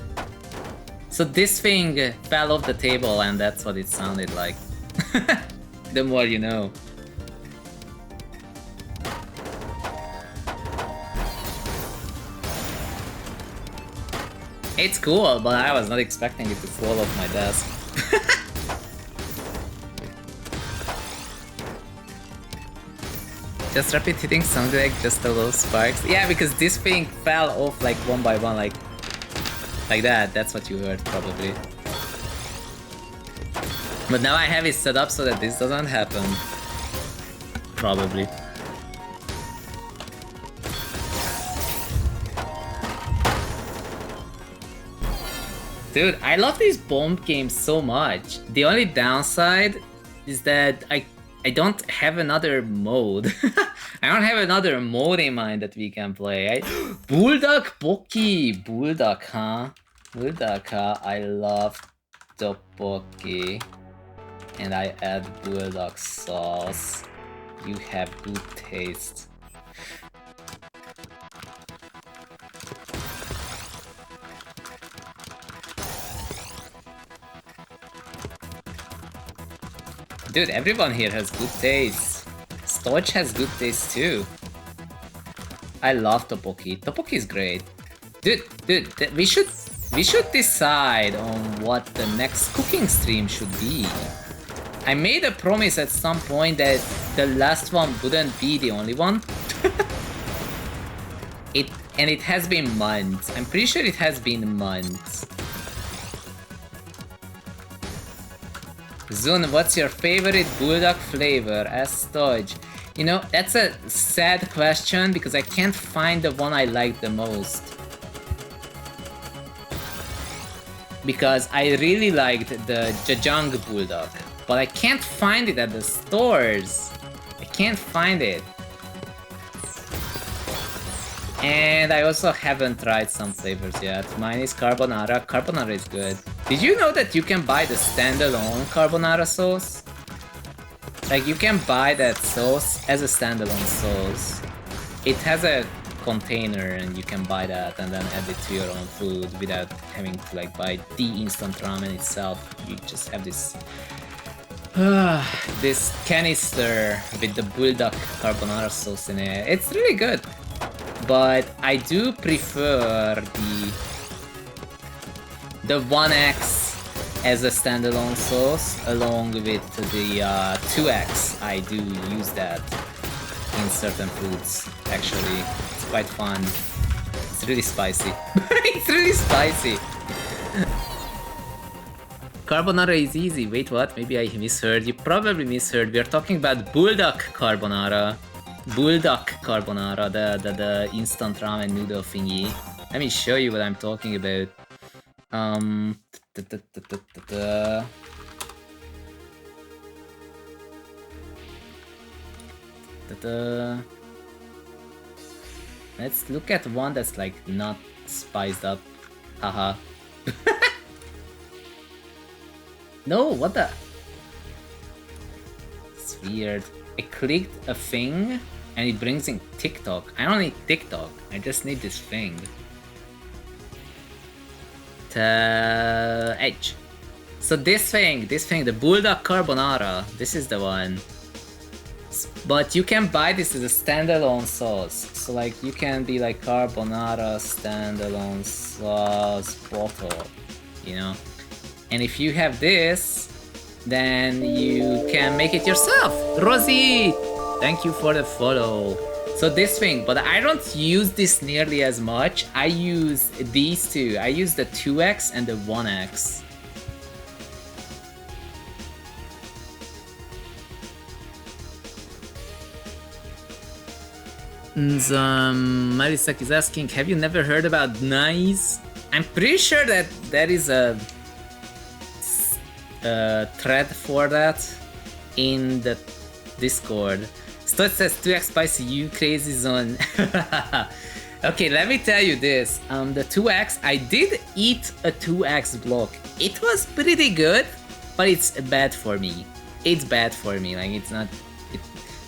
A: So this thing fell off the table and that's what it sounded like. The more you know. It's cool, but I was not expecting it to fall off my desk. Just rapid hitting sounded like just a little sparks. Yeah, because this thing fell off like one by one, like that. That's what you heard probably. But now I have it set up so that this doesn't happen. Probably. Dude, I love these bomb games so much. The only downside is that I don't have another mode. I don't have another mode in mind that we can play. Bulldog Pocky! Bulldog, huh? Bulldog, huh? I love tteokbokki. And I add bulldog sauce. You have good taste. Dude, everyone here has good taste. Storch has good taste too. I love tteokbokki. Tteokbokki is great. Dude, we should decide on what the next cooking stream should be. I made a promise at some point that the last one wouldn't be the only one. It has been months. I'm pretty sure it has been months. Zun, what's your favorite bulldog flavor? Asked Dodge. You know, that's a sad question because I can't find the one I like the most. Because I really liked the Zhejiang bulldog, but I can't find it at the stores. I can't find it. And I also haven't tried some flavors yet. Mine is carbonara. Carbonara is good. Did you know that you can buy the standalone carbonara sauce? Like, you can buy that sauce as a standalone sauce. It has a container and you can buy that and then add it to your own food without having to like buy the instant ramen itself. You just have this this canister with the bulldog carbonara sauce in it. It's really good. But I do prefer the 1X as a standalone sauce along with the 2X. I do use that in certain foods, actually. It's quite fun. It's really spicy. It's really spicy. Carbonara is easy. Wait, what? Maybe I misheard. You probably misheard. We are talking about bulldog carbonara. Bulldog carbonara, the instant ramen noodle thingy. Let me show you what I'm talking about. Let's look at one that's like not spiced up. Haha. No, what the? It's weird. I clicked a thing and it brings in TikTok. I don't need TikTok. I just need this thing. Edge. So this thing, the bulldog carbonara, this is the one. But you can buy this as a standalone sauce. So like you can be like carbonara standalone sauce bottle, you know? And if you have this, then you can make it yourself. Rosie, thank you for the follow. So this thing, but I don't use this nearly as much. I use these two. I use the 2X and the 1X. Marisak is asking, have you never heard about Nice? I'm pretty sure that there is a thread for that in the Discord. Stott says 2X spicy, you crazy zone. Okay, let me tell you this. The 2X, I did eat a 2X block. It was pretty good, but it's bad for me. It's bad for me. Like, it's not...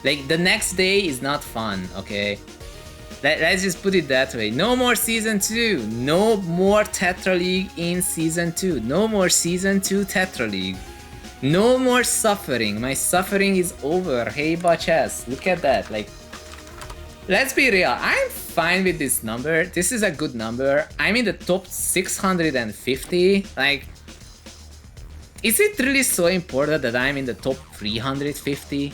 A: like, the next day is not fun, okay? Let's just put it that way. No more Season 2. No more TETRA League in Season 2. No more Season 2 TETRA League. No more suffering. My suffering is over. Hey, Bachas, look at that. Like, let's be real. I'm fine with this number. This is a good number. I'm in the top 650. Like, is it really so important that I'm in the top 350?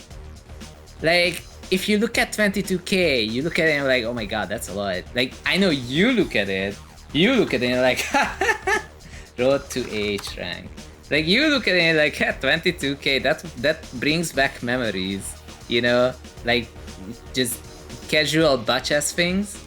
A: Like, if you look at 22k, you look at it and like, oh my god, that's a lot. Like, I know you look at it and you're like, road to H rank. Like, you look at it and like, 22k, that brings back memories, you know? Like, just casual batch-ass things.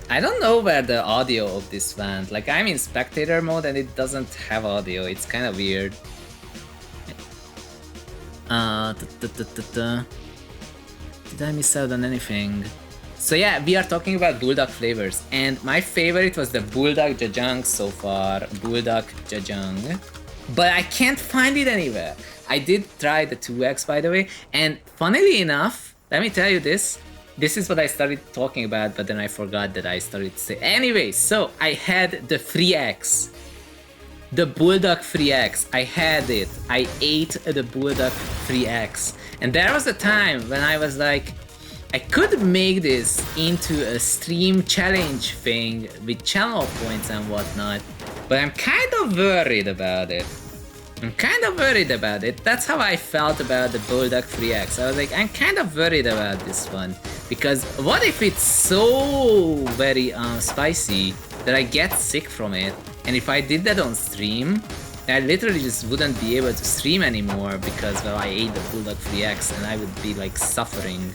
A: I don't know where the audio of this went. Like, I'm in spectator mode and it doesn't have audio. It's kind of weird. Did I miss out on anything? So yeah, we are talking about bulldog flavors, and my favorite was the bulldog Zhejiang so far. Bulldog Zhejiang, but I can't find it anywhere. I did try the 2X, by the way, and funnily enough, let me tell you this. This is what I started talking about, but then I forgot that I started to say. Anyway, so I had the 3X. The Bulldog 3X, I had it. I ate the Bulldog 3X. And there was a time when I was like, I could make this into a stream challenge thing with channel points and whatnot, but I'm kind of worried about it. That's how I felt about the Bulldog 3X. I was like, I'm kind of worried about this one. Because what if it's so very spicy that I get sick from it? And if I did that on stream, I literally just wouldn't be able to stream anymore because, well, I ate the Bulldog 3X and I would be like suffering.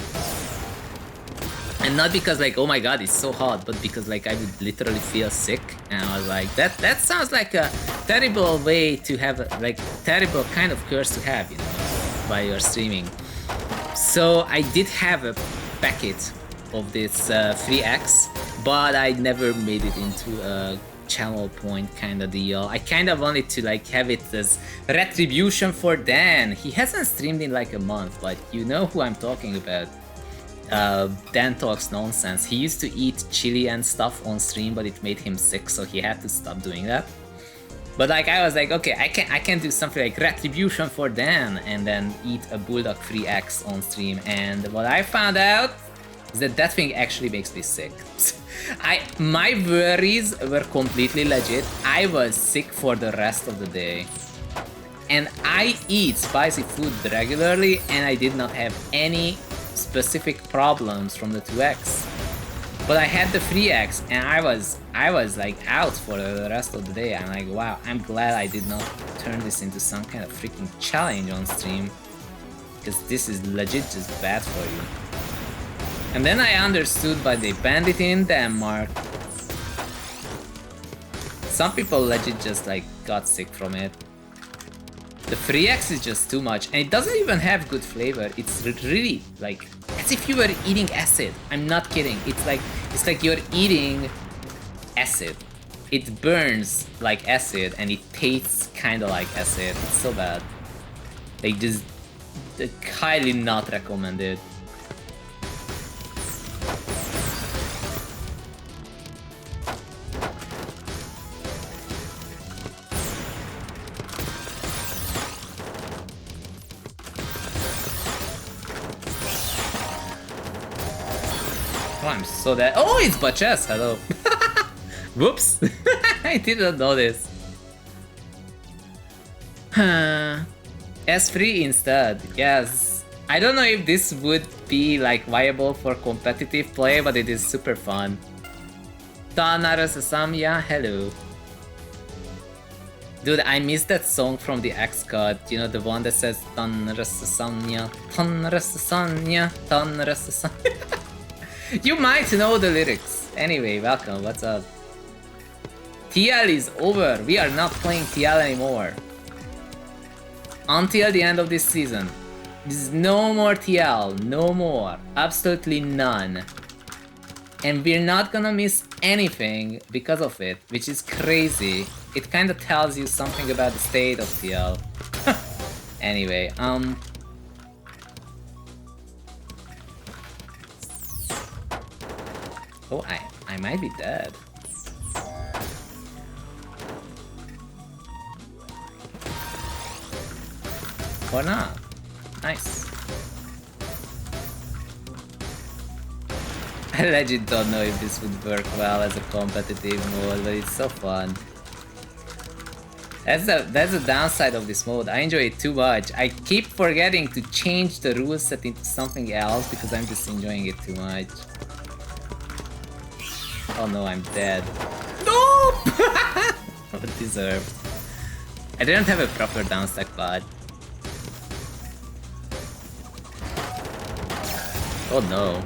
A: And not because like, oh my god, it's so hot, but because like I would literally feel sick. And I was like, that sounds like a terrible way to have, like, terrible kind of curse to have, you know, while you're streaming. So I did have a packet of this 3X, but I never made it into a channel point kind of deal. I kind of wanted to like have it as retribution for Dan. He hasn't streamed in like a month, but you know who I'm talking about. Dan talks nonsense. He used to eat chili and stuff on stream, but it made him sick, so he had to stop doing that. But like I was like, okay, I can do something like retribution for Dan and then eat a Bulldog 3X on stream. And what I found out is that thing actually makes me sick. My worries were completely legit. I was sick for the rest of the day. And I eat spicy food regularly and I did not have any specific problems from the 2X. But I had the 3X and I was like out for the rest of the day. I'm like, wow, I'm glad I did not turn this into some kind of freaking challenge on stream. Because this is legit just bad for you. And then I understood why they banned it in Denmark. Some people legit just like got sick from it. The 3X is just too much, and it doesn't even have good flavor. It's really like as if you were eating acid. I'm not kidding. It's like you're eating acid. It burns like acid, and it tastes kind of like acid. It's so bad. Like just highly not recommended. Oh, I'm so dead. Oh, it's Bachess. Hello. Whoops. I didn't know this. S3 instead. Yes. I don't know if this would be like viable for competitive play, but it is super fun. Tanarasasamya, hello. Dude, I missed that song from the X-Cut. You know, the one that says Tanarasasamya, Tanarasasamya, Tanarasasamya. You might know the lyrics. Anyway, welcome, what's up? TL is over. We are not playing TL anymore. Until the end of this season. There's no more TL. No more. Absolutely none. And we're not gonna miss anything because of it, which is crazy. It kinda tells you something about the state of TL. Anyway, oh, I might be dead. Or not. Nice. I legit don't know if this would work well as a competitive mode, but it's so fun. That's the downside of this mode. I enjoy it too much. I keep forgetting to change the rule set into something else because I'm just enjoying it too much. Oh no, I'm dead. Nope! Deserved. I didn't have a proper downstack pod. Oh no.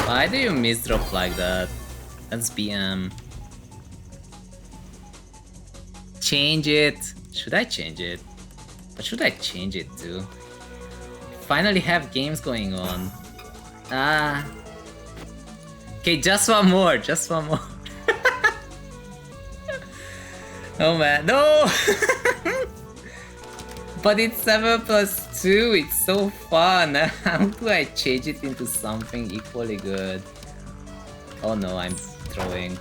A: Why do you misdrop like that? That's BM. Change it. Should I change it? What should I change it to? Finally have games going on. Okay, just one more. Just one more. Oh man, no! But it's 7 plus too. It's so fun. How do I change it into something equally good? Oh no, I'm throwing.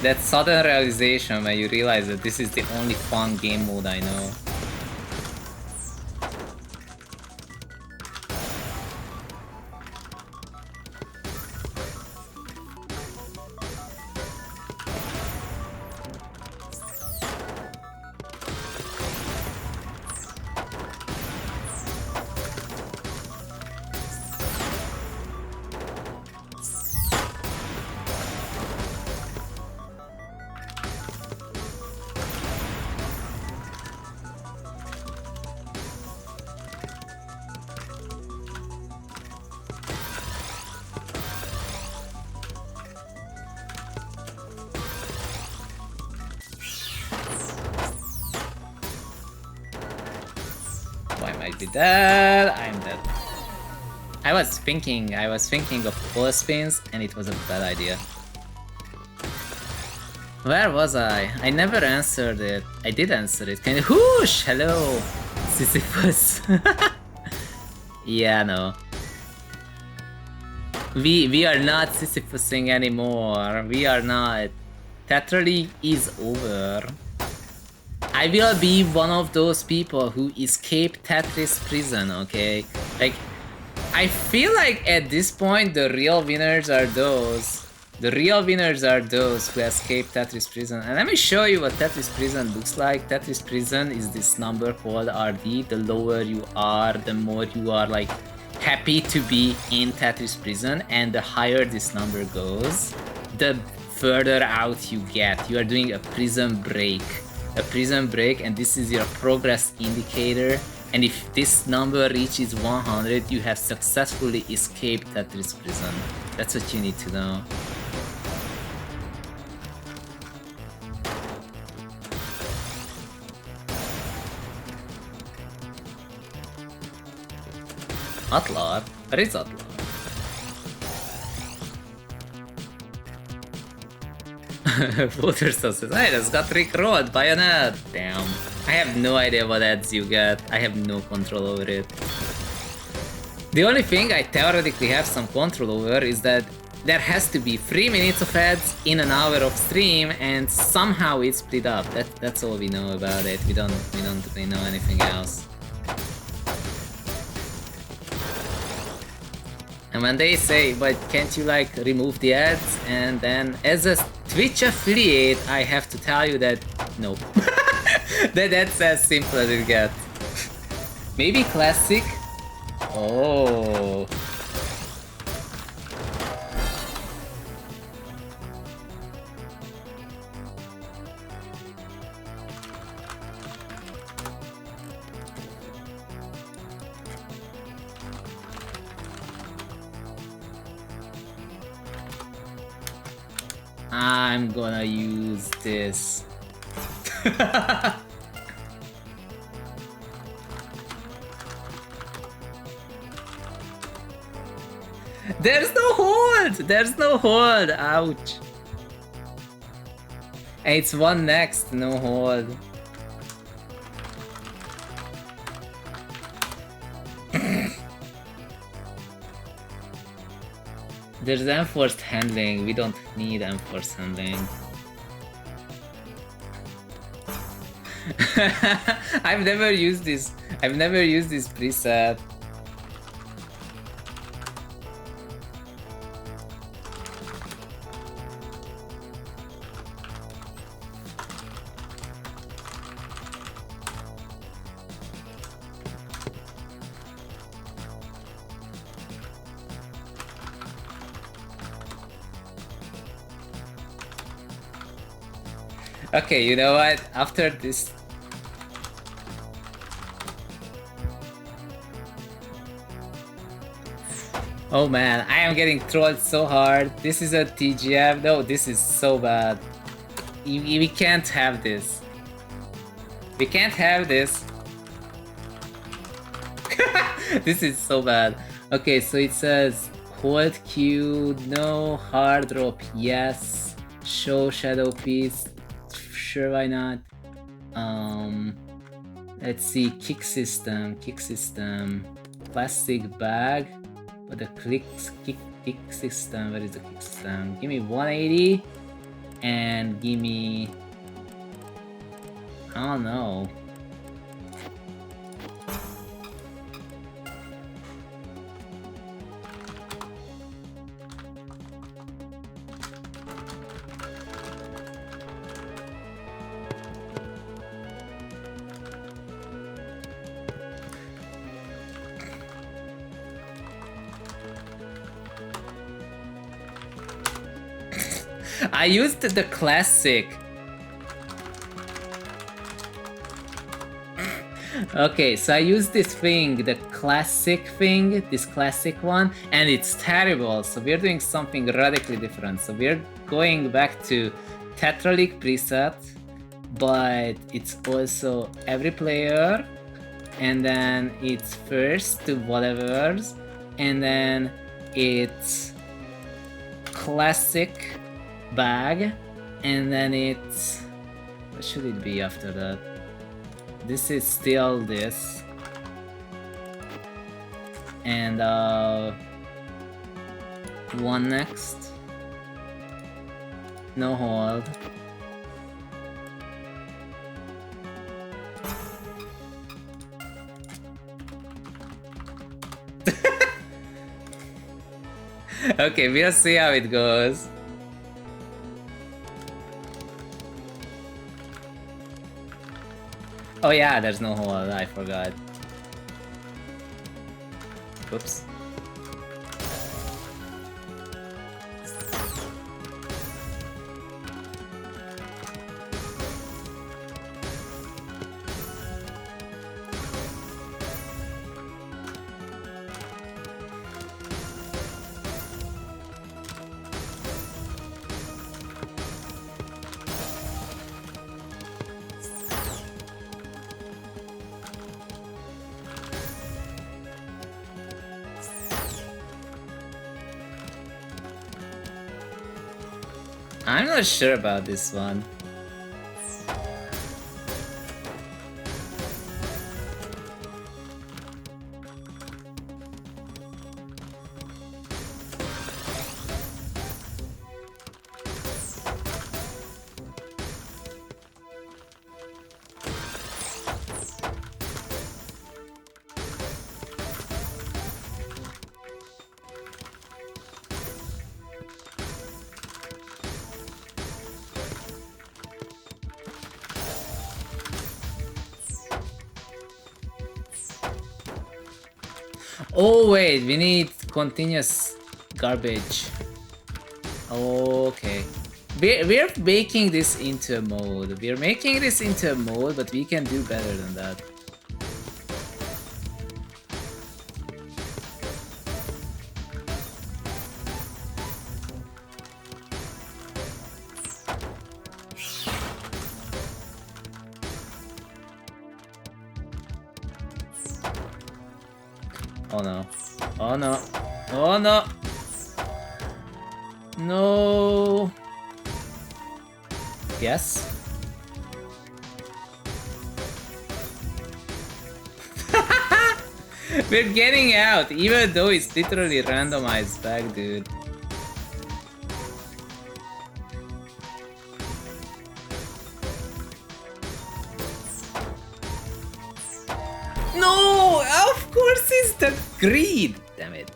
A: That sudden realization when you realize that this is the only fun game mode I know. Dead. I'm dead. I was thinking of full spins and it was a bad idea. Where was I? I never answered it. I did answer it. Can you whoosh? Hello, Sisyphus. Yeah, no. We are not Sisyphusing anymore. We are not. TETRA League is over. I will be one of those people who escape Tetris prison, okay? Like, I feel like at this point the real winners are those. The real winners are those who escape Tetris prison. And let me show you what Tetris prison looks like. Tetris prison is this number called RD. The lower you are, the more you are like happy to be in Tetris prison, and the higher this number goes, the further out you get. You are doing a prison break. And this is your progress indicator, and if this number reaches 100, you have successfully escaped Tetris prison. That's what you need to know. Atlar? Where is Atlar? Water sauces. I just got rickrolled by an ad. Damn. I have no idea what ads you get. I have no control over it. The only thing I theoretically have some control over is that there has to be 3 minutes of ads in an hour of stream, and somehow it's split up. That's all we know about it. We don't really know anything else. And when they say, but can't you like remove the ads? And then as a Twitch affiliate, I have to tell you that no. That's as simple as it gets. Maybe classic? Oh. I'm gonna use this. There's no hold! There's no hold! Ouch. And it's one next, no hold. There's enforced handling. We don't need enforced handling. I've never used this. I've never used this preset. Okay, you know what? After this... Oh man, I am getting trolled so hard. This is a TGF. No, this is so bad. We can't have this. We can't have this. This is so bad. Okay, so it says hold Q, no, hard drop, yes, show shadow piece, sure, why not? Let's see, kick system, plastic bag, but the kick system, where is the kick system? Give me 180, and give me, I don't know. I used the classic. Okay, so I used this thing, the classic thing, this classic one, and it's terrible. So we're doing something radically different. So we're going back to TETRA League preset, but it's also every player, and then it's first to whatever's, and then it's classic bag, and then it's, what should it be after that? This is still this, and one next, no hold. Okay, we'll see how it goes. Oh yeah, there's no hole, I forgot. Oops. I'm not sure about this one. Oh wait, we need continuous garbage. Okay. We're making this into a mode. We're making this into a mode, but we can do better than that. Oh no. Oh no. Oh no. No. Yes. We're getting out, even though it's literally randomized back, dude. No, of course it's the greed. Damn it.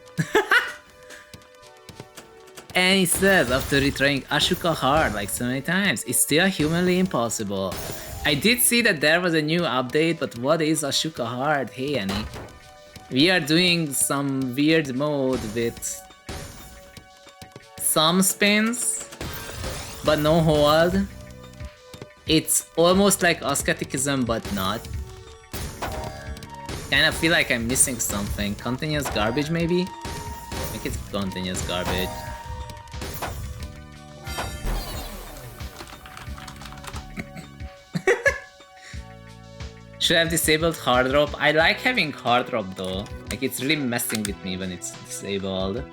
A: And he says, after retrying Ashoka hard like so many times, it's still humanly impossible. I did see that there was a new update, but what is Ashoka hard? Hey Annie. We are doing some weird mode with some spins, but no hold. It's almost like asceticism, but not. Kinda feel like I'm missing something. Continuous garbage, maybe? Make it continuous garbage. Should have disabled hard drop. I like having hard drop though. Like it's really messing with me when it's disabled.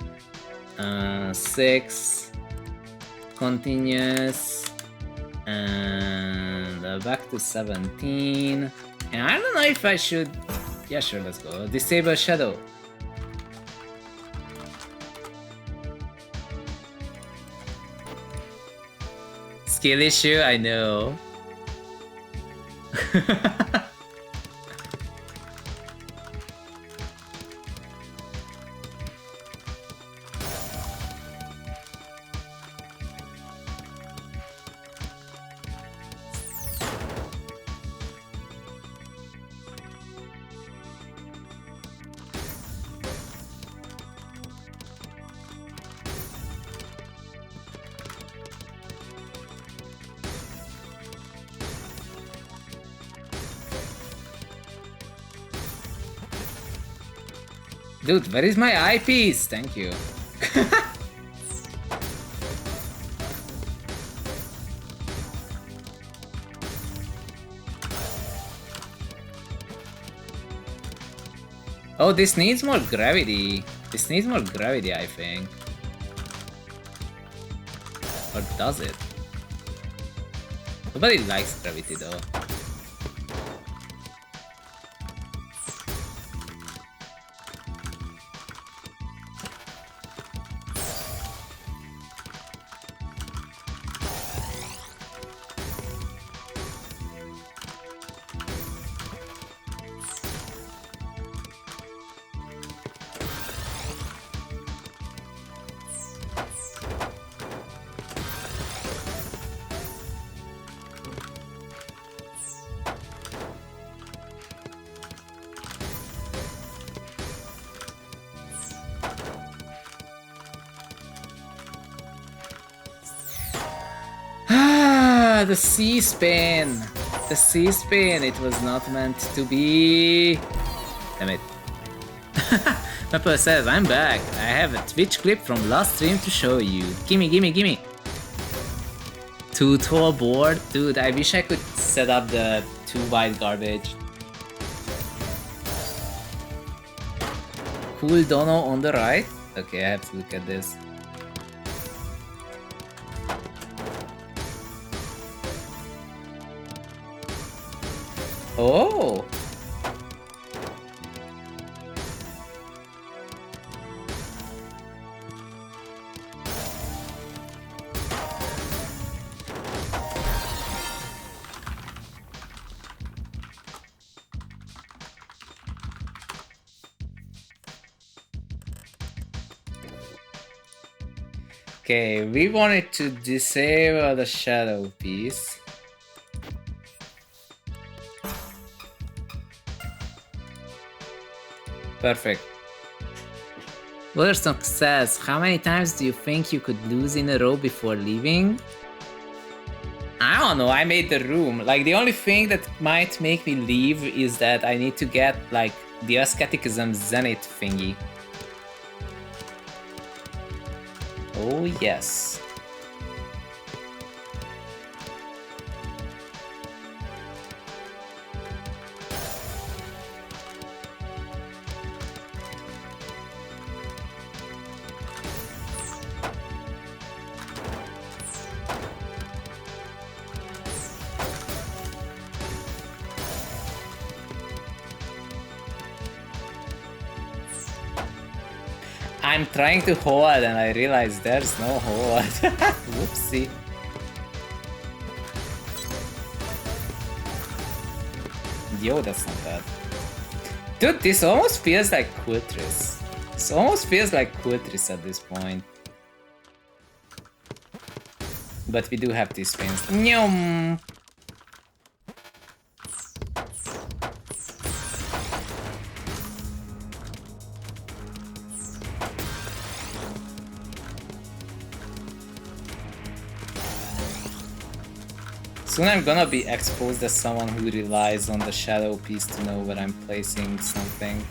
A: 6 continuous and back to 17. And I don't know if I should. Yeah, sure, let's go. Disable shadow. Skill issue, I know. Dude, where is my eyepiece? Thank you. Oh, this needs more gravity. This needs more gravity, I think. Or does it? Nobody likes gravity though. The C-spin! The C-spin! It was not meant to be! Damn it. Pepper says, I'm back. I have a Twitch clip from last stream to show you. Gimme, gimme, gimme! Tutorial board? Dude, I wish I could set up the 2 white garbage. Cool dono on the right? Okay, I have to look at this. Oh! Okay, we wanted to disable the shadow piece. Perfect. Willerstock says, how many times do you think you could lose in a row before leaving? I don't know, I made the room. Like, the only thing that might make me leave is that I need to get, like, the Asceticism Zenith thingy. Oh, yes. I'm trying to hold and I realize there's no hold. Whoopsie. Yo, that's not bad. Dude, this almost feels like Quiltris. This almost feels like Quiltris at this point. But we do have these spins. Nyum! Soon I'm gonna be exposed as someone who relies on the shadow piece to know where I'm placing something.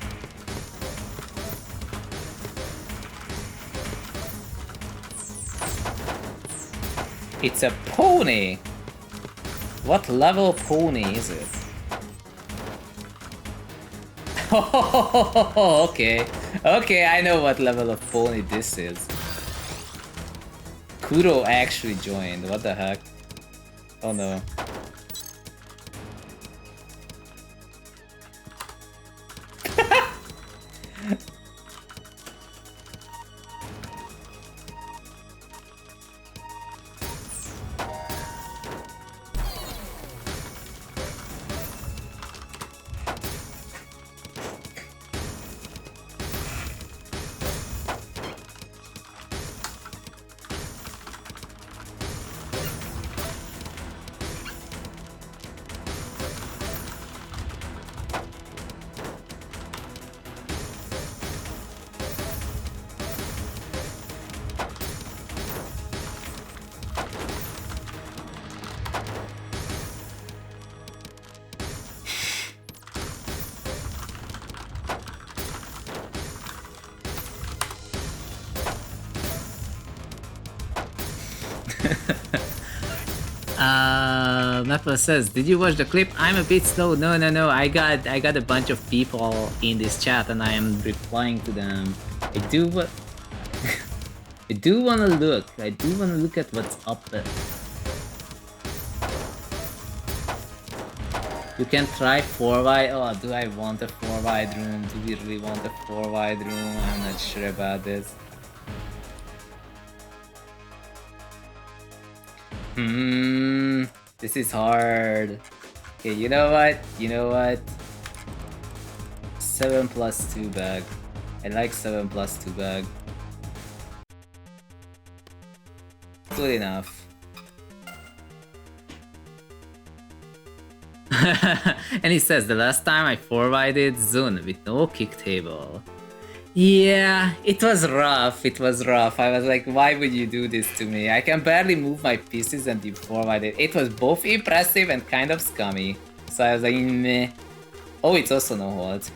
A: It's a pony! What level pony is it? Oh, okay. Okay, I know what level of pony this is. Kuro actually joined. What the heck? Oh no. Mappa says, did you watch the clip? I'm a bit slow. No. I got a bunch of people in this chat and I am replying to them. I do wanna look. I do wanna look at what's up there. You can try 4-wide. Oh, do I want a 4-wide room? Do we really want a 4-wide room? I'm not sure about this. This is hard. Okay, you know what? 7+2 bag. I like 7+2 bag. Good enough. And he says, the last time I 4-wided Zun with no kick table. Yeah, it was rough. I was like, why would you do this to me? I can barely move my pieces and you 4-wided. It was both impressive and kind of scummy. So I was like, meh. Oh, it's also no hold.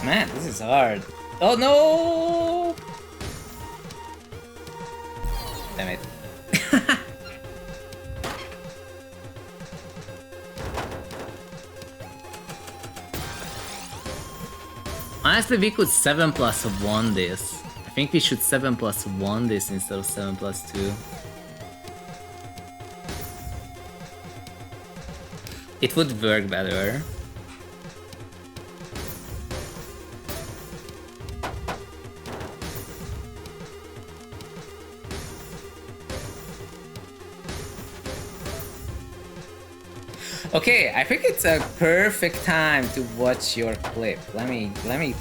A: Man, this is hard. Oh no! Damn it. Honestly, we could 7+1 this. I think we should 7+1 this instead of 7+2. It would work better. Okay, I think it's a perfect time to watch your clip. Let me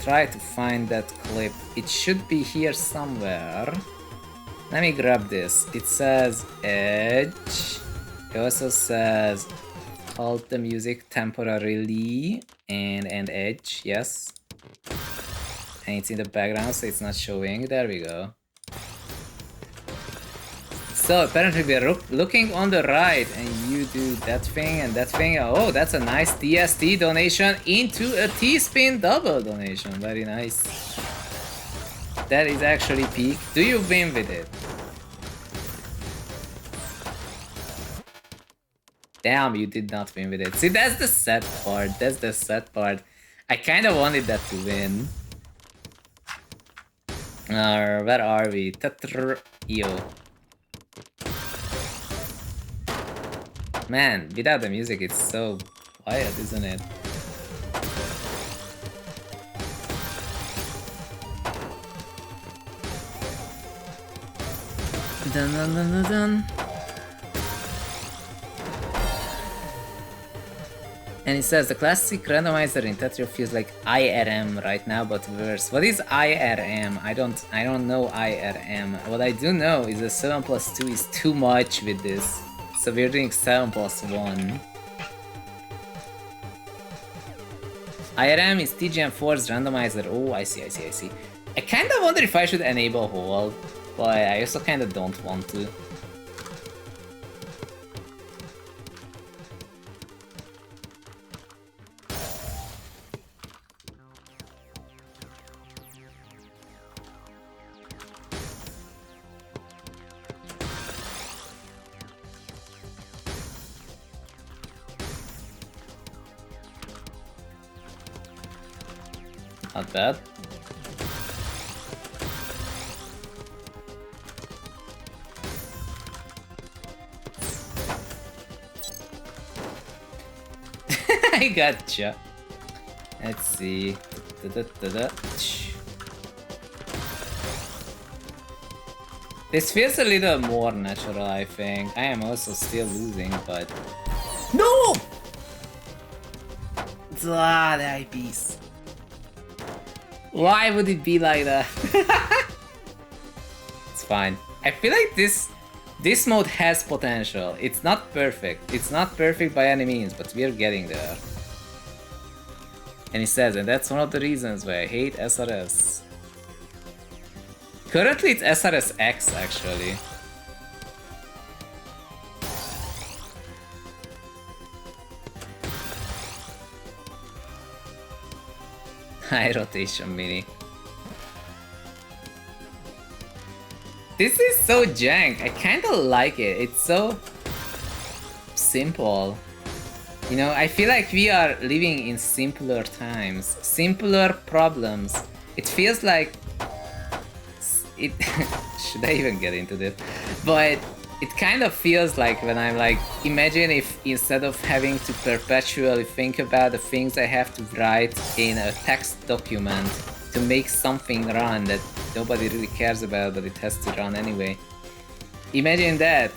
A: try to find that clip. It should be here somewhere. Let me grab this. It says Edge. It also says halt the music temporarily and Edge, yes. And it's in the background, so it's not showing. There we go. So apparently we're looking on the right and you do that thing and that thing. Oh, that's a nice TST donation into a T-spin double donation. Very nice. That is actually peak. Do you win with it? Damn, you did not win with it. See, that's the sad part. I kind of wanted that to win. Where are we? TETRA. Man, without the music, it's so quiet, isn't it? Dun, dun, dun, dun, dun. And he says the classic randomizer in TETRA feels like IRM right now, but worse. What is IRM? I don't know IRM. What I do know is that 7 plus 2 is too much with this. So we're doing 7 plus 1. IRM is TGM4's randomizer. Oh, I see. I kind of wonder if I should enable hold, but I also kind of don't want to. Not bad. I gotcha. Let's see. This feels a little more natural, I think. I am also still losing, but... No! Ah, the eyepiece. Why would it be like that? It's fine. I feel like this mode has potential. It's not perfect. It's not perfect by any means, but we're getting there. And he says, and that's one of the reasons why I hate SRS. Currently it's SRS X actually. High rotation mini. This is so jank. I kinda like it. It's so simple. You know, I feel like we are living in simpler times, simpler problems. It feels like it. Should I even get into this? But it kind of feels like when I'm like, imagine if instead of having to perpetually think about the things I have to write in a text document to make something run that nobody really cares about, but it has to run anyway. Imagine that.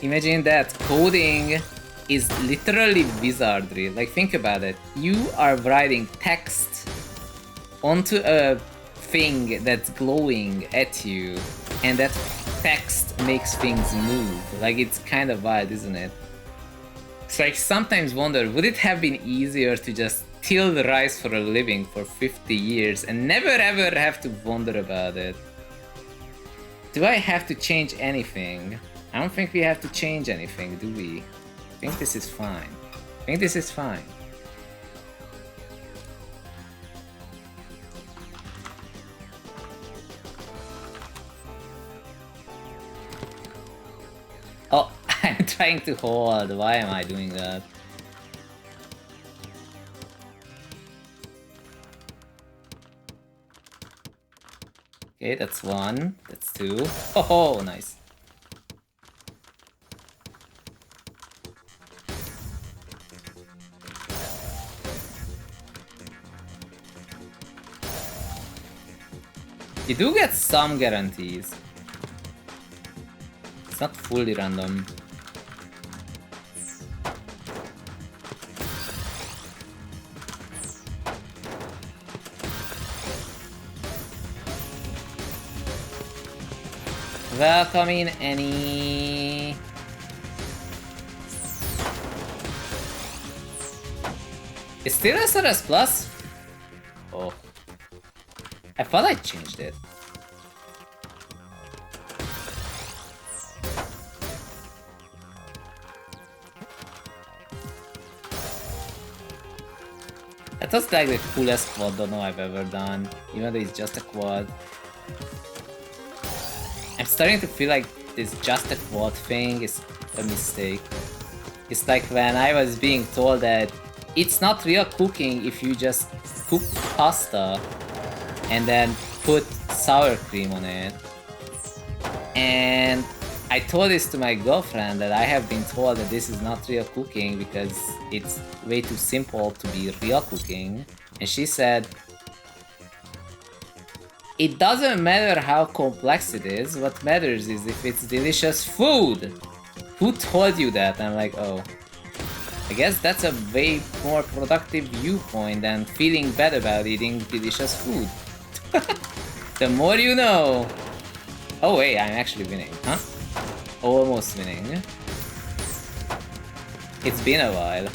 A: Imagine that coding is literally wizardry. Like, think about it. You are writing text onto a thing that's glowing at you, and that text makes things move. Like, it's kind of wild, isn't it? So I sometimes wonder, would it have been easier to just till the rice for a living for 50 years and never ever have to wonder about it? Do I have to change anything? I don't think we have to change anything, do we? I think this is fine. I think this is fine. Oh, I'm trying to hold. Why am I doing that? Okay, that's one. That's two. Oh, nice. You do get some guarantees. It's not fully random. Welcome in, Annie. Is still SRS Plus? Oh. I thought I changed it. That was like the coolest quad dono I've ever done, even though it's just a quad. I'm starting to feel like this just a quad thing is a mistake. It's like when I was being told that it's not real cooking if you just cook pasta and then put sour cream on it. And I told this to my girlfriend that I have been told that this is not real cooking because it's way too simple to be real cooking. And she said, it doesn't matter how complex it is, what matters is if it's delicious food. Who told you that? I'm like, oh. I guess that's a way more productive viewpoint than feeling bad about eating delicious food. The more you know. Oh wait, I'm actually winning, huh? Almost winning. It's been a while.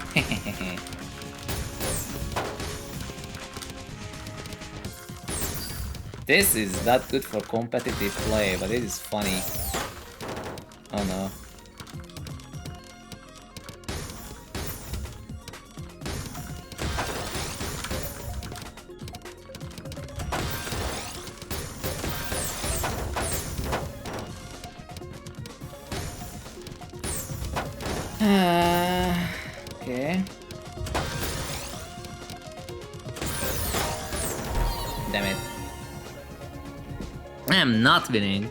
A: This is not good for competitive play, but it is funny. Oh no. Okay. Damn it. I am not winning.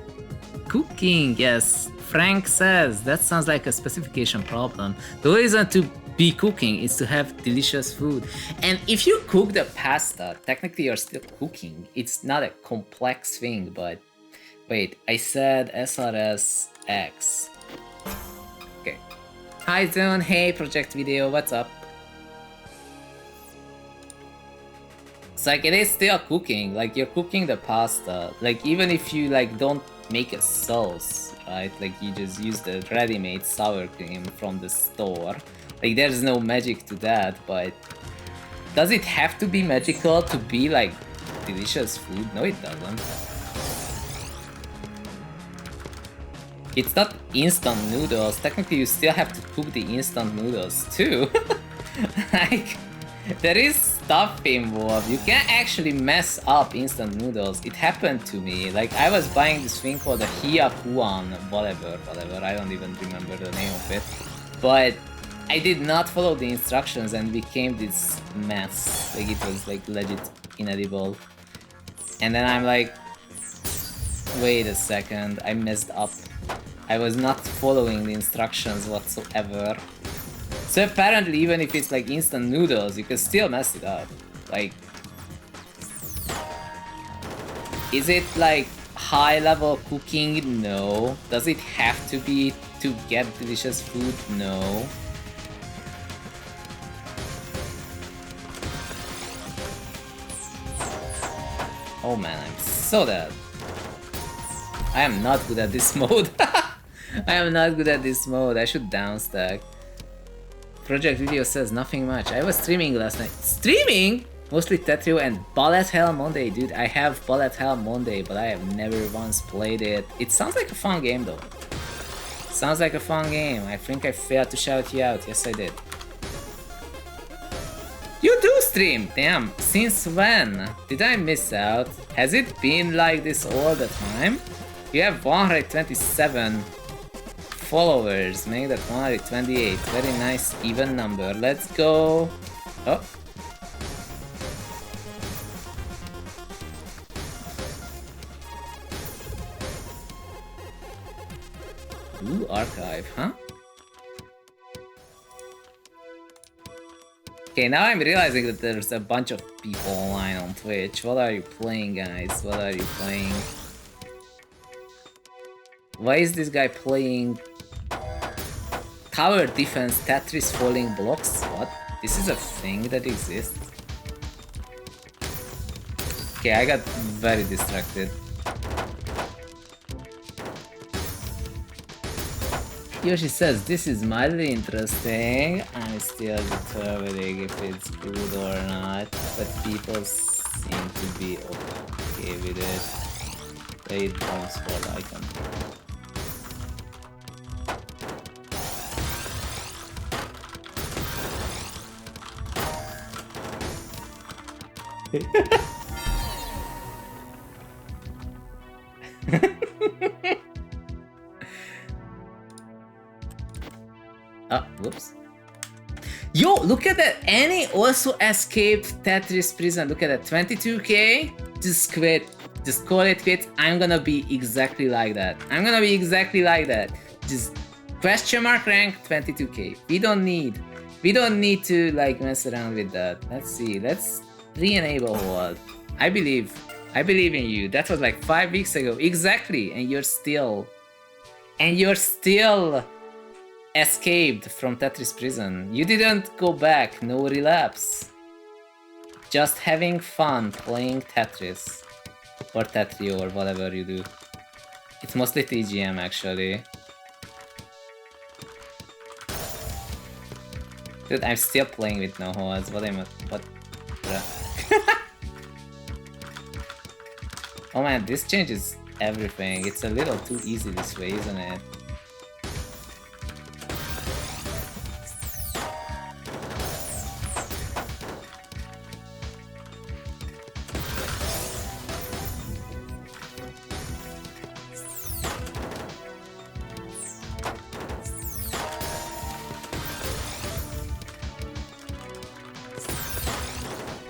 A: Cooking, yes. Frank says that sounds like a specification problem. The reason to be cooking is to have delicious food. And if you cook the pasta, technically you're still cooking. It's not a complex thing, but wait, I said SRS X. Okay. Hi Zone, hey Project Video, what's up? It's like it is still cooking, like you're cooking the pasta. Like even if you like don't make a sauce, right? Like you just use the ready-made sour cream from the store. Like there's no magic to that, but does it have to be magical to be like delicious food? No, it doesn't. It's not instant noodles. Technically you still have to cook the instant noodles too. Like there is stuff involved. You can't actually mess up instant noodles. It happened to me. Like I was buying this thing called the Hiakuan, whatever. I don't even remember the name of it. But I did not follow the instructions and became this mess. Like it was like legit inedible. And then I'm like, wait a second, I messed up. I was not following the instructions whatsoever. So apparently even if it's like instant noodles, you can still mess it up. Like, is it like high level cooking? No. Does it have to be to get delicious food? No. Oh man, I'm so dead. I am not good at this mode. I am not good at this mode. I should downstack. Project Video says nothing much. I was streaming last night. Streaming? Mostly TETRA and Bullet Hell Monday, dude. I have Bullet Hell Monday, but I have never once played it. It sounds like a fun game though. Sounds like a fun game. I think I failed to shout you out. Yes, I did. You do stream! Damn, since when? Did I miss out? Has it been like this all the time? You have 127 followers, make that 128. Very nice even number. Let's go. Oh. Ooh, archive, huh? Okay, now I'm realizing that there's a bunch of people online on Twitch. What are you playing, guys? What are you playing? Why is this guy playing Tower Defense Tetris Falling Blocks? What? This is a thing that exists? Okay, I got very distracted. Yoshi says, this is mildly interesting. I'm still determining if it's good or not, but people seem to be okay with it. They don't spot icon. Whoops. Yo, look at that. Annie also escaped Tetris prison. Look at that. 22k. Just quit. Just call it quits. I'm gonna be exactly like that. I'm gonna be exactly like that. Just question mark rank 22k. We don't need to like mess around with that. Let's see. Let's re-enable what? I believe in you. That was like 5 weeks ago. Exactly. And you're still escaped from Tetris prison. You didn't go back, no relapse. Just having fun playing Tetris. Or Tetri or whatever you do. It's mostly TGM actually. Dude, I'm still playing with no holds. What? Oh man, this changes everything. It's a little too easy this way, isn't it?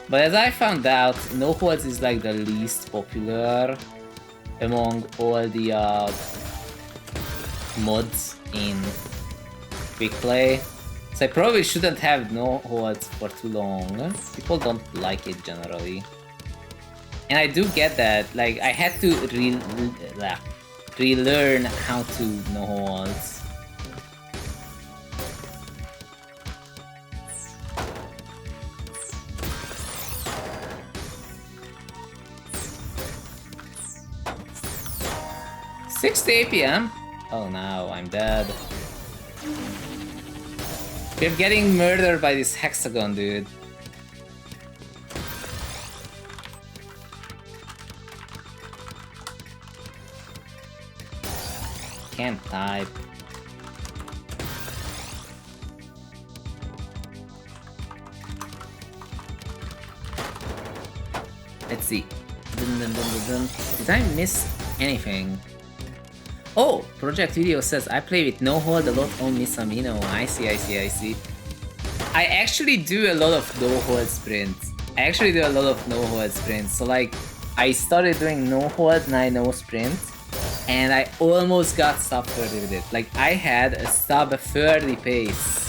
A: But as I found out, no holds is like the least popular among all the mods in quick play. So I probably shouldn't have no holds for too long. People don't like it generally. And I do get that, like I had to relearn how to no holds. Six to 8 PM? Oh no, I'm dead. We're getting murdered by this hexagon, dude. Can't type. Let's see. Did I miss anything? Oh, Project Video says I play with no hold a lot on Miss Amino. I see. I actually do a lot of no hold sprints. So like, I started doing no hold and I no sprint, and I almost got sub 30 with it. Like I had a sub 30 pace.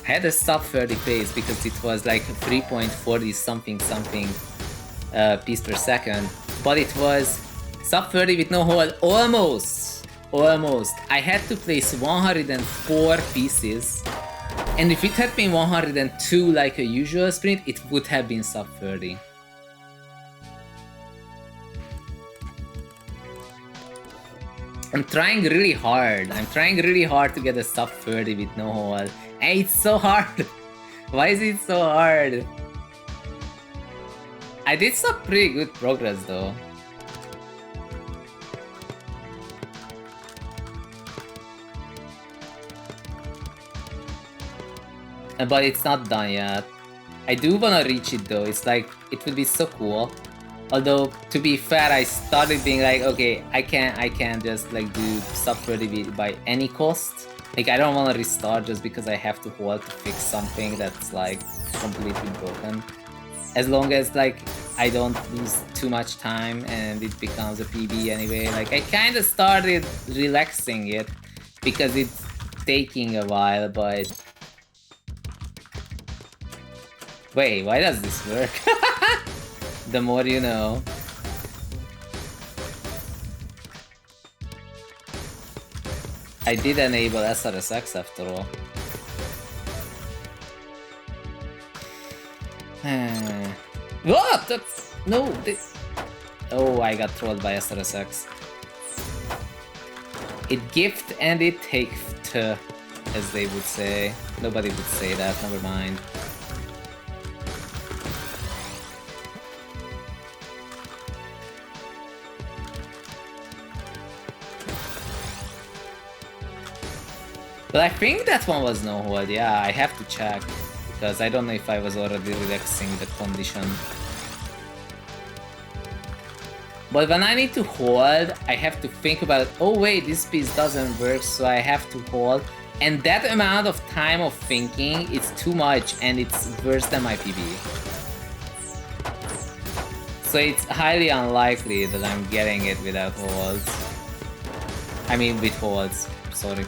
A: I had a sub 30 pace because it was like 3.40 something piece per second, but it was sub 30 with no hold almost. I had to place 104 pieces, and if it had been 102 like a usual sprint, it would have been sub 30. I'm trying really hard to get a sub 30 with no hold. And it's so hard. Why is it so hard? I did some pretty good progress though. But it's not done yet. I do wanna reach it though. It's like, it would be so cool. Although, to be fair, I started being like, okay, I can't just like do sub 30 by any cost. Like, I don't want to restart just because I have to hold to fix something that's like completely broken. As long as like I don't lose too much time and it becomes a PB anyway. Like, I kind of started relaxing it because it's taking a while, but... Wait, why does this work? The more you know. I did enable SRSX after all. What? No, oh, I got trolled by SRSX. It gift and it take to, as they would say. Nobody would say that, never mind. But I think that one was no hold, yeah, I have to check. Because I don't know if I was already relaxing the condition. But when I need to hold, I have to think about, oh wait, this piece doesn't work, so I have to hold. And that amount of time of thinking, it's too much and it's worse than my PB. So it's highly unlikely that I'm getting it without holds. I mean with holds, sorry.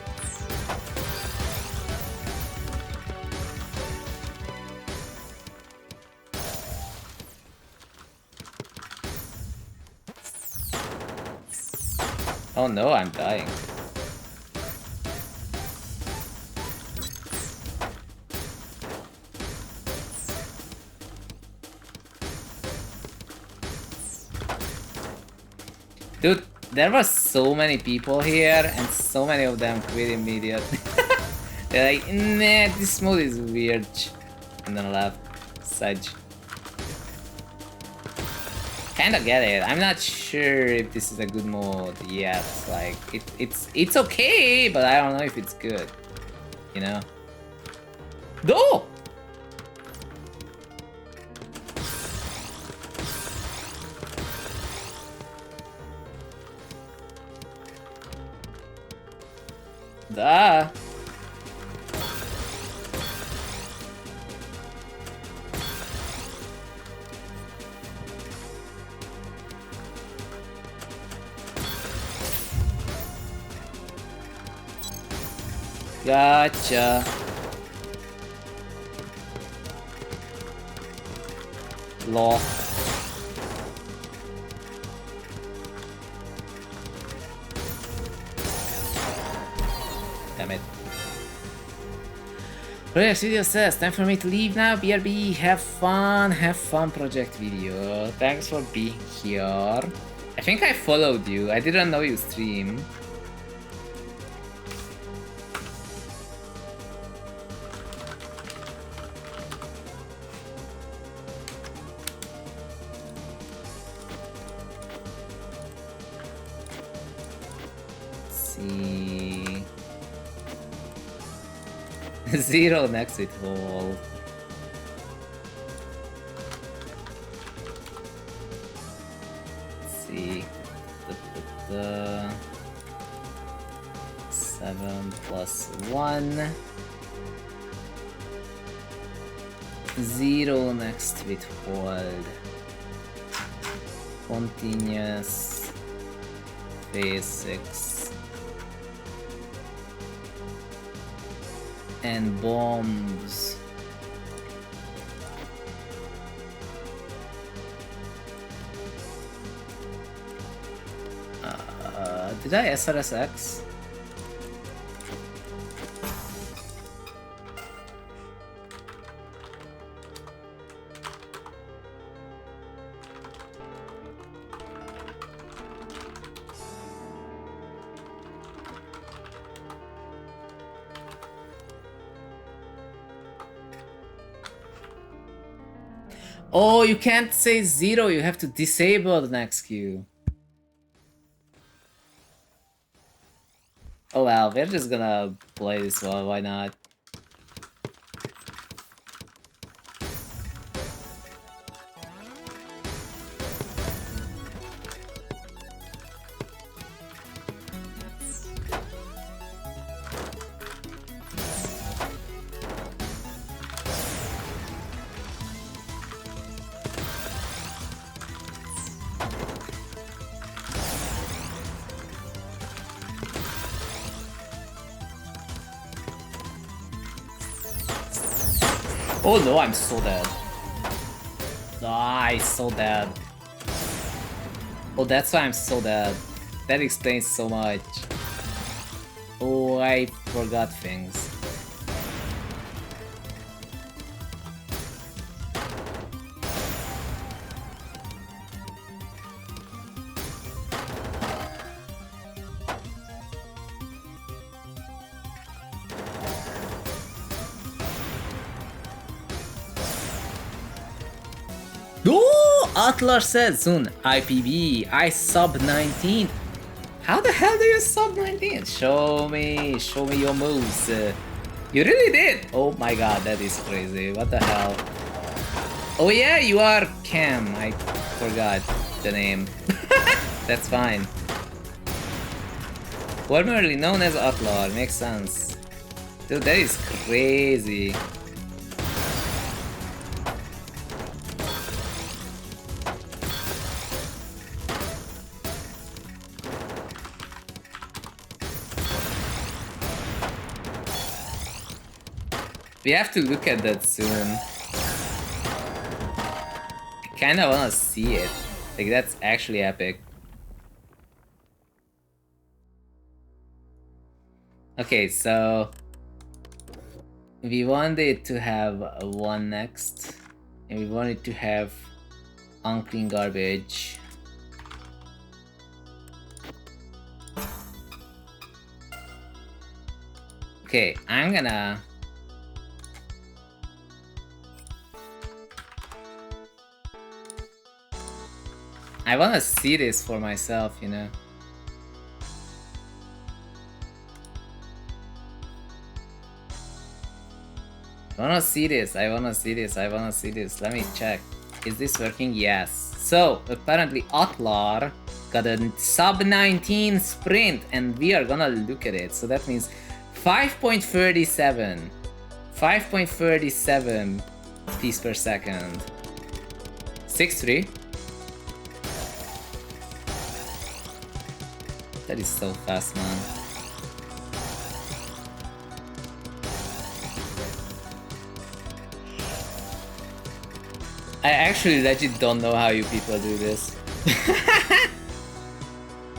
A: Oh no, I'm dying. Dude, there were so many people here and so many of them quit immediately. They're like, nah, this mode is weird. And then left. Sedge. Kinda get it. I'm not sure if this is a good mode yet. Like, it's okay, but I don't know if it's good. You know? No! Duh. Gotcha. Law. Damn it. Project video says, time for me to leave now. BRB, have fun project video. Thanks for being here. I think I followed you. I didn't know you stream. Zero next with wall. Let's see. 7 plus 1. 0 next with hold. Continuous. Phase 6. And bombs. Did I SRSX? Oh, you can't say 0, you have to disable the next queue. Oh well, we're just gonna play this one, why not? Oh no, I'm so dead. Ah, I'm so dead. Oh, that's why I'm so dead. That explains so much. Oh, I forgot things. Atlar says, Zun, IPB, I sub 19. How the hell do you sub 19? Show me your moves. You really did. Oh my god, that is crazy. What the hell? Oh yeah, you are Cam. I forgot the name. That's fine. Formerly known as Atlar, makes sense. Dude, that is crazy. We have to look at that soon. I kinda wanna see it. Like, that's actually epic. Okay, so we wanted to have one next, and we wanted to have unclean garbage. Okay, I'm gonna... I wanna see this for myself, you know? I wanna see this, I wanna see this, I wanna see this. Let me check. Is this working? Yes. So, apparently Atlar got a sub 19 sprint, and we are gonna look at it. So that means 5.37. 5.37 piece per second. 6.3. That is so fast, man. I actually legit don't know how you people do this.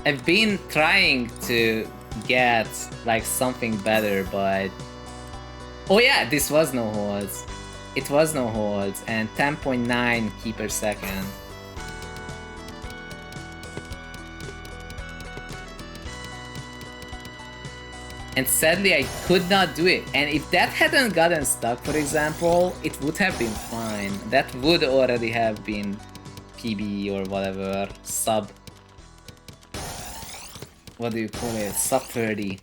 A: I've been trying to get like something better, but... Oh yeah, this was no holds. It was no holds, and 10.9 key per second. And sadly, I could not do it. And if that hadn't gotten stuck, for example, it would have been fine. That would already have been PB or whatever, sub... What do you call it? Sub 30.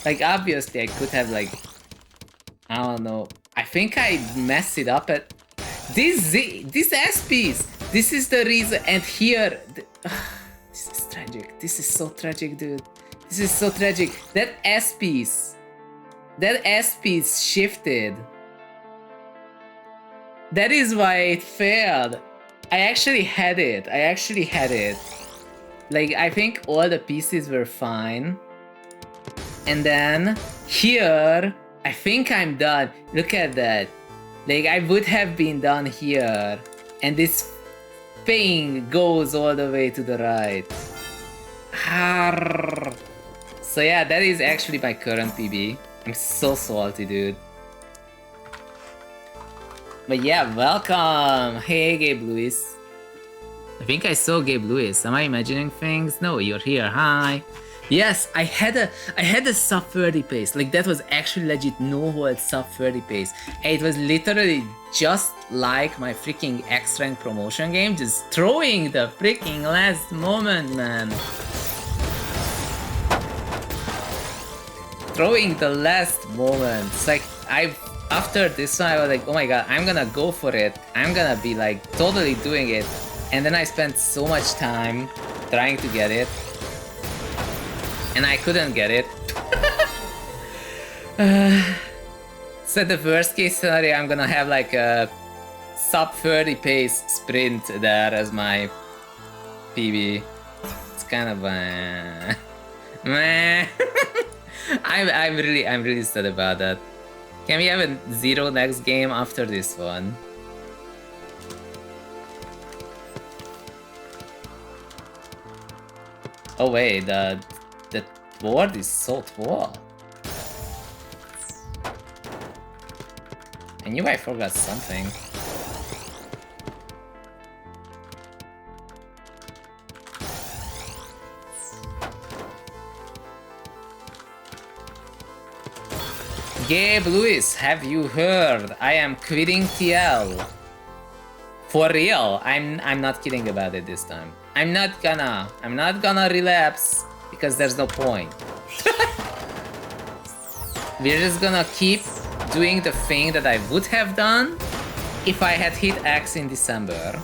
A: Like, obviously, I could have, like... I don't know. I think I messed it up at... This SPs! This is the reason, and here... This is tragic. This is so tragic, dude. This is so tragic. That S-piece shifted. That is why it failed. I actually had it. Like, I think all the pieces were fine. And then, here, I think I'm done. Look at that. Like, I would have been done here. And this thing goes all the way to the right. Arrgh. So yeah, that is actually my current PB. I'm so salty, dude. But yeah, welcome! Hey, Gabe Lewis. I think I saw Gabe Lewis. Am I imagining things? No, you're here. Hi. Yes, I had a sub 30 pace. Like, that was actually legit no-hold sub 30 pace. And it was literally just like my freaking X-Rank promotion game, just throwing the freaking last moment, man. Throwing the last moment. It's like, after this one, I was like, oh my god, I'm gonna go for it. I'm gonna be like totally doing it. And then I spent so much time trying to get it. And I couldn't get it. So the worst case scenario, I'm gonna have like a sub 30 pace sprint there as my PB. It's kind of meh. I'm really sad about that. Can we have a 0 next game after this one? Oh wait, the board is so tall. I knew I forgot something. Gabe Lewis, have you heard? I am quitting TL. For real, I'm not kidding about it this time. I'm not gonna relapse because there's no point. We're just gonna keep doing the thing that I would have done if I had hit X in December.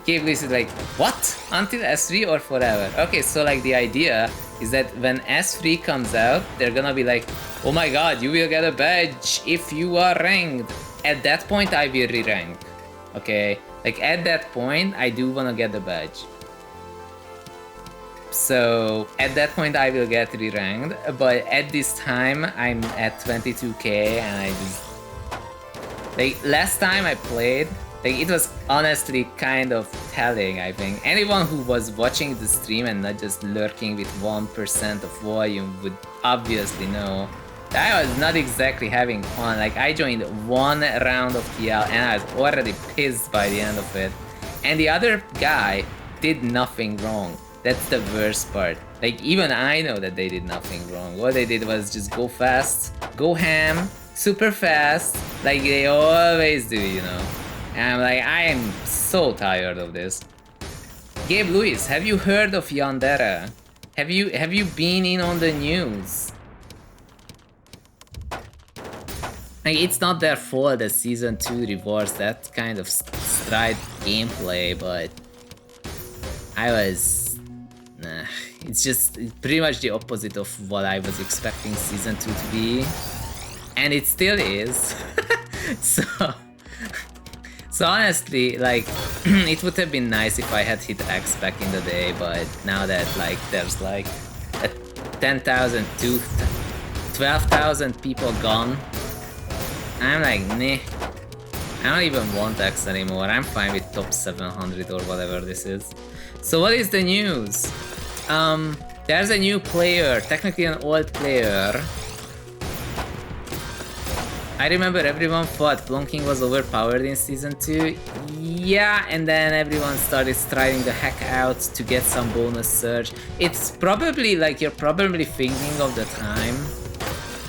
A: Gabe Lewis is like, what? Until S3 or forever? Okay, so like the idea is that when S3 comes out, they're gonna be like, oh my god, you will get a badge if you are ranked. At that point, I will re-rank. Okay? Like, at that point, I do wanna get the badge. So, at that point, I will get re-ranked. But at this time, I'm at 22k and I just... Like, last time I played, like, it was honestly kind of telling, I think. Anyone who was watching the stream and not just lurking with 1% of volume would obviously know that I was not exactly having fun. Like, I joined one round of TL and I was already pissed by the end of it. And the other guy did nothing wrong. That's the worst part. Like, even I know that they did nothing wrong. What they did was just go fast, go ham, super fast, like they always do, you know. And I'm like, I am so tired of this. Gabe Lewis, have you heard of Yandere? Have you been in on the news? Like, it's not their fault that Season 2 rewards that kind of stride gameplay, but I was... Nah, it's just pretty much the opposite of what I was expecting Season 2 to be. And it still is. So honestly, like, it would have been nice if I had hit X back in the day, but now that, like, there's like a 10,000 to 12,000 people gone, I'm like, nah. I don't even want X anymore. I'm fine with top 700 or whatever this is. So what is the news? There's a new player, technically an old player. I remember everyone thought Blonking was overpowered in Season 2. Yeah, and then everyone started striding the heck out to get some bonus surge. It's probably like you're probably thinking of the time.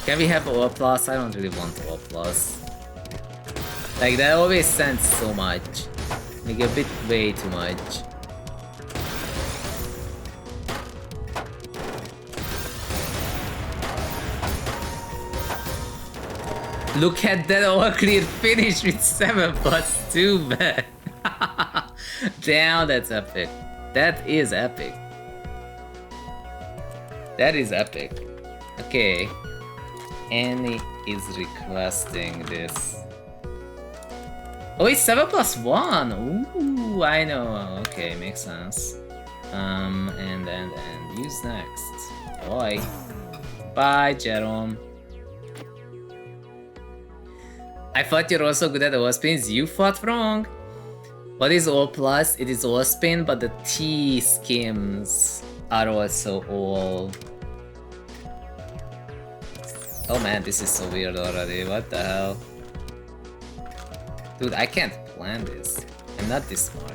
A: Can we have O+? I don't really want O+. Like, that always sends so much. Like, a bit way too much. Look at that all clear finish with 7+2, man. Damn, that's epic. That is epic. That is epic. Okay. Annie is requesting this. Oh, it's 7+1. Ooh, I know. Okay, makes sense. And use next. Bye. Bye, Jerome. I thought you're also good at all spins. You thought wrong. What is all plus? It is all spin, but the T skims are also all. Oh man, this is so weird already. What the hell? Dude, I can't plan this. I'm not this smart.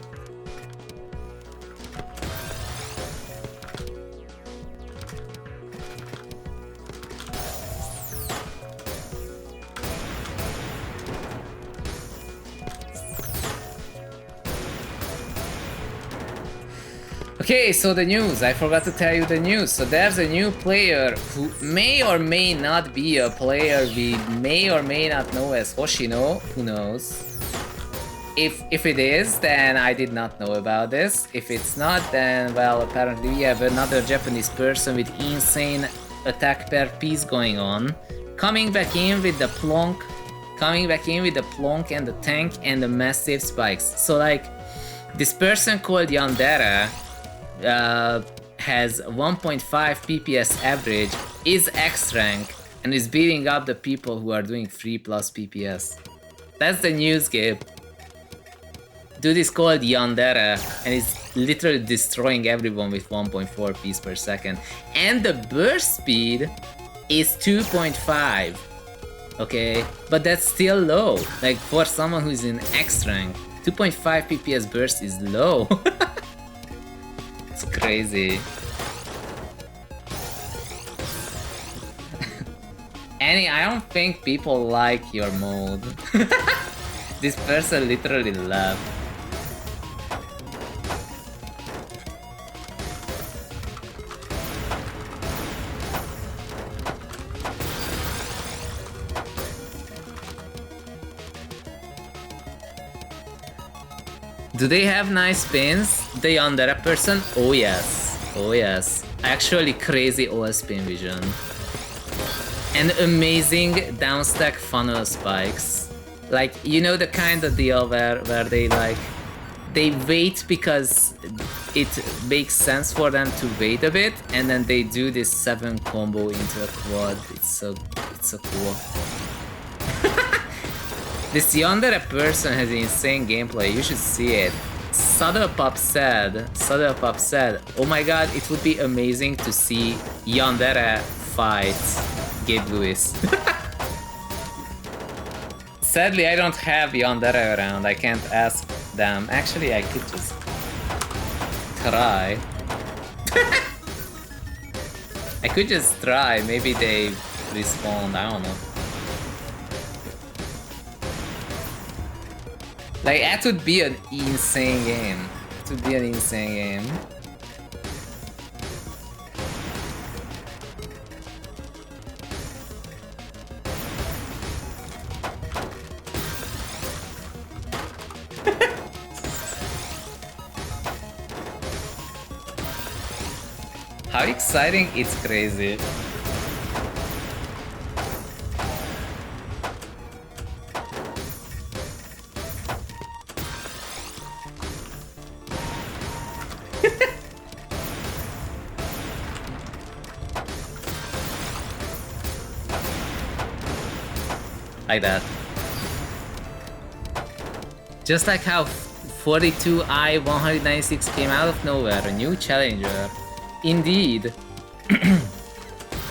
A: Okay, so the news. I forgot to tell you the news. So there's a new player who may or may not be a player we may or may not know as Hoshino. Who knows? If it is, then I did not know about this. If it's not, then, well, apparently we have another Japanese person with insane attack per piece going on. Coming back in with the plonk. Coming back in with the plonk and the tank and the massive spikes. So, like, this person called Yandere has 1.5 PPS average, is X rank, and is beating up the people who are doing 3+ PPS. That's the news, Gabe. Dude is called Yandere, and is literally destroying everyone with 1.4 piece per second. And the burst speed is 2.5. Okay, but that's still low. Like, for someone who's in X rank, 2.5 PPS burst is low. It's crazy. Annie, I don't think people like your mode. This person literally left. Do they have nice spins? The Yandere person? Oh yes. Oh yes. Actually crazy OS spin vision. And amazing downstack funnel spikes. Like, you know the kind of deal where they like... They wait because it makes sense for them to wait a bit, and then they do this 7 combo into a quad. It's so cool. This Yandere person has insane gameplay, you should see it. Pop said, oh my god, it would be amazing to see Yandere fight Gabe Lewis. Sadly, I don't have Yandere around, I can't ask them. Actually, I could just try. I could just try, maybe they respond, I don't know. Like, that would be an insane game. It would be an insane game. How exciting, it's crazy. Like that. Just like how 42i 196 came out of nowhere, a new challenger. Indeed.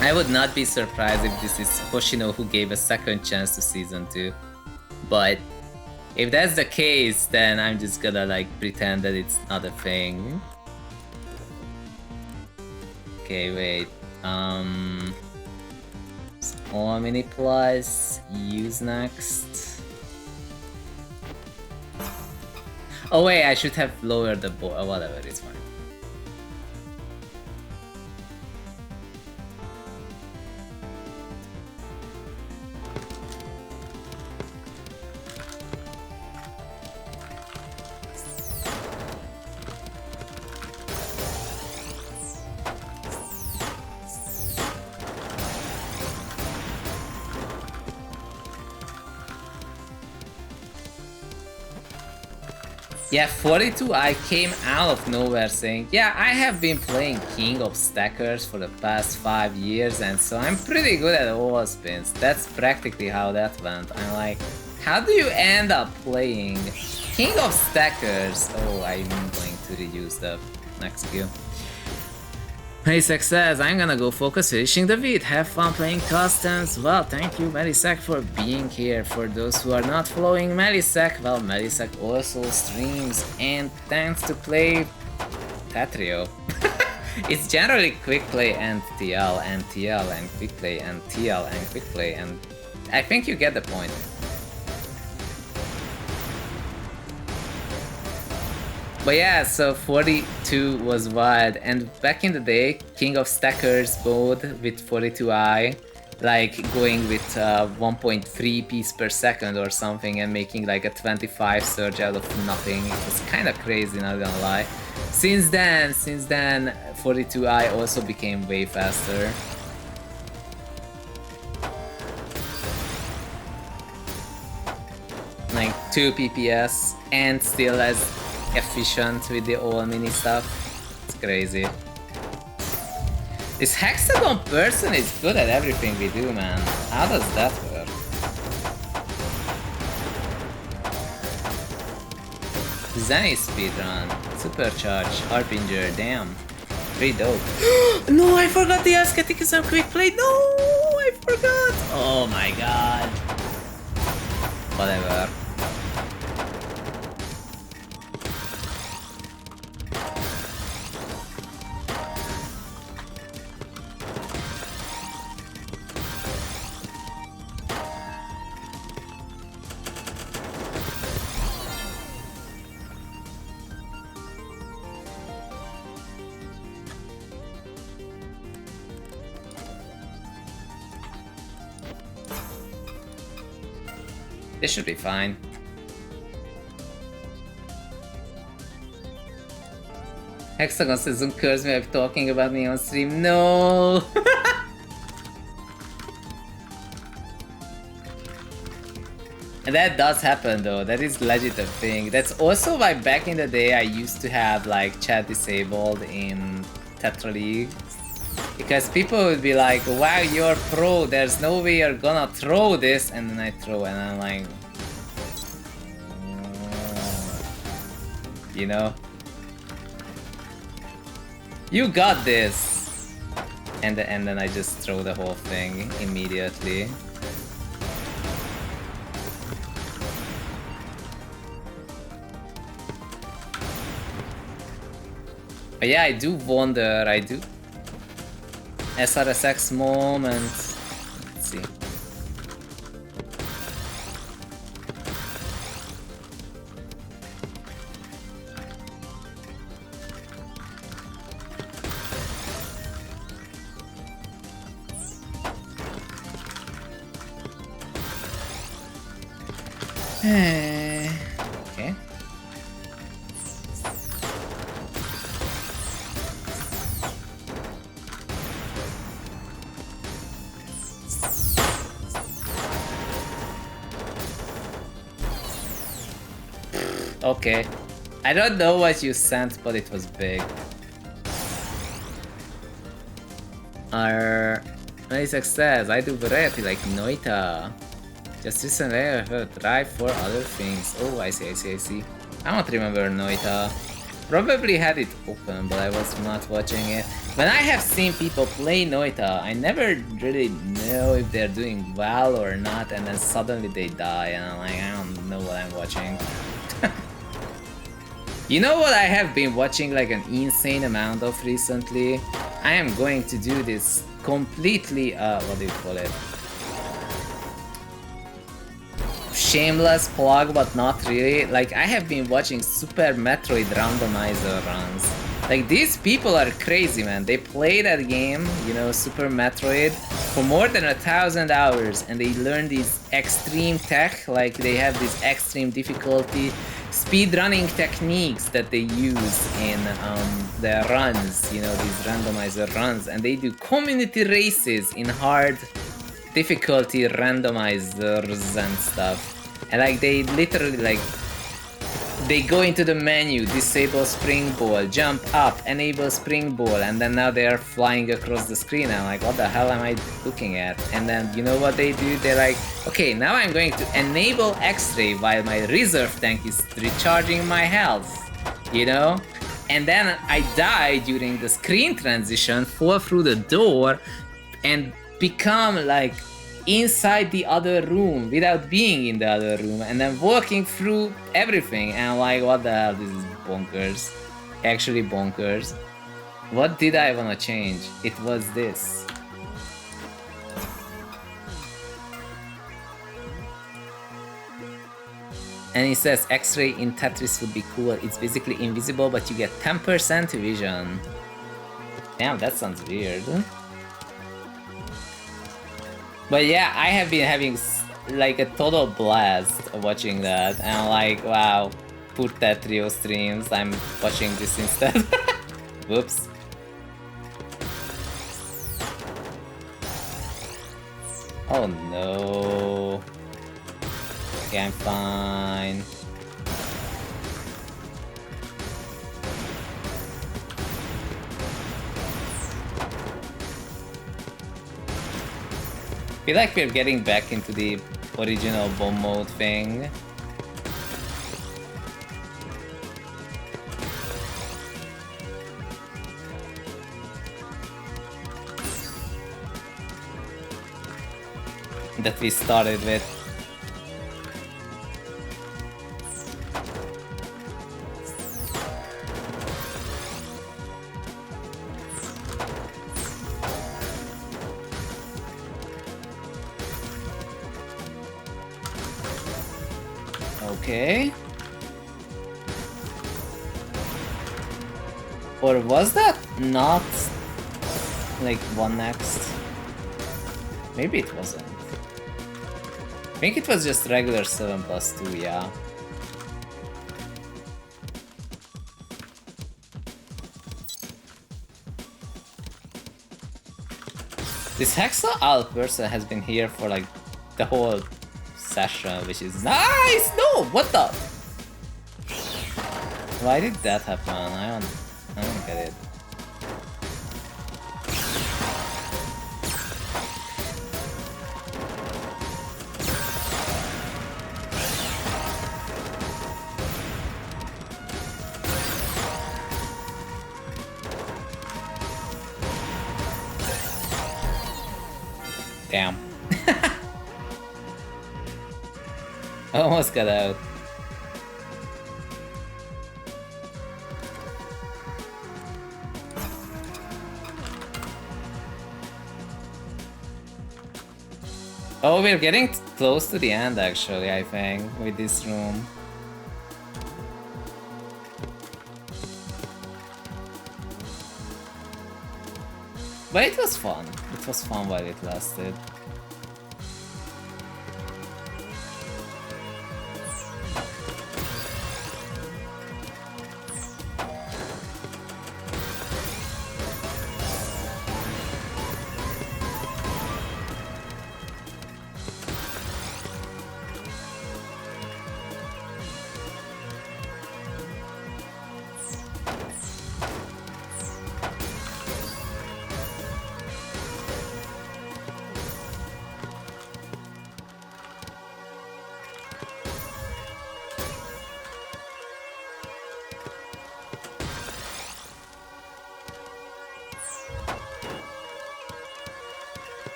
A: I would not be surprised if this is Hoshino who gave a second chance to Season 2. But if that's the case, then I'm just gonna like pretend that it's not a thing. Okay, wait. Small mini plus, use next. Oh wait, I should have lowered the board. Whatever, it's fine. Yeah, 42i came out of nowhere saying, yeah, I have been playing King of Stackers for the past 5 years, and so I'm pretty good at all spins. That's practically how that went. I'm like, how do you end up playing King of Stackers? Oh, I'm going to reuse the next skill. Melisek says, I'm gonna go focus finishing the vid. Have fun playing customs. Well, thank you, Melisek, for being here. For those who are not following Melisek, well, Melisek also streams and tends to play TETRA. It's generally quick play and TL and TL and quick play and TL and quick play, and I think you get the point. But yeah, so 42 was wild, and back in the day, King of Stackers mode with 42i, like going with 1.3 piece per second or something and making like a 25 surge out of nothing. It was kind of crazy, not gonna lie. Since then, 42i also became way faster. Like 2 PPS and still as efficient with the all mini stuff. It's crazy. This hexagon person is good at everything we do, man. How does that work? Zenny speedrun, supercharge, harbinger, damn. Pretty dope. No, I forgot the asceticism quick play. No, I forgot. Oh my god. Whatever. This should be fine. Hexagon says, don't curse me, I'm talking about me on stream. No! And that does happen though, that is legit a thing. That's also why back in the day I used to have like chat disabled in TETRA League. Because people would be like, wow, you're pro, there's no way you're gonna throw this, and then I throw and I'm like... you know? You got this! And then I just throw the whole thing immediately. But yeah, I do wonder, I do... SRSX moment. Let's see. Okay. Okay. I don't know what you sent, but it was big. Many success. I do variety like Noita. Just recently I have tried for other things. Oh, I see. I don't remember Noita. Probably had it open, but I was not watching it. When I have seen people play Noita, I never really know if they're doing well or not, and then suddenly they die, and I'm like, I don't know what I'm watching. You know what I have been watching like an insane amount of recently? I am going to do this completely, what do you call it? Shameless plug, but not really. Like, I have been watching Super Metroid randomizer runs. Like, these people are crazy, man. They play that game, you know, Super Metroid, for more than 1,000 hours, and they learn these extreme tech, like they have this extreme difficulty speedrunning techniques that they use in their runs, you know, these randomizer runs, and they do community races in hard difficulty randomizers and stuff. And like they literally like they go into the menu, disable spring ball, jump up, enable spring ball, and then now they are flying across the screen. I'm like, what the hell am I looking at? And then you know what they do? They're like, okay, now I'm going to enable X-ray while my reserve tank is recharging my health, you know? And then I die during the screen transition, fall through the door, and become like inside the other room without being in the other room, and then walking through everything, and I'm like, what the hell, this is bonkers. Actually bonkers. What did I wanna change? It was this. And he says X-ray in Tetris would be cool. It's basically invisible, but you get 10% vision. Damn, that sounds weird. But yeah, I have been having like a total blast watching that, and I'm like, wow, poor Tetrio streams, I'm watching this instead. Whoops. Oh no. Okay, I'm fine. I feel like we're getting back into the original bomb mode thing. That we started with. Okay. Or was that not like one next? Maybe it wasn't. I think it was just regular 7+2, yeah. This Hexa Alt person has been here for like the whole session, which is nice! No! What the? Why did that happen? I don't get it. Damn. Almost got out. Oh, we're getting close to the end actually, I think, with this room. But it was fun. It was fun while it lasted.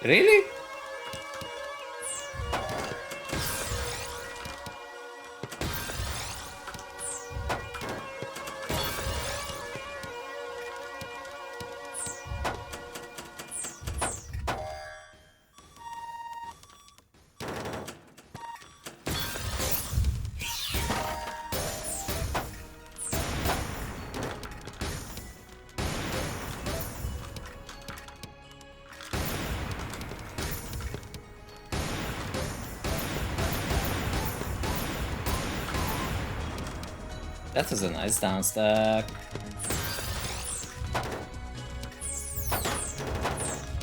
A: Really? That was a nice down stack.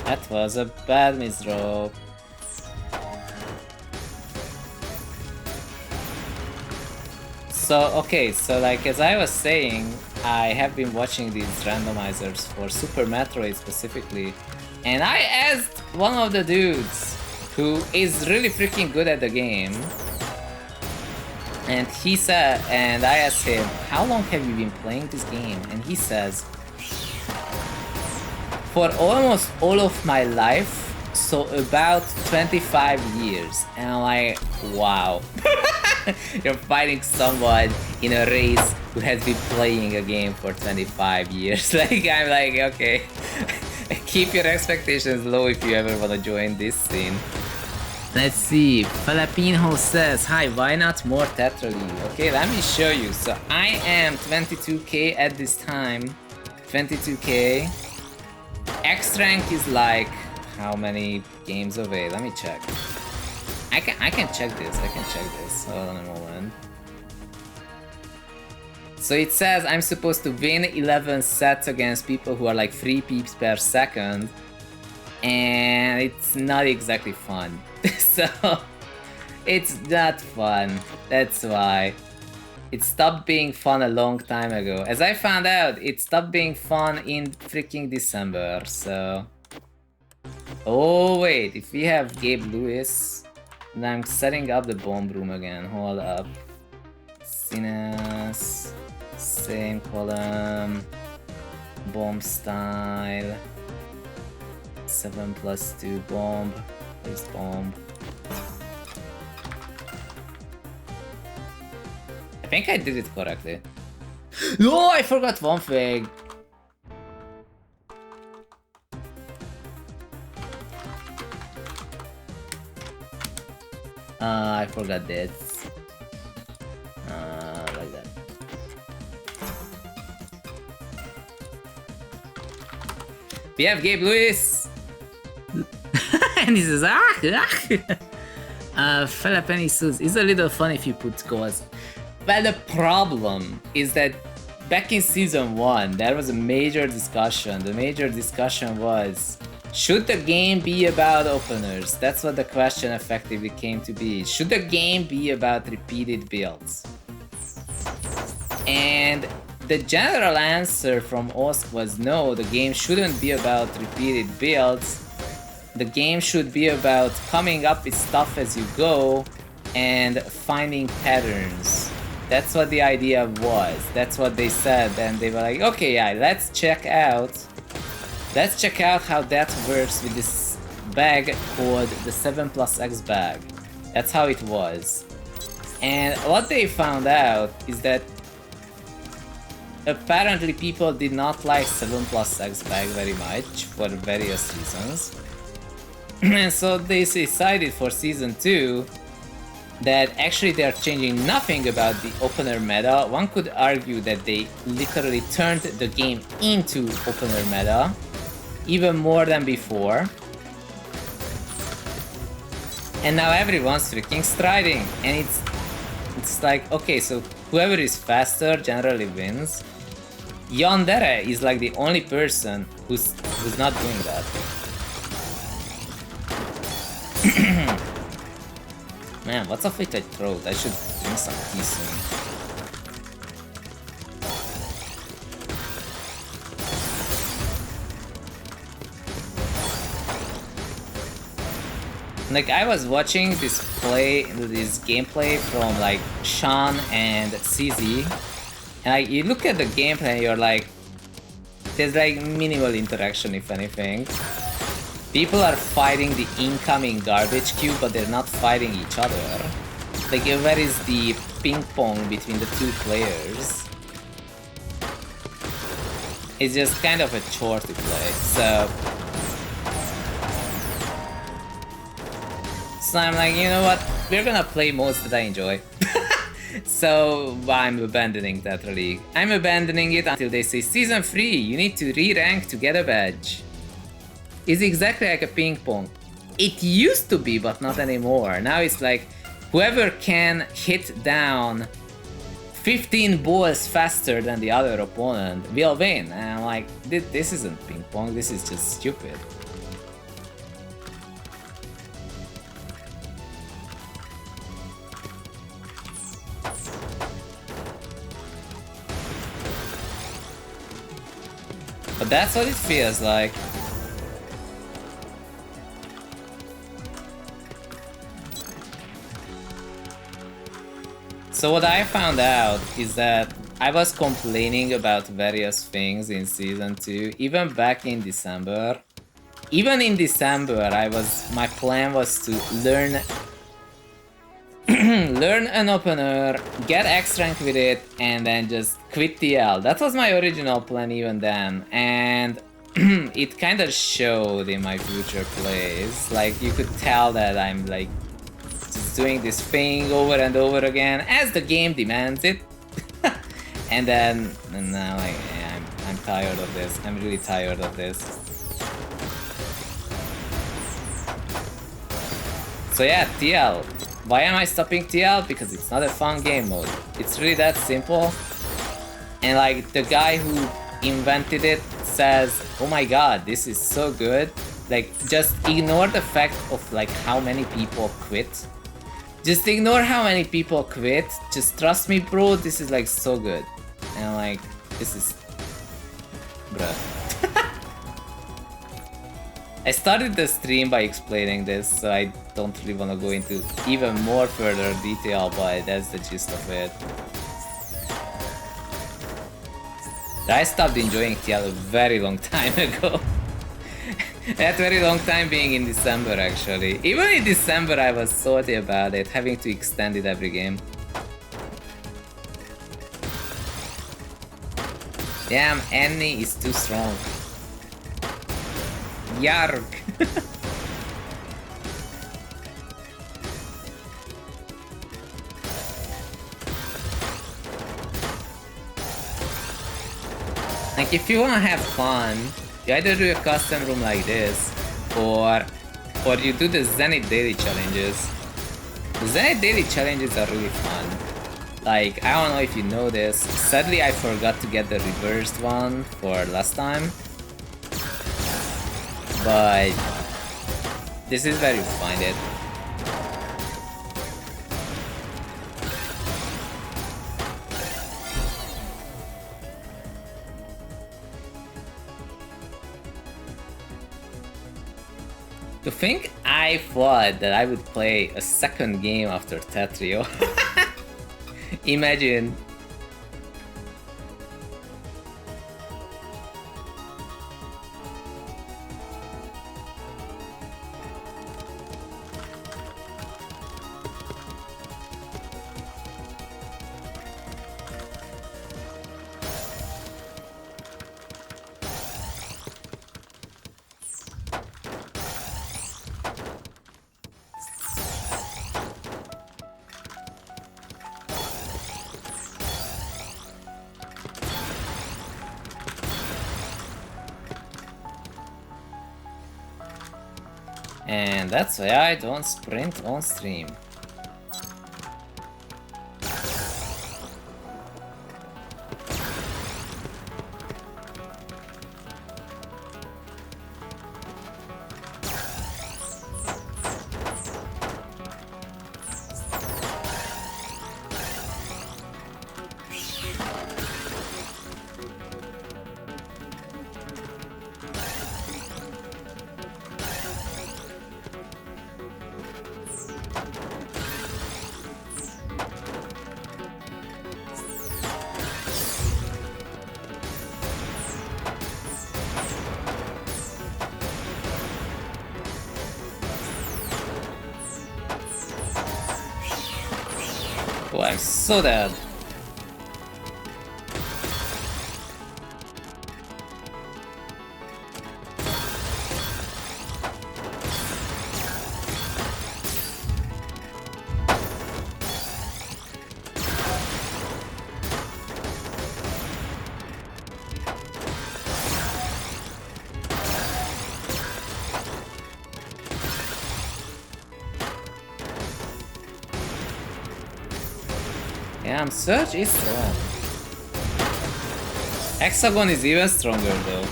A: That was a bad misdrop. So, okay, so like as I was saying, I have been watching these randomizers for Super Metroid specifically, and I asked one of the dudes who is really freaking good at the game, and he said, and I asked him, how long have you been playing this game? And he says, for almost all of my life, so about 25 years. And I'm like, wow. You're fighting someone in a race who has been playing a game for 25 years. Like, I'm like, okay, keep your expectations low if you ever want to join this scene. Let's see, Filipino says, hi, why not more TETRA League? Okay, let me show you. So I am 22k at this time, 22k. X rank is like, how many games away? Let me check. I can check this, hold on a moment. So it says I'm supposed to win 11 sets against people who are like 3 peeps per second. And it's not exactly fun. So it's not fun. That's why it stopped being fun a long time ago. As I found out, it stopped being fun in freaking December. So oh wait, if we have Gabe Lewis, then I'm setting up the bomb room again. Hold up. Sinus, same column, bomb style. 7+2 bomb. Where's bomb? I think I did it correctly. No, I forgot one thing. I forgot this. Like that. We have Gabe Lewis. And he says, Filipini says, it's a little fun if you put goals. Well, the problem is that back in season 1, there was a major discussion. The major discussion was, should the game be about openers? That's what the question effectively came to be. Should the game be about repeated builds? And the general answer from Osk was no, the game shouldn't be about repeated builds. The game should be about coming up with stuff as you go and finding patterns. That's what the idea was. That's what they said. And they were like, okay, yeah, let's check out how that works with this bag called the 7+X bag. That's how it was. And what they found out is that apparently people did not like 7+X bag very much for various reasons. And so they decided for Season 2 that actually they're changing nothing about the opener meta. One could argue that they literally turned the game into opener meta, even more than before. And now everyone's freaking striding, and it's like, okay, so whoever is faster generally wins. Yandere is like the only person who's not doing that. Man, what's up with my throat? I should drink some tea soon. Like, I was watching this gameplay from like Sean and CZ, and like, you look at the gameplay and you're like, there's like minimal interaction, if anything. People are fighting the incoming garbage cube, but they're not fighting each other. Like, where is the ping pong between the two players? It's just kind of a chore to play, so I'm like, you know what? We're gonna play modes that I enjoy. So I'm abandoning TETRA League. I'm abandoning it until they say Season 3, you need to re-rank to get a badge. It's exactly like a ping pong. It used to be, but not anymore. Now it's like, whoever can hit down 15 balls faster than the other opponent will win. And I'm like, this isn't ping pong, this is just stupid. But that's what it feels like. So what I found out is that I was complaining about various things in Season 2, even back in December. Even in December, my plan was to learn learn an opener, get X rank with it, and then just quit TL. That was my original plan even then, and it kind of showed in my future plays. Like, you could tell that I'm like just doing this thing over and over again as the game demands it. and now like, yeah, I'm tired of this. I'm really tired of this. So yeah, TL. Why am I stopping TL? Because it's not a fun game mode. It's really that simple. And like, the guy who invented it says, oh my god, this is so good. Like, just ignore the fact of like how many people quit. Just ignore how many people quit. Just trust me, bro, this is like so good. And like, this is... bruh. I started the stream by explaining this, so I don't really want to go into even more further detail, but that's the gist of it. I stopped enjoying TL a very long time ago. That very long time being in December, actually. Even in December I was salty about it, having to extend it every game. Damn, Annie is too strong. Yarg! Like, if you wanna have fun, you either do a custom room like this, or you do the Zenith daily challenges. The Zenith daily challenges are really fun. Like, I don't know if you know this, sadly I forgot to get the reversed one for last time. But this is where you find it. To think I thought that I would play a second game after Tetrio. Imagine. And that's why I don't sprint on stream. Oh, I'm so dead. Damn, Surge is strong. Hexagon is even stronger though.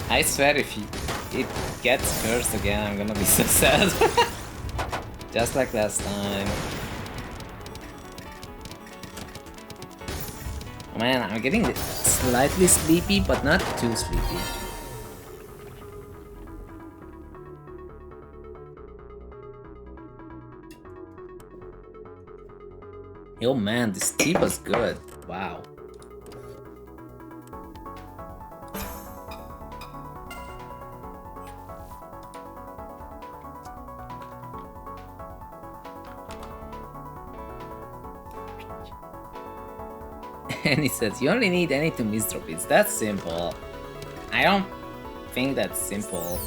A: I swear if it gets cursed again, I'm gonna be so sad. Just like last time. Oh man, I'm getting slightly sleepy, but not too sleepy. Yo man, this tea was good. Wow. And he says, you only need any to misdrop. It's that simple. I don't think that's simple.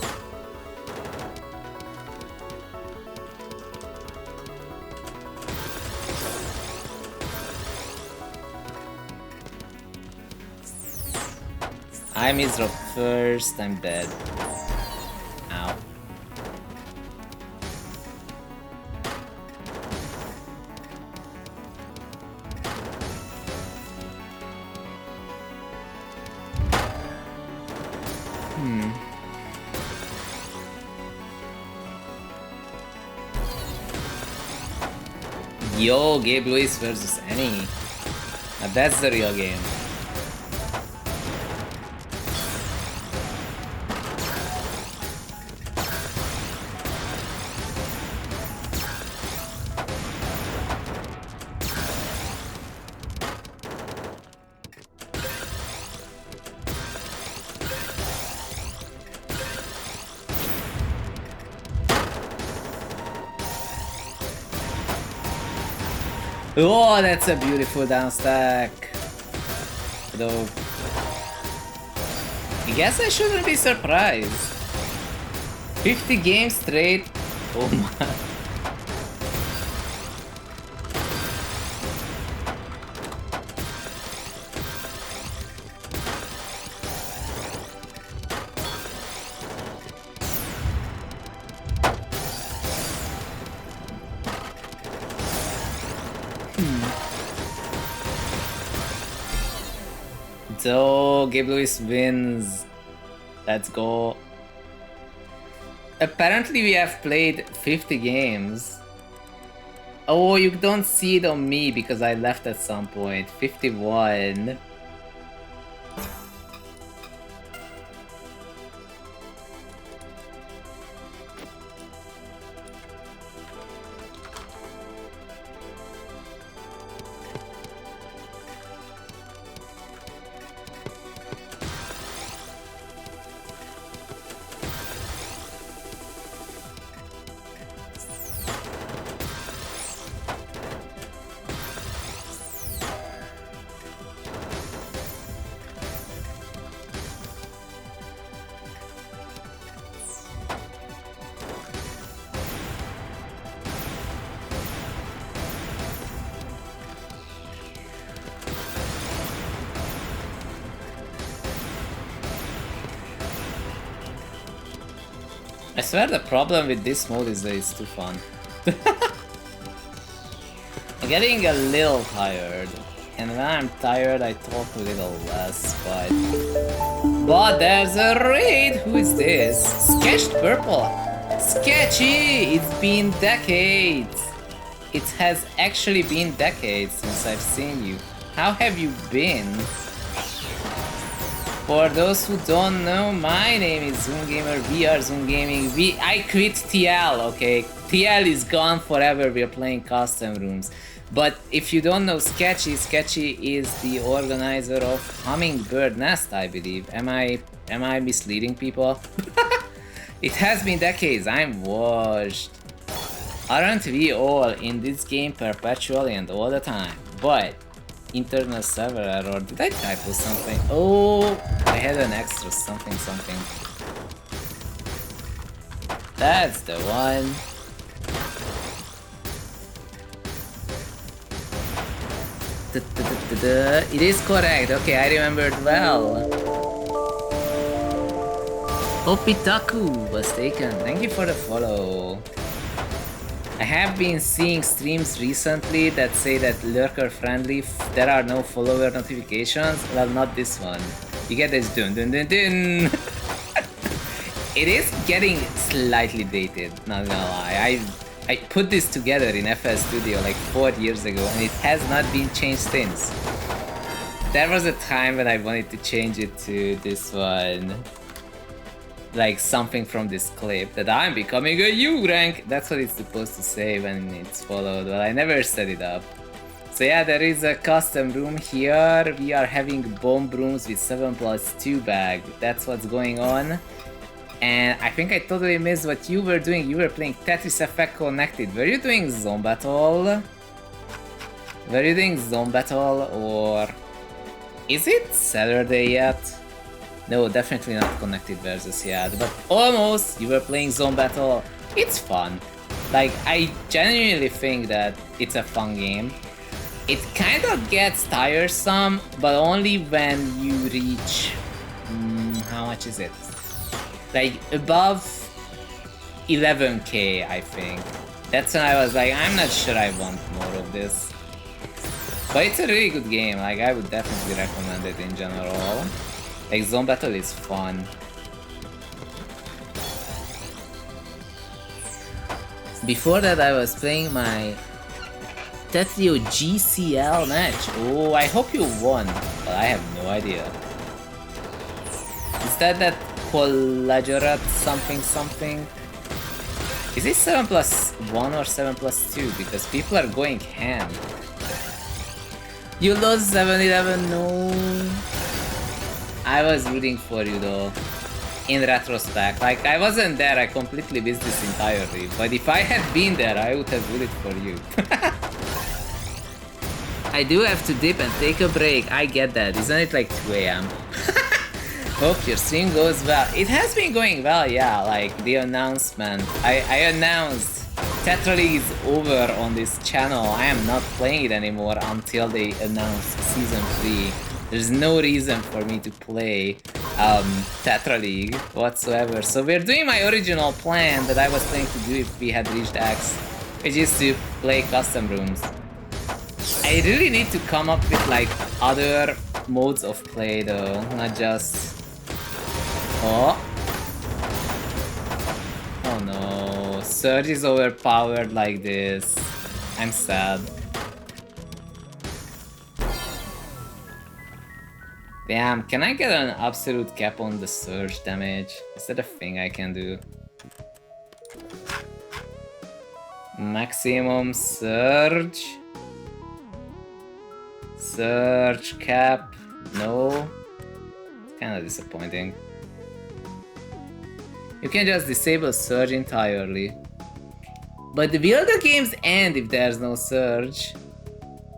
A: I misdrop first, I'm dead. Ow. Yo, Gabe Lewis versus Annie. Now that's the real game. Oh, that's a beautiful down stack. Though, I guess I shouldn't be surprised. 50 games straight. Oh my. So, Gabe Lewis wins. Let's go. Apparently we have played 50 games. Oh, you don't see it on me because I left at some point. 51. I swear the problem with this mode is that it's too fun. I'm getting a little tired. And when I'm tired, I talk a little less, but there's a raid! Who is this? Sketched Purple! Sketchy! It's been decades! It has actually been decades since I've seen you. How have you been? For those who don't know, my name is ZhunGamer, we are ZhunGaming. I quit TL, okay? TL is gone forever, we're playing custom rooms. But if you don't know Sketchy, Sketchy is the organizer of Hummingbird Nest, I believe. Am I misleading people? It has been decades, I'm washed. Aren't we all in this game perpetually and all the time? But internal server error. Did I typo something? Oh, I had an extra something. That's the one. It is correct. Okay, I remembered well. Opitaku was taken. Thank you for the follow. I have been seeing streams recently that say that lurker friendly, there are no follower notifications. Well, not this one. You get this dun dun dun dun. It is getting slightly dated, not gonna lie. I put this together in FS Studio like 4 years ago and it has not been changed since. There was a time when I wanted to change it to this one. Like something from this clip, that I'm becoming a U rank. That's what it's supposed to say when it's followed, but I never set it up. So yeah, there is a custom room here. We are having bomb rooms with 7+2 bag. That's what's going on. And I think I totally missed what you were doing. You were playing Tetris Effect Connected. Were you doing Zone Battle? Were you doing Zone Battle, or is it Saturday yet? No, definitely not Connected versus yet, but almost. You were playing Zone Battle. It's fun. Like, I genuinely think that it's a fun game. It kind of gets tiresome, but only when you reach... how much is it? Like, above 11k, I think. That's when I was like, I'm not sure I want more of this. But it's a really good game, like, I would definitely recommend it in general. Like, Zone Battle is fun. Before that, I was playing my TETRA GCL match. Oh, I hope you won, but I have no idea. Is that Collagerat something? Is it 7+1 or 7+2? Because people are going ham. You lost 7-11, no. I was rooting for you though, in retrospect. Like, I wasn't there, I completely missed this entirely. But if I had been there, I would have rooted for you. I do have to dip and take a break, I get that. Isn't it like 2 AM? Hope your stream goes well. It has been going well, yeah, like the announcement. I announced TETRA League is over on this channel. I am not playing it anymore until they announce Season 3. There's no reason for me to play TETRA League whatsoever. So we're doing my original plan that I was planning to do if we had reached X, which is to play custom rooms. I really need to come up with like other modes of play though, not just... Oh no, Surge is overpowered like this. I'm sad. Damn, can I get an absolute cap on the Surge damage? Is that a thing I can do? Maximum Surge? Surge cap? No? Kinda disappointing. You can just disable Surge entirely. But will the games end if there's no Surge?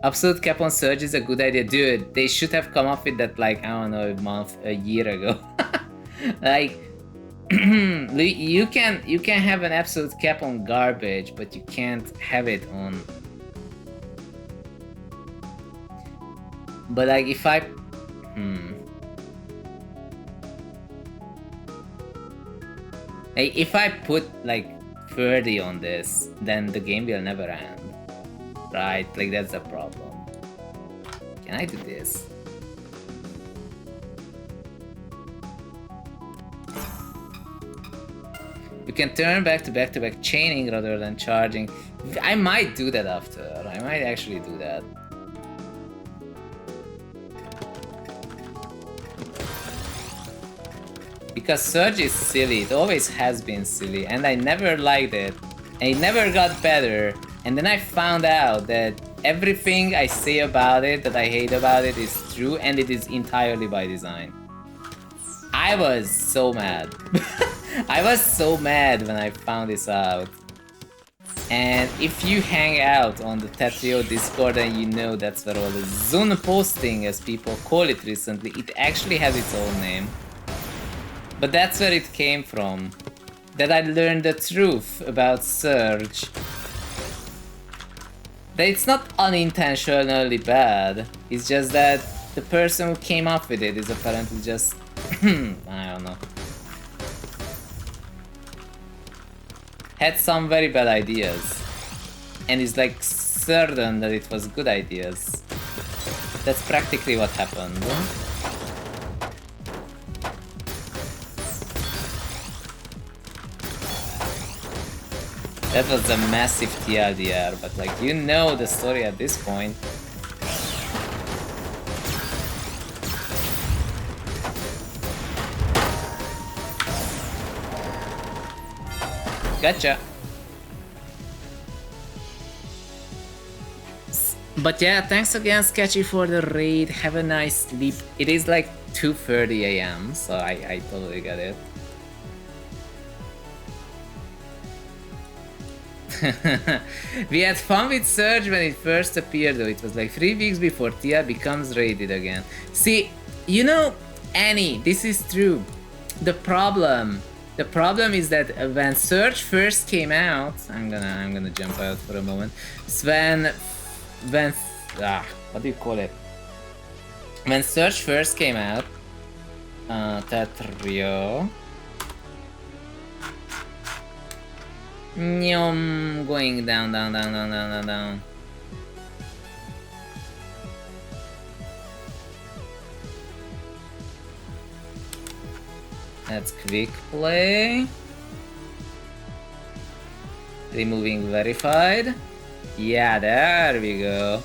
A: Absolute cap on Surge is a good idea. Dude, they should have come up with that like, I don't know, a year ago. Like, you can have an absolute cap on garbage, but you can't have it on... But like, if I... Like, if I put like 30 on this, then the game will never end. Right? Like, that's the problem. Can I do this? You can turn back to back chaining rather than charging. I might do that after. I might actually do that. Because Surge is silly, it always has been silly, and I never liked it, and it never got better, and then I found out that everything I say about it, that I hate about it, is true, and it is entirely by design. I was so mad. I was so mad when I found this out. And if you hang out on the TETRA Discord and you know that's where all the Zun posting, as people call it recently, it actually has its own name. But that's where it came from. That I learned the truth about Surge. That it's not unintentionally bad, it's just that the person who came up with it is apparently just... I don't know. Had some very bad ideas. And is like certain that it was good ideas. That's practically what happened. That was a massive TLDR, but like, you know the story at this point. Gotcha. But yeah, thanks again, Sketchy, for the raid. Have a nice sleep. It is like 2:30 AM, so I totally get it. We had fun with Surge when it first appeared, though. It was like 3 weeks before Tia becomes raided again. See, you know, Annie, this is true. The problem is that when Surge first came out, I'm gonna jump out for a moment. So what do you call it? When Surge first came out, TETRA. Going down. That's quick play. Removing verified. Yeah, there we go.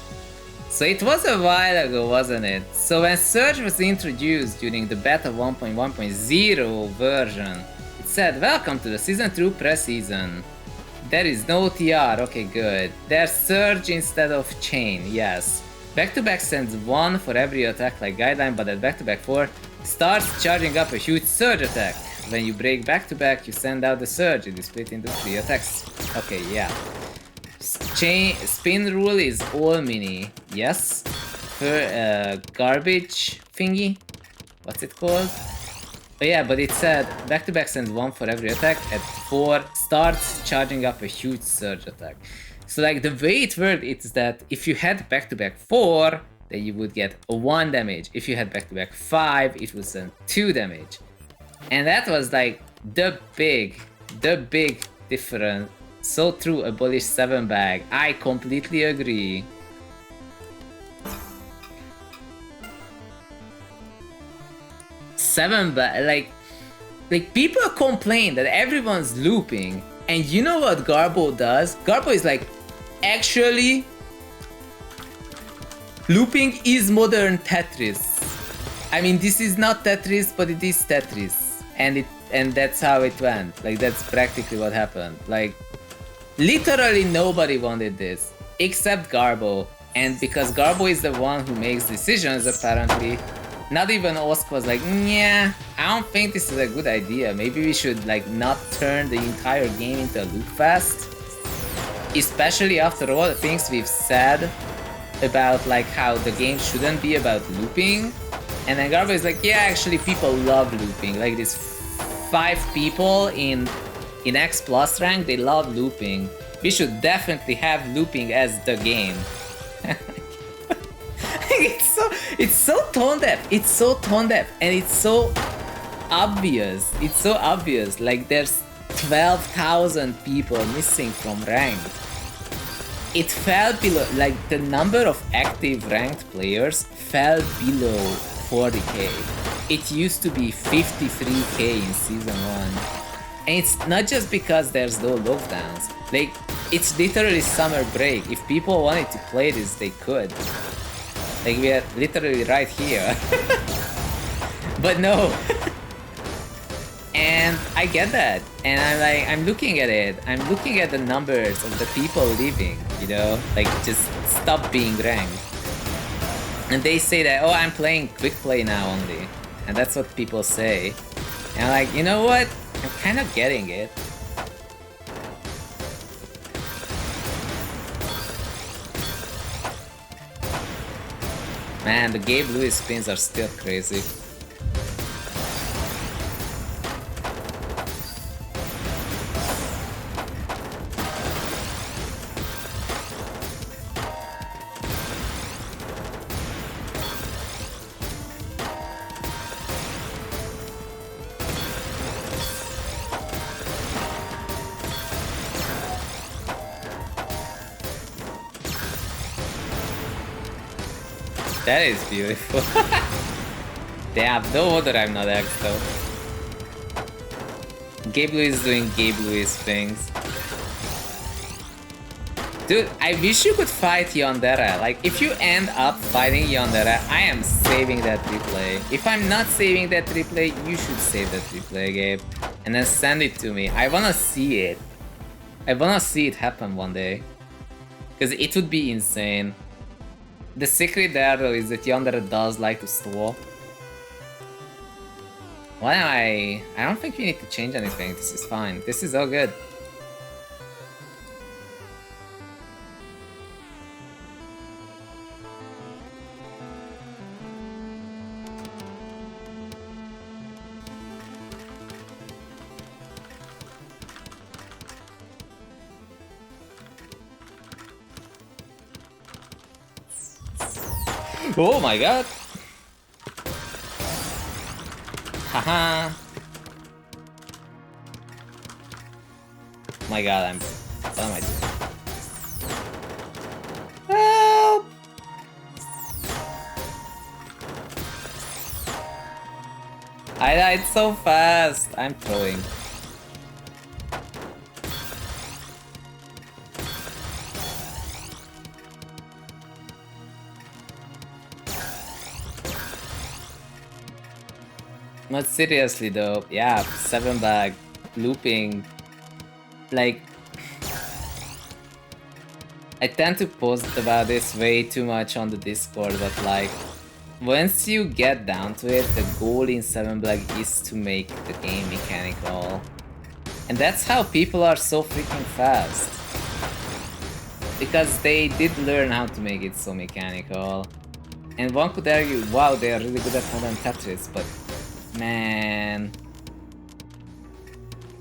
A: So it was a while ago, wasn't it? So when Surge was introduced during the beta 1.1.0 version, it said, "Welcome to the Season 2 pre-season. There is no TR, okay, good. There's Surge instead of Chain, yes. Back-to-back sends 1 for every attack like Guideline, but at back-to-back 4, starts charging up a huge Surge attack. When you break back-to-back, you send out the Surge, it is split into 3 attacks. Okay, yeah. Spin rule is all mini, yes. For garbage thingy, what's it called? Oh yeah, but it said back-to-back sends 1 for every attack, at 4 starts charging up a huge Surge attack. So like the way it worked, it's that if you had back-to-back 4, then you would get 1 damage. If you had back-to-back 5, it would send 2 damage. And that was like the big difference. So true, abolish 7 bag. I completely agree. Like people complain that everyone's looping, and you know what Garbo does? Garbo is like, actually, looping is modern Tetris. I mean, this is not Tetris, but it is Tetris, and that's how it went. Like, that's practically what happened. Like, literally nobody wanted this except Garbo, and because Garbo is the one who makes decisions, apparently. Not even Osk was like, yeah, I don't think this is a good idea. Maybe we should like not turn the entire game into a loop fest. Especially after all the things we've said about like how the game shouldn't be about looping. And then Garbo is like, yeah, actually people love looping. Like these 5 people in X Plus rank, they love looping. We should definitely have looping as the game. It's so tone deaf. It's so tone deaf, and it's so obvious. It's so obvious. Like there's 12,000 people missing from ranked. It fell below, like the number of active ranked players fell below 40k. It used to be 53k in season 1. And it's not just because there's no lockdowns. Like, it's literally summer break. If people wanted to play this, they could. Like, we are literally right here. But no. And I get that. And I'm looking at it. I'm looking at the numbers of the people leaving, you know? Like, just stop being ranked. And they say that, oh, I'm playing quick play now only. And that's what people say. And I'm like, you know what? I'm kind of getting it. Man, the Gabe Lewis spins are still crazy. That is beautiful. Damn, no wonder I'm not X though. Gabe Lewis is doing Gabe Lewis things. Dude, I wish you could fight Yandere. Like, if you end up fighting Yandere, I am saving that replay. If I'm not saving that replay, you should save that replay, Gabe. And then send it to me. I wanna see it. I wanna see it happen one day. Because it would be insane. The secret there though is that Yandere does like to stall. Why am I don't think we need to change anything. This is fine. This is all good. Oh my god! Haha! My god, what am I doing? Help! I died so fast! I'm throwing. Not seriously though, yeah, 7 bag, looping, like, I tend to post about this way too much on the Discord, but like, once you get down to it, the goal in 7 blag is to make the game mechanical. And that's how people are so freaking fast. Because they did learn how to make it so mechanical. And one could argue, wow, they are really good at modern Tetris, but man,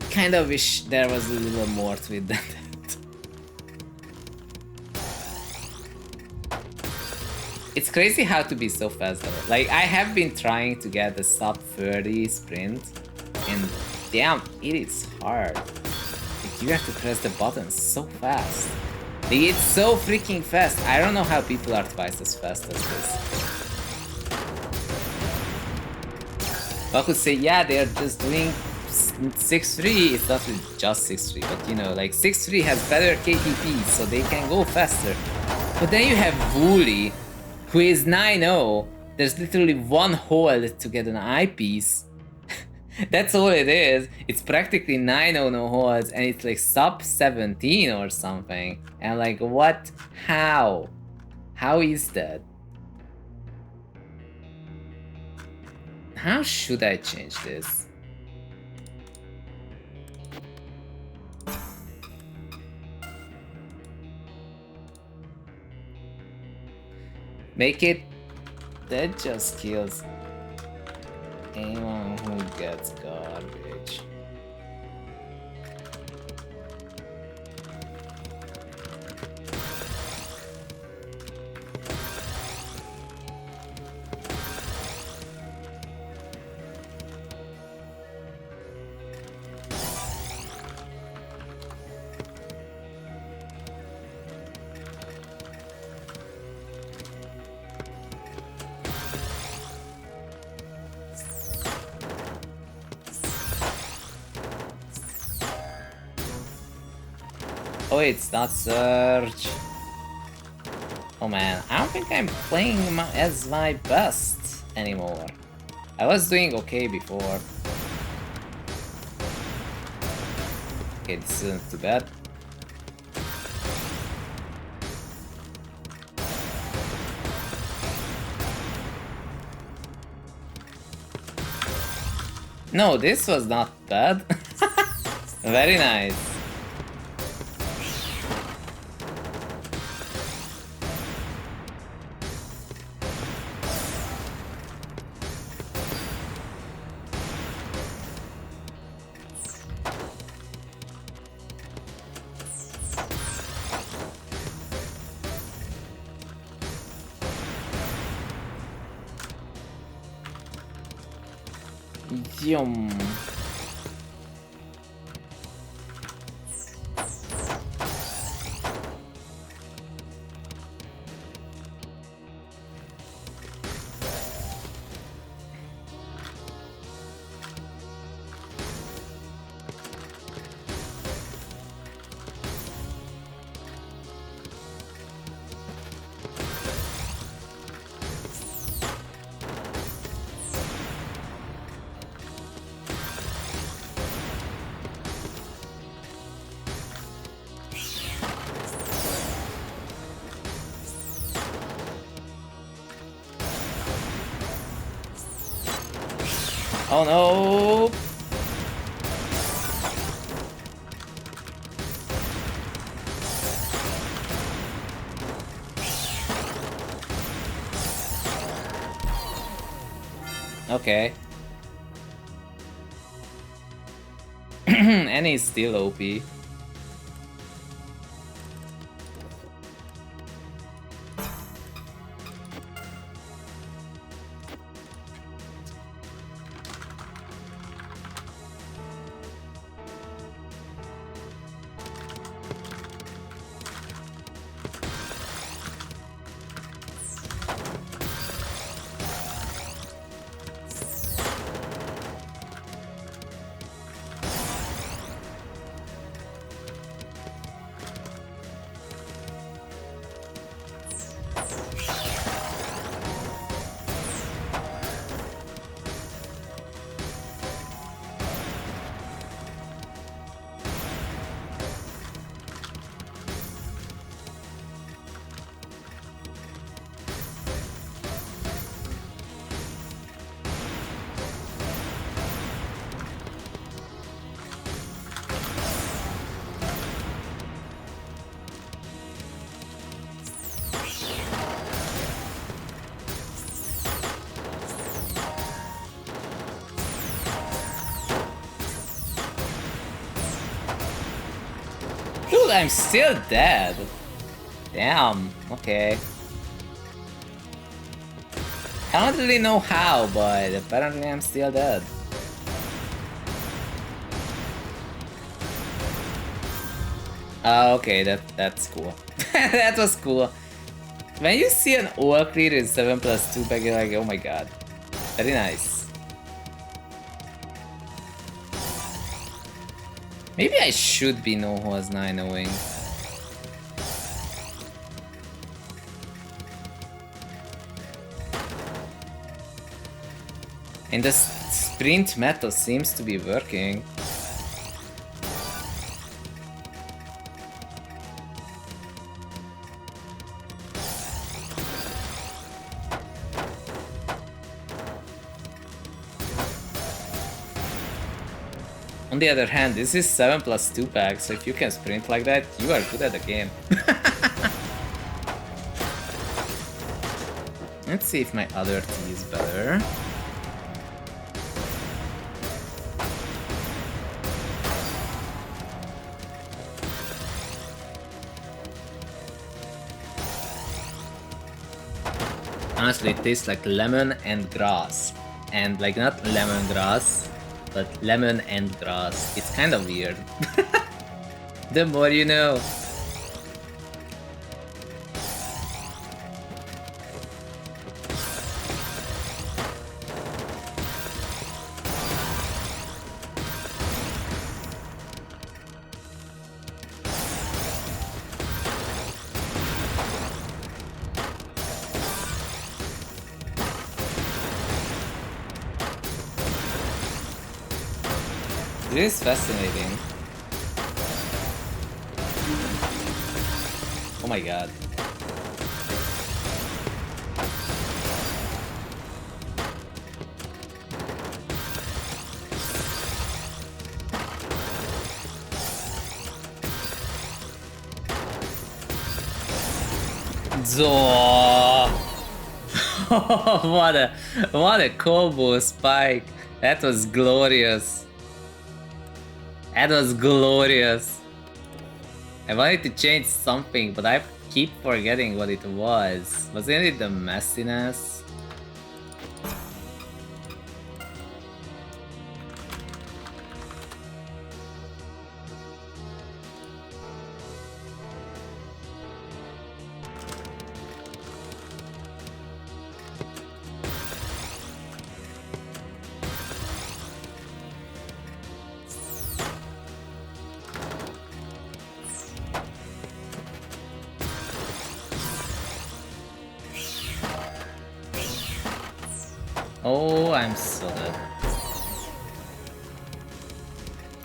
A: kinda wish there was a little more to it than that. It's crazy how to be so fast though. Like, I have been trying to get the sub 30 sprint, and damn, it is hard. Like, you have to press the buttons so fast. Like, it's so freaking fast. I don't know how people are twice as fast as this. I could say, yeah, they're just doing 6-3. It's not really just 6-3, but you know, like 6-3 has better KTP, so they can go faster. But then you have Wooly, who is 9-0. There's literally one hold to get an eyepiece. That's all it is. It's practically 9-0 no holds, and it's like sub 17 or something. And I'm like, what? How? How is that? How should I change this? Make it that just kills anyone who gets garbage. Oh, it's not Surge. Oh man, I don't think I'm playing as my best anymore. I was doing okay before. Okay, this isn't too bad. No, this was not bad. Very nice. Yum. Oh no! Okay. And he's still OP. Dude, I'm still dead. Damn, okay. I don't really know how, but apparently I'm still dead. Okay, that's cool. That was cool. When you see an all clear in 7+2 pack, you're like, oh my god. Very nice. Maybe I should be no horse 9-0ing. And the sprint method seems to be working. On the other hand, this is 7+2 pack, so if you can sprint like that, you are good at the game. Let's see if my other T is better. Honestly, it tastes like lemon and grass. And like not lemongrass, but lemon and grass. It's kind of weird. The more you know. This is fascinating. Oh my god. What a combo spike. That was glorious. That was glorious. I wanted to change something, but I keep forgetting what it was. Wasn't it the messiness? Oh, I'm so dead.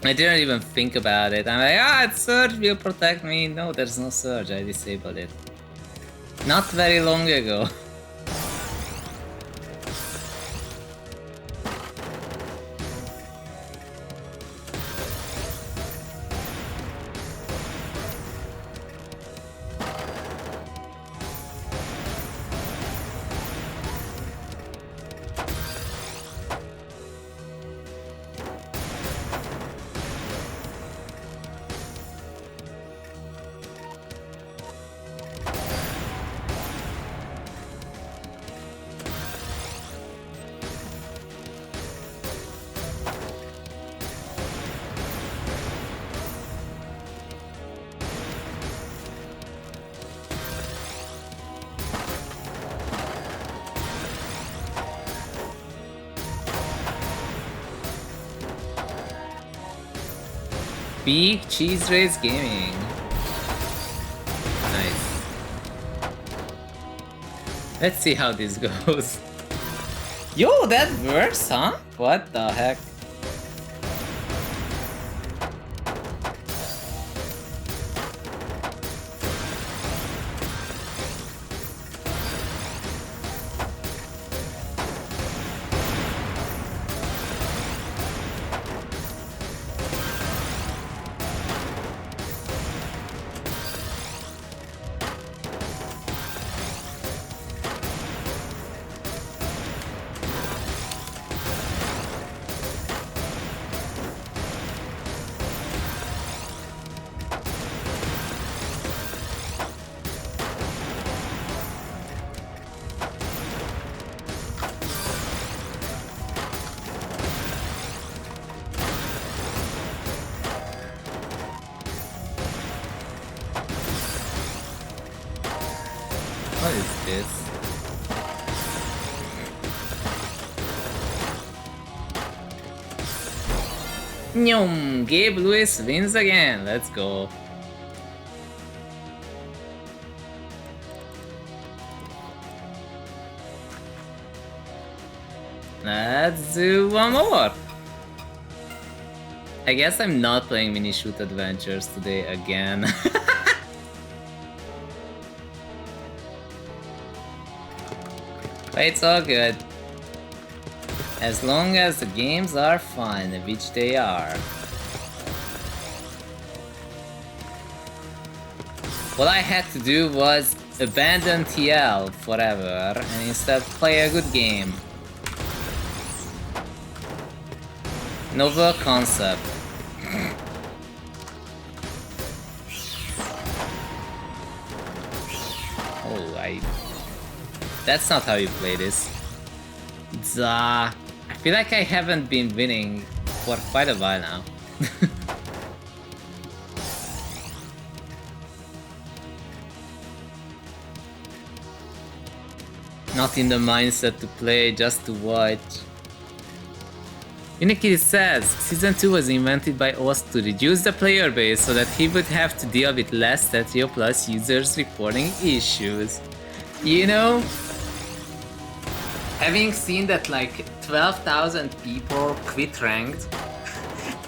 A: I didn't even think about it. I'm like, it's Surge will protect me. No, there's no Surge. I disabled it. Not very long ago. Big Cheese Race Gaming. Nice. Let's see how this goes. Yo, that works, huh? What the heck? What is this? Nyom! Gabe Lewis wins again! Let's go! Let's do one more! I guess I'm not playing Mini Shoot Adventures today again. But it's all good. As long as the games are fun, which they are. What I had to do was abandon TL forever and instead play a good game. Novel concept. Oh, that's not how you play this. I feel like I haven't been winning for quite a while now. Not in the mindset to play, just to watch. Unikitty says, Season 2 was invented by Oz to reduce the player base so that he would have to deal with less TETRA plus users reporting issues. You know, having seen that like 12,000 people quit ranked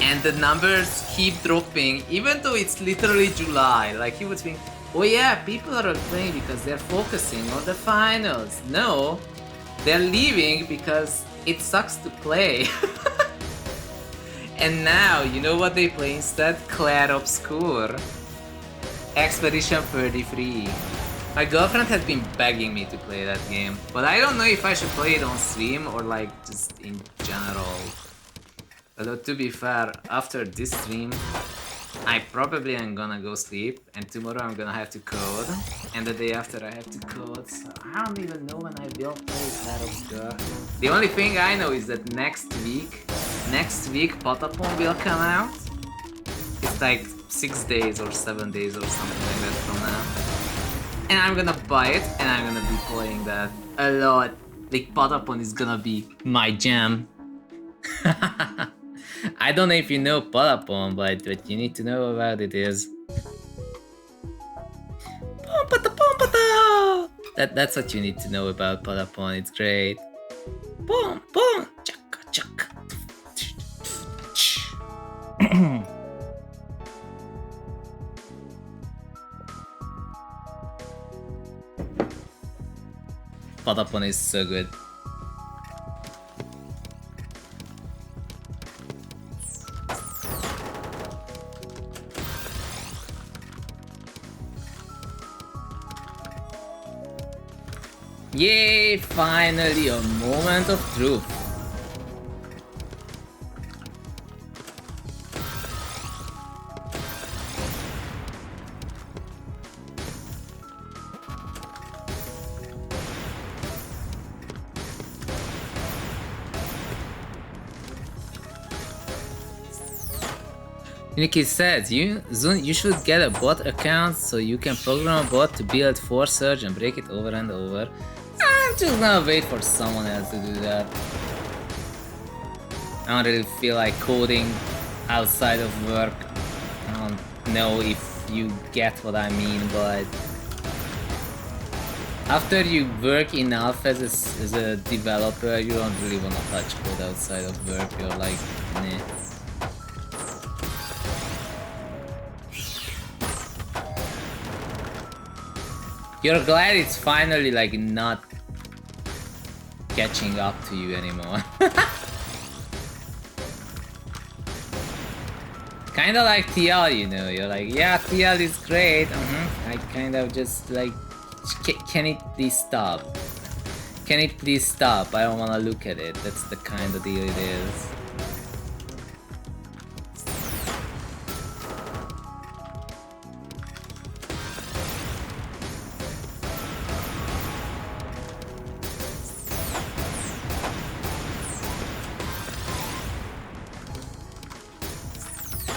A: and the numbers keep dropping, even though it's literally July. Like, he would think, oh yeah, people are playing because they're focusing on the finals. No, they're leaving because it sucks to play. And now, you know what they play instead? Clair Obscur. Expedition 33. My girlfriend has been begging me to play that game, but I don't know if I should play it on stream or like just in general. Although to be fair, after this stream, I probably am gonna go sleep, and tomorrow I'm gonna have to code, and the day after I have to code, so I don't even know when I will play Clair Obscur. The only thing I know is that next week Patapon will come out. It's like 6 days or 7 days or something like that from now. And I'm gonna buy it, and I'm gonna be playing that a lot. Like, Patapon is gonna be my jam. I don't know if you know Patapon, but what you need to know about it is... That's what you need to know about Patapon, it's great. Boom, boom, chaka, chaka. Patapon is so good. Yay! Finally, a moment of truth. Nikki says, Zun, you should get a bot account so you can program a bot to build Force Surge and break it over and over. I'm just gonna wait for someone else to do that. I don't really feel like coding outside of work. I don't know if you get what I mean, but after you work enough as a developer, you don't really want to touch code outside of work. You're like, nah. You're glad it's finally like not catching up to you anymore. Kinda like TL, you know, you're like, yeah, TL is great, I kind of just like, can it please stop? Can it please stop? I don't wanna look at it, that's the kind of deal it is.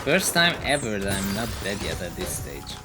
A: First time ever that I'm not dead yet at this stage.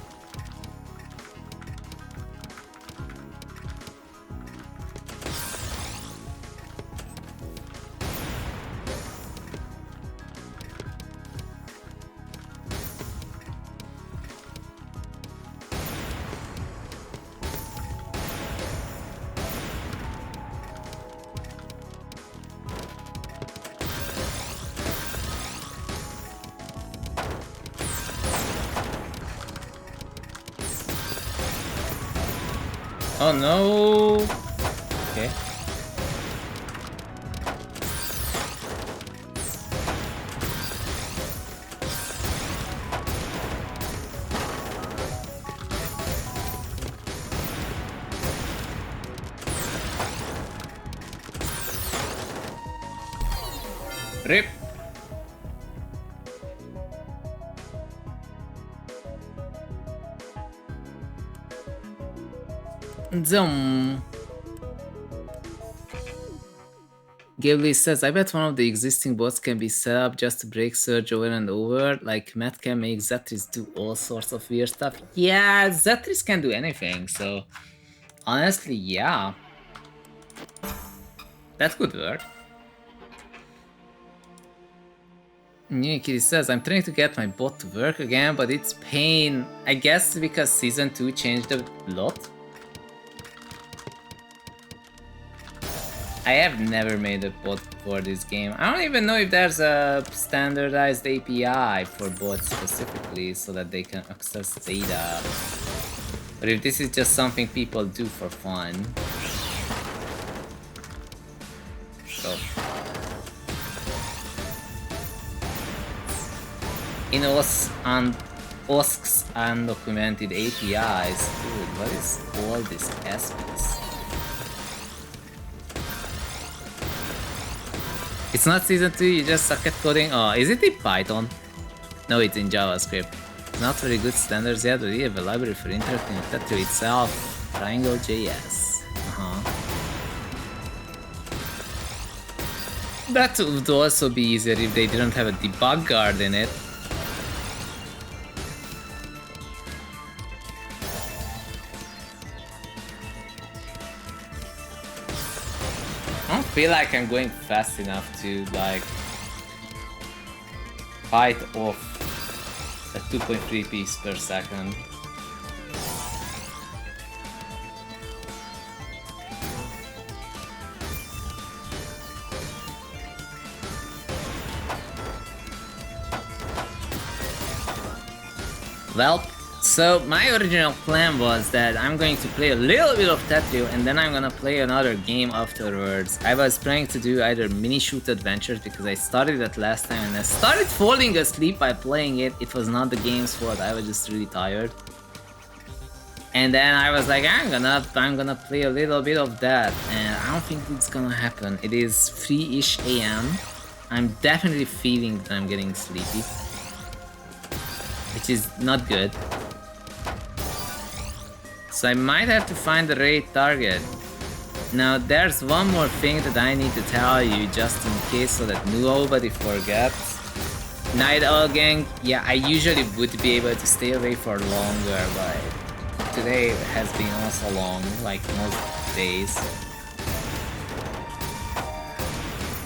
A: Oh no! Okay. RIP! Zoom. Ghibli says, I bet one of the existing bots can be set up just to break Surge over and over. Like, Matt can make Zetris do all sorts of weird stuff. Yeah, Zetris can do anything, so... honestly, yeah. That could work. Unikitty says, I'm trying to get my bot to work again, but it's pain. I guess because Season 2 changed a lot. I have never made a bot for this game. I don't even know if there's a standardized API for bots specifically so that they can access data. But if this is just something people do for fun. So. In OSC's undocumented APIs. Dude, what is all this S-piece? It's not season 2, you just suck at coding. Oh, is it in Python? No, it's in JavaScript. Not very good standards yet, but we have a library for interacting with TETRA itself. Triangle.js. That would also be easier if they didn't have a debug guard in it. I don't feel like I'm going fast enough to like fight off at 2.3 piece per second. Well, so my original plan was that I'm going to play a little bit of TETRA and then I'm gonna play another game afterwards. I was planning to do either mini shoot adventures because I started that last time and I started falling asleep by playing it. It was not the game's fault, I was just really tired. And then I was like, I'm gonna play a little bit of that, and I don't think it's gonna happen. It is 3-ish AM. I'm definitely feeling that I'm getting sleepy, which is not good. So I might have to find the raid target. Now there's one more thing that I need to tell you just in case so that nobody forgets. Night Owl Gang, yeah, I usually would be able to stay away for longer, but today has been also long, like most days.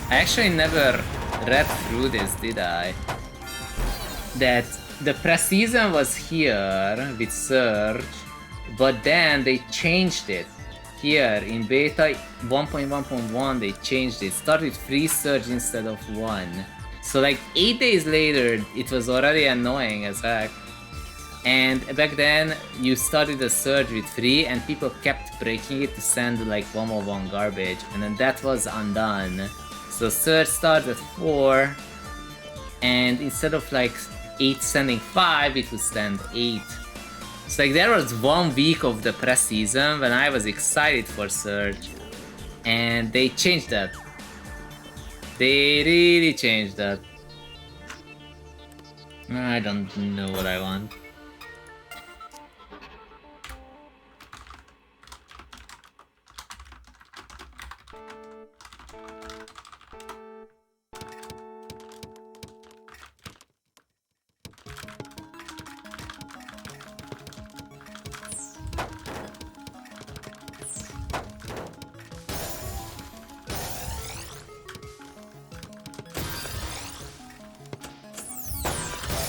A: I actually never read through this, did I? That the pre-season was here with Surge, but then they changed it. Here in beta 1.1.1 they changed it. Started 3 Surge instead of 1. So like 8 days later it was already annoying as heck. And back then you started a Surge with 3 and people kept breaking it to send like 101 garbage, and then that was undone. So Surge started at 4, and instead of like 8 sending 5, it would send 8. So like there was 1 week of the pre-season when I was excited for Surge, and they changed that. They really changed that. I don't know what I want.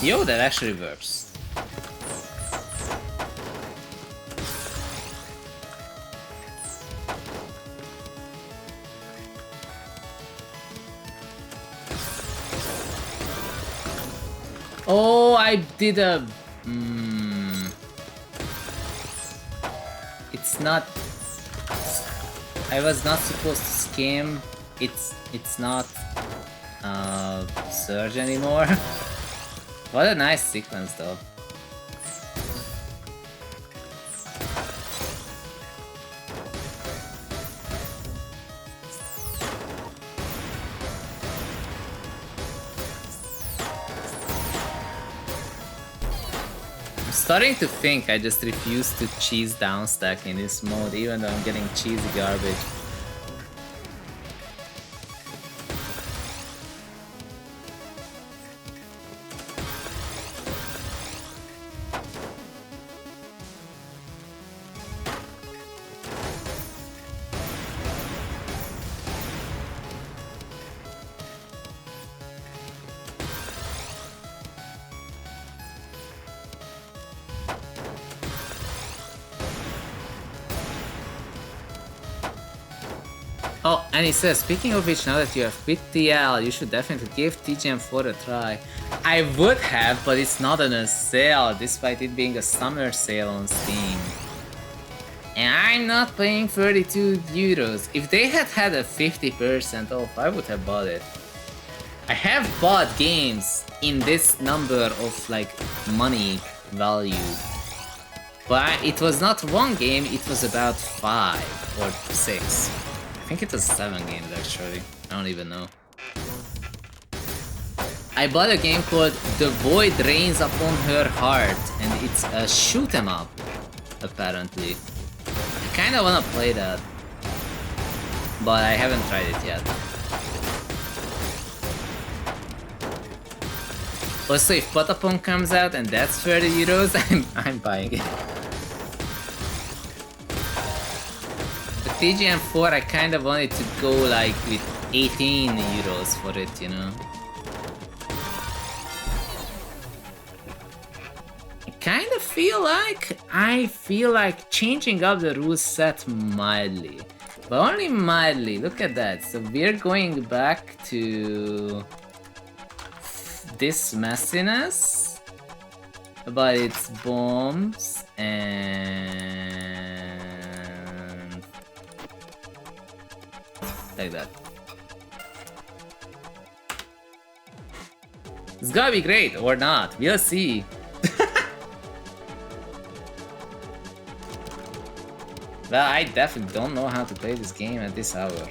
A: Yo, that actually works. Oh, I did a... It's not... I was not supposed to scam. It's not... Surge anymore. What a nice sequence though. I'm starting to think I just refuse to cheese downstack in this mode even though I'm getting cheesy garbage. Oh, and he says, speaking of which, now that you have quit TL, you should definitely give TGM4 a try. I would have, but it's not on a sale, despite it being a summer sale on Steam. And I'm not paying 32 euros. If they had had a 50% off, I would have bought it. I have bought games in this number of like money value. But it was not one game, it was about 5 or 6. I think it was 7 games actually. I don't even know. I bought a game called The Void Rains Upon Her Heart, and it's a shoot 'em up, apparently. I kinda wanna play that, but I haven't tried it yet. Also, if Patapon comes out and that's 30 euros, I'm buying it. The TGM4, I kind of wanted to go like with 18 euros for it, you know. I feel like changing up the rule set mildly, but only mildly. Look at that. So we're going back to this messiness, but it's bombs and like that. It's gonna be great or not. We'll see. Well, I definitely don't know how to play this game at this hour.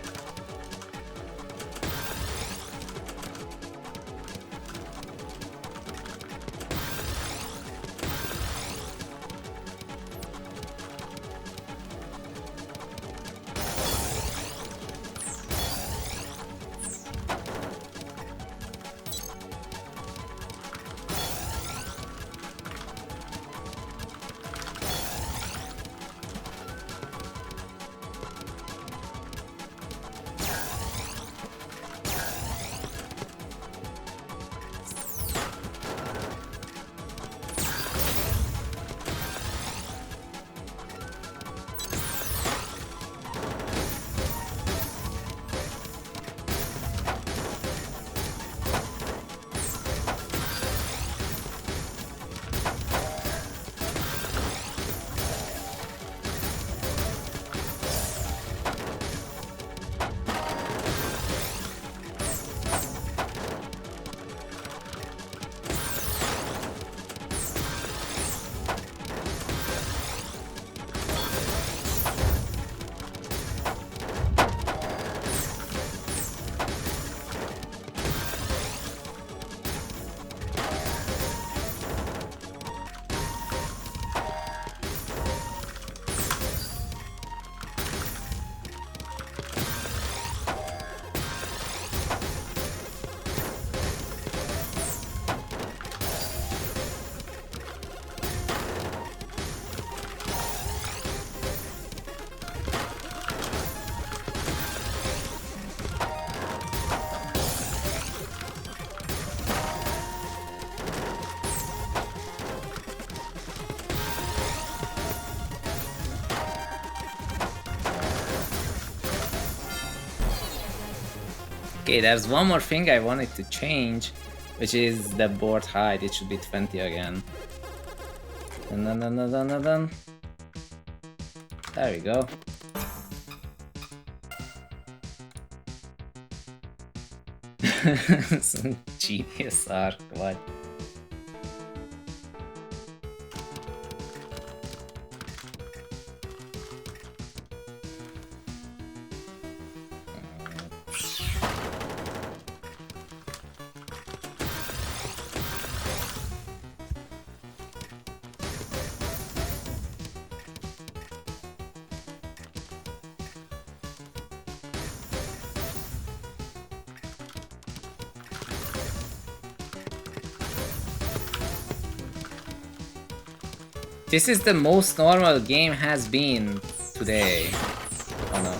A: Okay, there's one more thing I wanted to change, which is the board height. It should be 20 again. Dun, dun, dun, dun, dun, dun. There we go. Some genius arc, what? This is the most normal game has been today. Oh no.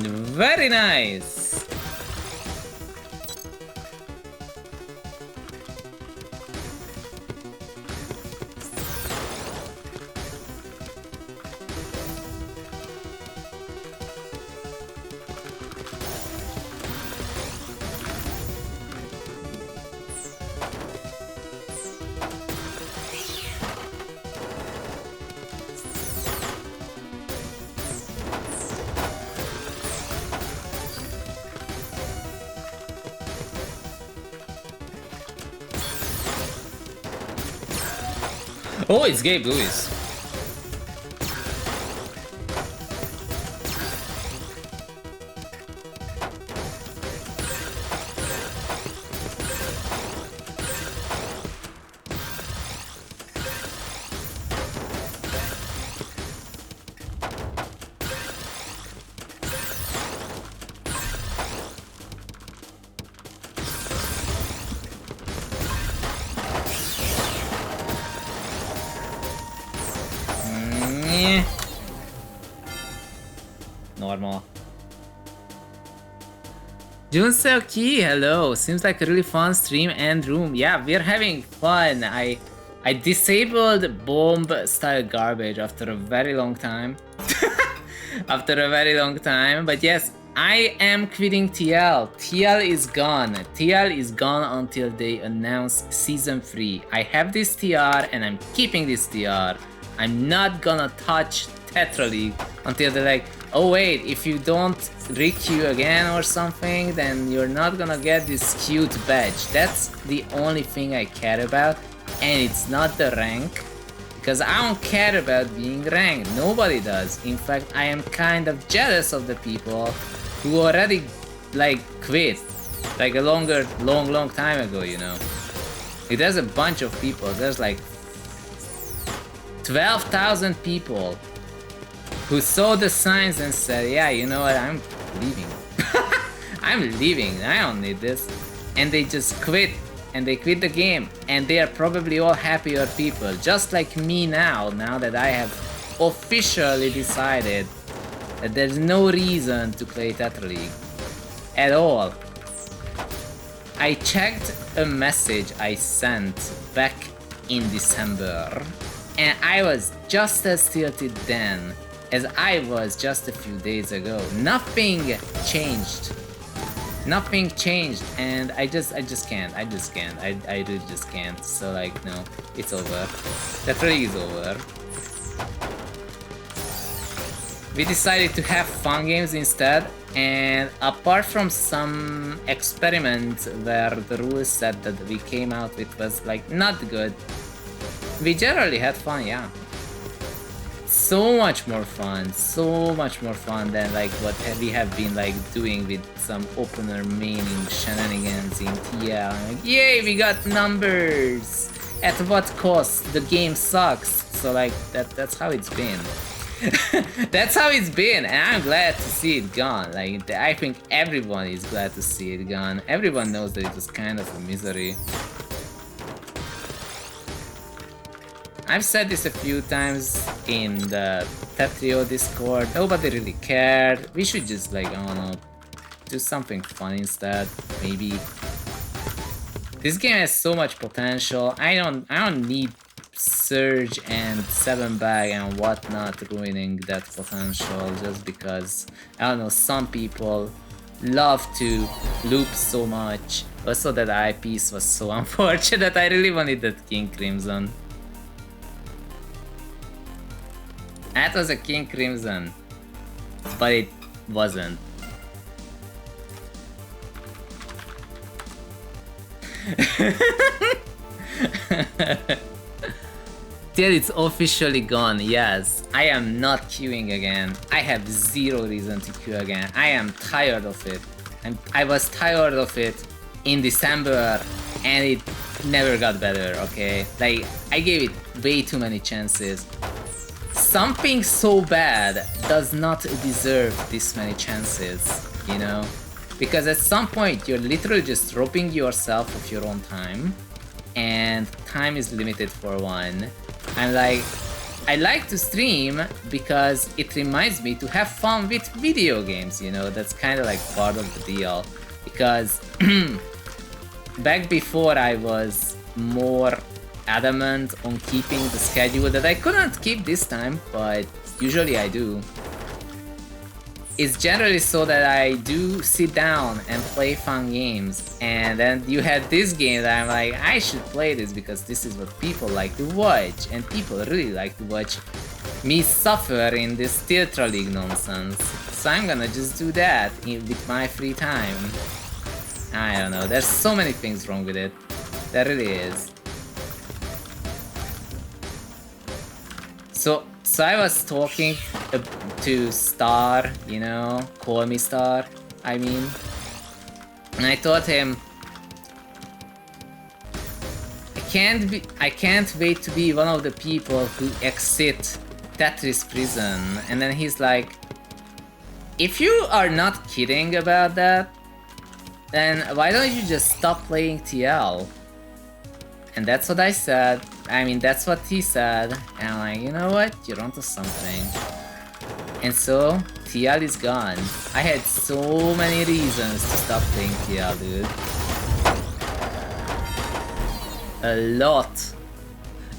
A: Very nice. Oh, it's Gabe Lewis. Normal. Junseoki, hello. Seems like a really fun stream and room. Yeah, we're having fun. I disabled bomb style garbage after a very long time. After a very long time. But yes, I am quitting TL. TL is gone. TL is gone until they announce Season 3. I have this TR and I'm keeping this TR. I'm not gonna touch TETRA League until they're like, oh wait, if you don't re-queue again or something, then you're not gonna get this cute badge. That's the only thing I care about, and it's not the rank, because I don't care about being ranked. Nobody does. In fact, I am kind of jealous of the people who already like quit, like a long time ago, you know. Like, there's a bunch of people. There's like 12,000 people who saw the signs and said, yeah, you know what, I'm leaving. I'm leaving, I don't need this. And they just quit, and they quit the game, and they are probably all happier people, just like me now that I have officially decided that there's no reason to play TETRA League at all. I checked a message I sent back in December, and I was just as tilted then as I was just a few days ago. Nothing changed. Nothing changed, and I just can't. I really just can't. So like, no, it's over. That really is over. We decided to have fun games instead, and apart from some experiment where the rule set that we came out with was like not good, we generally had fun, yeah. So much more fun than like what we have been like doing with some opener maining shenanigans in TL. Like, yay, we got numbers! At what cost? The game sucks. So like that's how it's been. That's how it's been, and I'm glad to see it gone. Like, I think everyone is glad to see it gone. Everyone knows that it was kind of a misery. I've said this a few times in the TETRA Discord. Nobody really cared. We should just like, I don't know, do something fun instead, maybe. This game has so much potential. I don't need Surge and 7-bag and whatnot ruining that potential just because, I don't know, some people love to loop so much. Also, that eyepiece was so unfortunate. I really wanted that King Crimson. That was a King Crimson, but it wasn't. Till it's officially gone, yes. I am not queuing again. I have zero reason to queue again. I am tired of it. I was tired of it in December, and it never got better, okay? Like, I gave it way too many chances. Something so bad does not deserve this many chances, you know? Because at some point you're literally just robbing yourself of your own time, and time is limited for one. I'm like, I like to stream because it reminds me to have fun with video games, you know, that's kind of like part of the deal. Because back before I was more adamant on keeping the schedule that I couldn't keep this time, but usually I do. It's generally so that I do sit down and play fun games, and then you had this game that I'm like, I should play this because this is what people like to watch, and people really like to watch me suffer in this TETRA League nonsense. So I'm gonna just do that with my free time. I don't know, there's so many things wrong with it. There really is. So I was talking to Star, you know, call me Star, I mean. And I told him, I can't wait to be one of the people who exit Tetris prison. And then he's like, if you are not kidding about that, then why don't you just stop playing TL? And that's what I said. I mean, that's what he said. And I'm like, you know what? You're onto something. And so, TL is gone. I had so many reasons to stop playing TL, dude. A lot.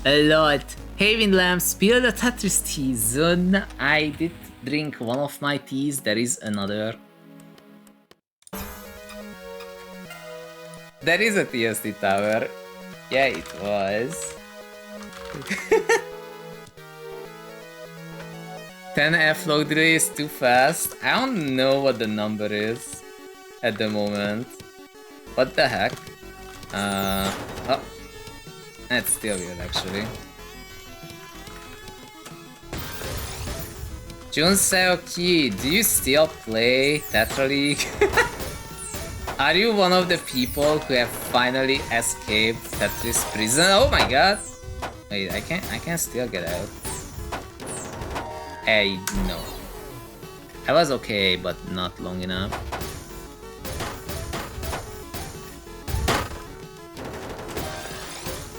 A: A lot. Hey, Windlam, spill the Tetris tea. Zun, I did drink one of my teas. There is another. There is a TST tower. Yeah, it was. 10F log delay is too fast. I don't know what the number is at the moment. What the heck? Oh. That's still weird actually. Jun Seoki, do you still play Tetra League? Are you one of the people who have finally escaped Tetris prison? Oh my god! Wait, I can still get out. Hey, no. I was okay, but not long enough.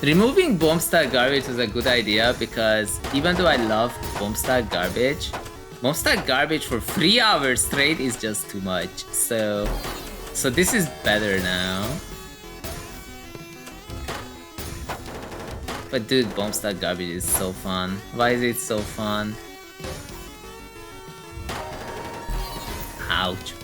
A: Removing bomb style garbage was a good idea because even though I love bomb style garbage for 3 hours straight is just too much. So this is better now. But dude, bomb style garbage is so fun. Why is it so fun? Ouch.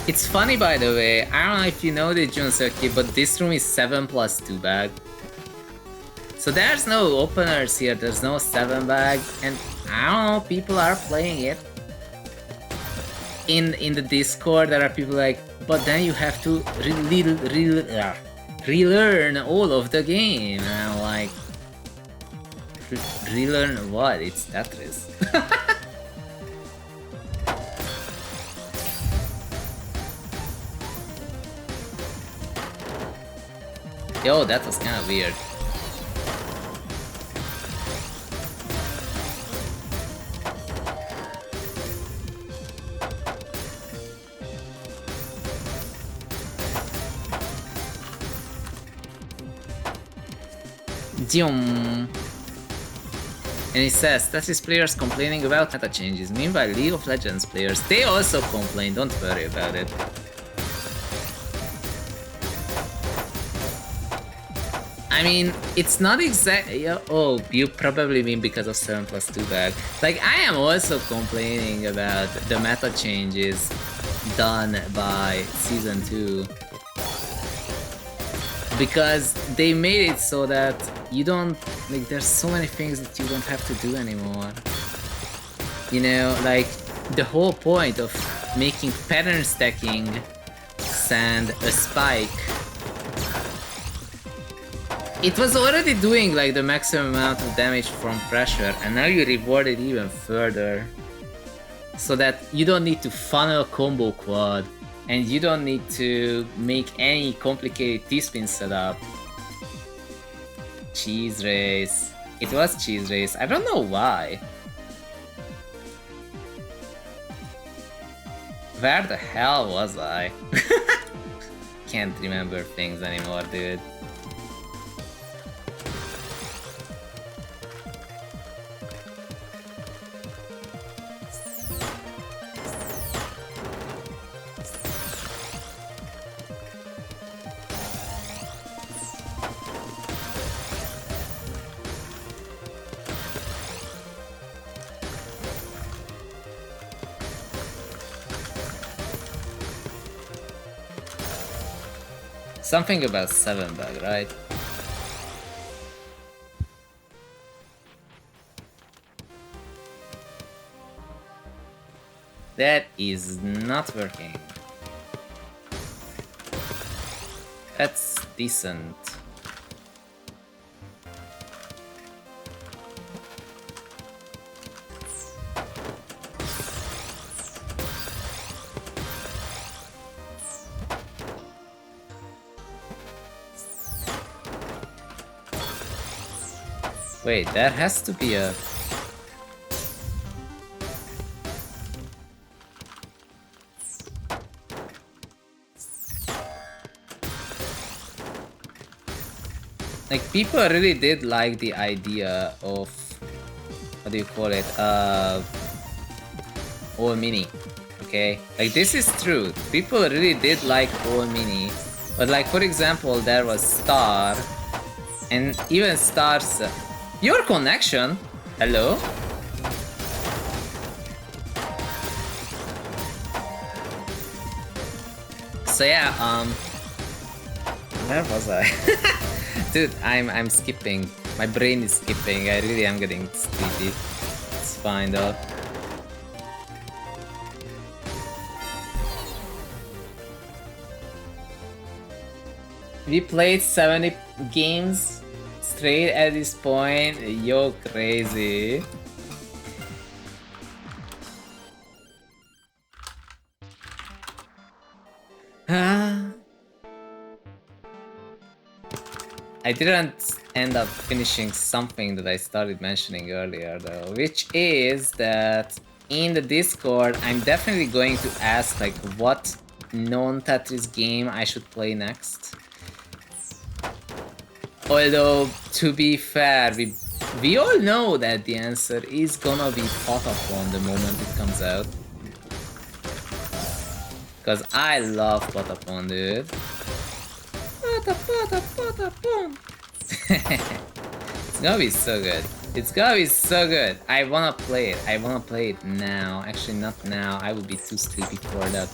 A: It's funny, by the way, I don't know if you know this, Junsuki, but this room is 7+2 bag. So there's no openers here, there's no 7 bag, and I don't know, people are playing it. In the Discord, there are people like, but then you have to relearn all of the game. And I'm like, relearn what? It's Tetris. Yo, that was kind of weird. And he says, Tetris players complaining about meta changes. Meanwhile, League of Legends players, they also complain, don't worry about it. I mean, it's not exactly... Oh, you probably mean because of 7+2 bag. Like, I am also complaining about the meta changes done by Season 2. Because they made it so that you don't... Like, there's so many things that you don't have to do anymore. You know, like, the whole point of making pattern stacking send a spike. It was already doing like the maximum amount of damage from pressure, and now you reward it even further. So that you don't need to funnel combo quad, and you don't need to make any complicated T-spin setup. Cheese race. It was cheese race. I don't know why. Where the hell was I? Can't remember things anymore, dude. Something about 7 bug, right? That is not working. That's decent. Wait, that has to be a... Like, people really did like the idea of... What do you call it? All mini. Okay? Like, this is true. People really did like all mini. But like, for example, there was Star. And even Star's... Your connection? Hello? So yeah, where was I? Dude, I'm skipping. My brain is skipping. I really am getting sleepy. It's fine though. We played 70 games straight at this point. Yo, crazy. I didn't end up finishing something that I started mentioning earlier though, which is that in the Discord I'm definitely going to ask like what non-Tetris game I should play next. Although, to be fair, we all know that the answer is gonna be Patapon the moment it comes out. Because I love Patapon, dude. Patapon! It's gonna be so good. It's gonna be so good. I wanna play it. I wanna play it now. Actually, not now. I would be too sleepy for that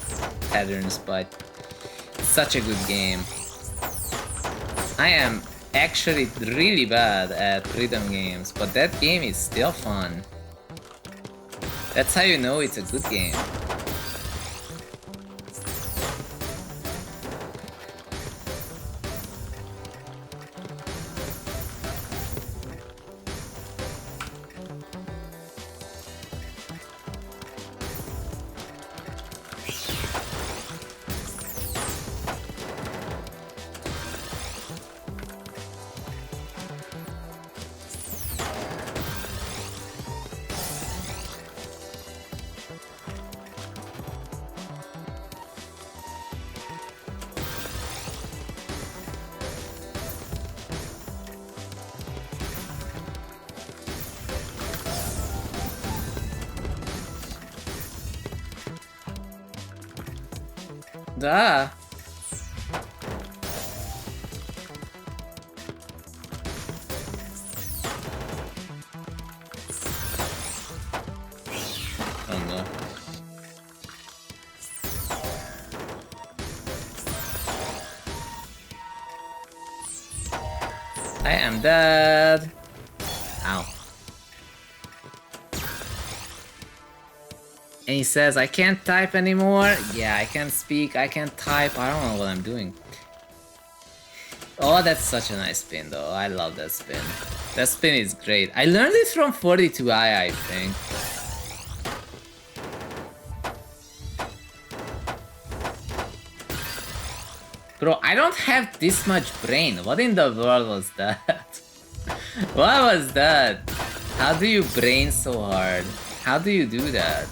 A: patterns, but it's such a good game. I am actually really bad at rhythm games, but that game is still fun. That's how you know it's a good game. Duh. Oh no. I am dead. Ow. And he says, I can't type anymore. Yeah, I can't speak, I can't type. I don't know what I'm doing. Oh, that's such a nice spin though. I love that spin. That spin is great. I learned it from 42i, I think. Bro, I don't have this much brain. What in the world was that? What was that? How do you brain so hard? How do you do that?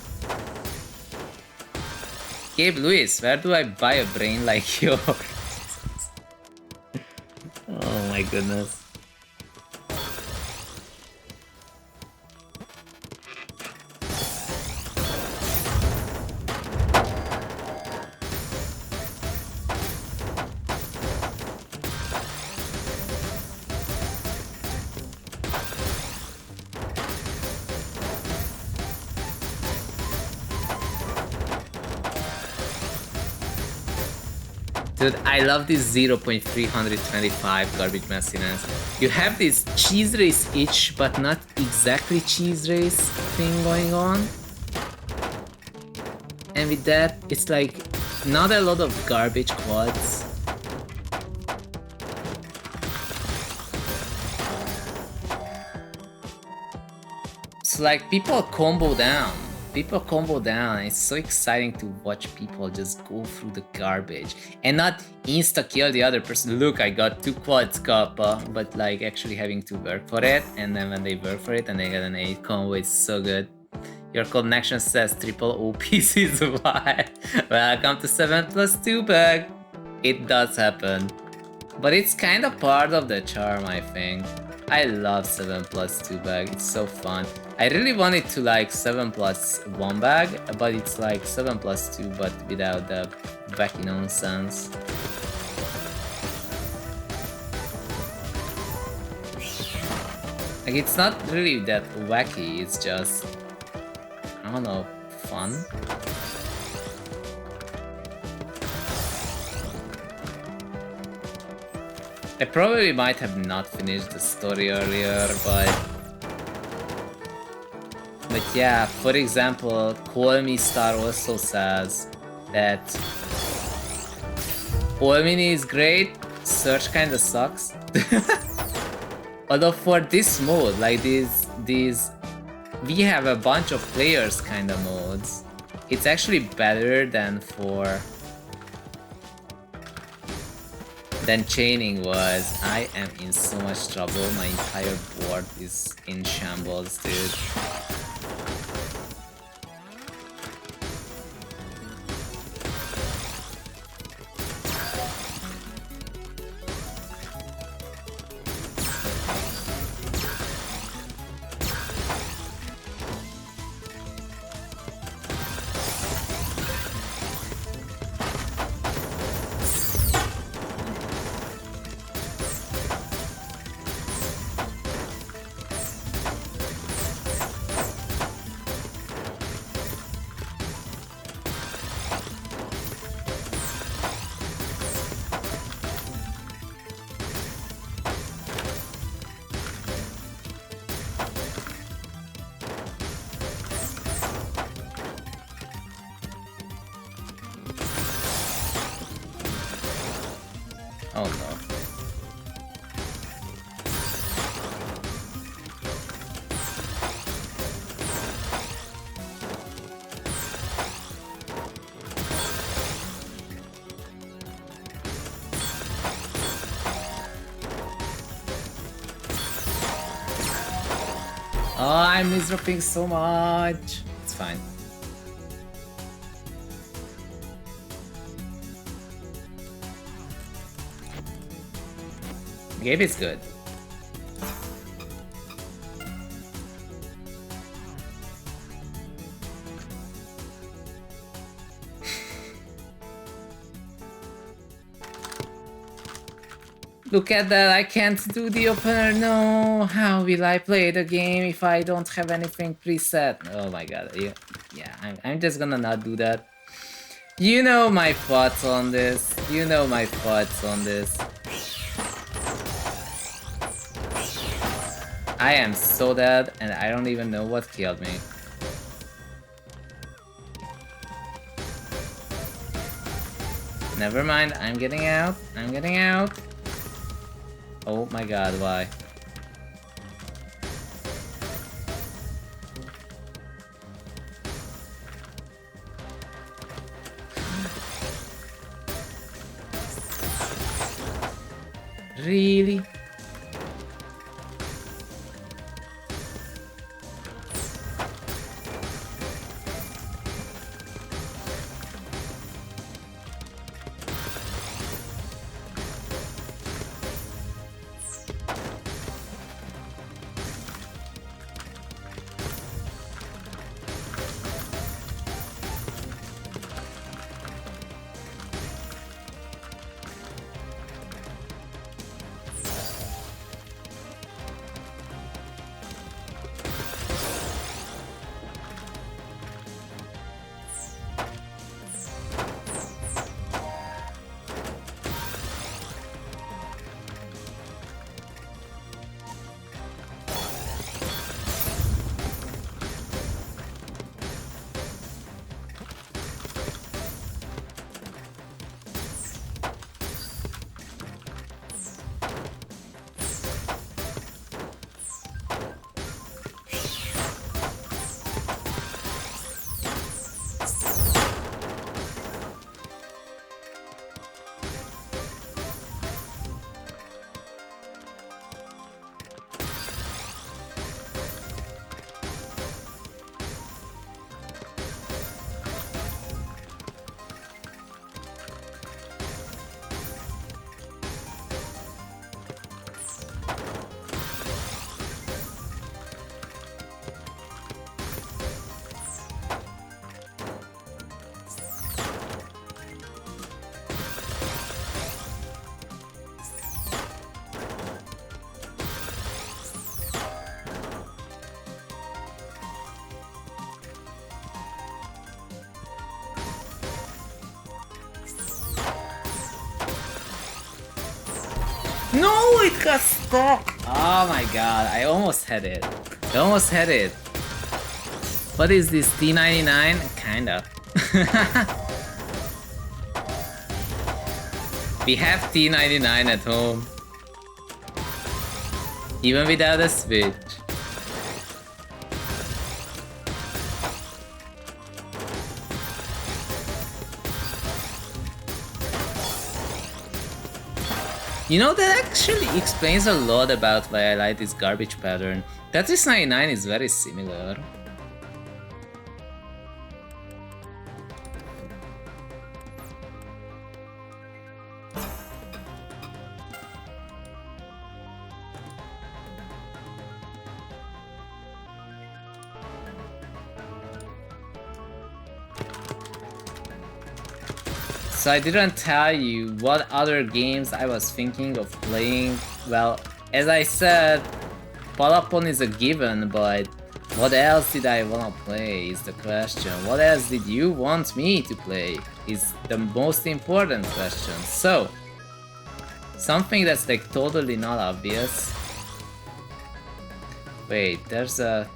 A: Gabe Lewis, where do I buy a brain like yours? Oh my goodness. Dude, I love this 0.325 garbage messiness. You have this cheese race itch, but not exactly cheese race thing going on. And with that, it's like not a lot of garbage quads. It's like people combo down. People combo down. It's so exciting to watch people just go through the garbage and not insta kill the other person. Look, I got 2 quads, kappa, but like actually having to work for it. And then when they work for it and they get an 8 combo, it's so good. Your connection says triple OPs is why. Welcome to 7+2 bag. It does happen, but it's kind of part of the charm, I think. I love 7+2 bag. It's so fun. I really wanted to like 7+1 bag, but it's like 7+2 but without the wacky nonsense. Like it's not really that wacky, it's just, I don't know, fun. I probably might have not finished the story earlier, but yeah, for example, Call Me Star also says that All Mini is great, Search kinda sucks. Although for this mode, like these we have a bunch of players kinda modes, it's actually better than chaining was. I am in so much trouble, my entire board is in shambles, dude. Oh no. Oh, I'm misdropping so much. It's fine. Gabe is good. Look at that, I can't do the opener, no! How will I play the game if I don't have anything preset? Oh my god, yeah, I'm just gonna not do that. You know my thoughts on this. You know my thoughts on this. I am so dead and I don't even know what killed me. Never mind, I'm getting out. I'm getting out. Oh my god, why? Really? it got stuck! Oh my god, I almost had it. I almost had it. What is this, T99? Kinda. We have T99 at home. Even without a Switch. You know, that actually explains a lot about why I like this garbage pattern. Tetris 99 is very similar. So I didn't tell you what other games I was thinking of playing. Well, as I said, Palapon is a given, but what else did I wanna play is the question. What else did you want me to play is the most important question. So, something that's like totally not obvious. Wait, there's a...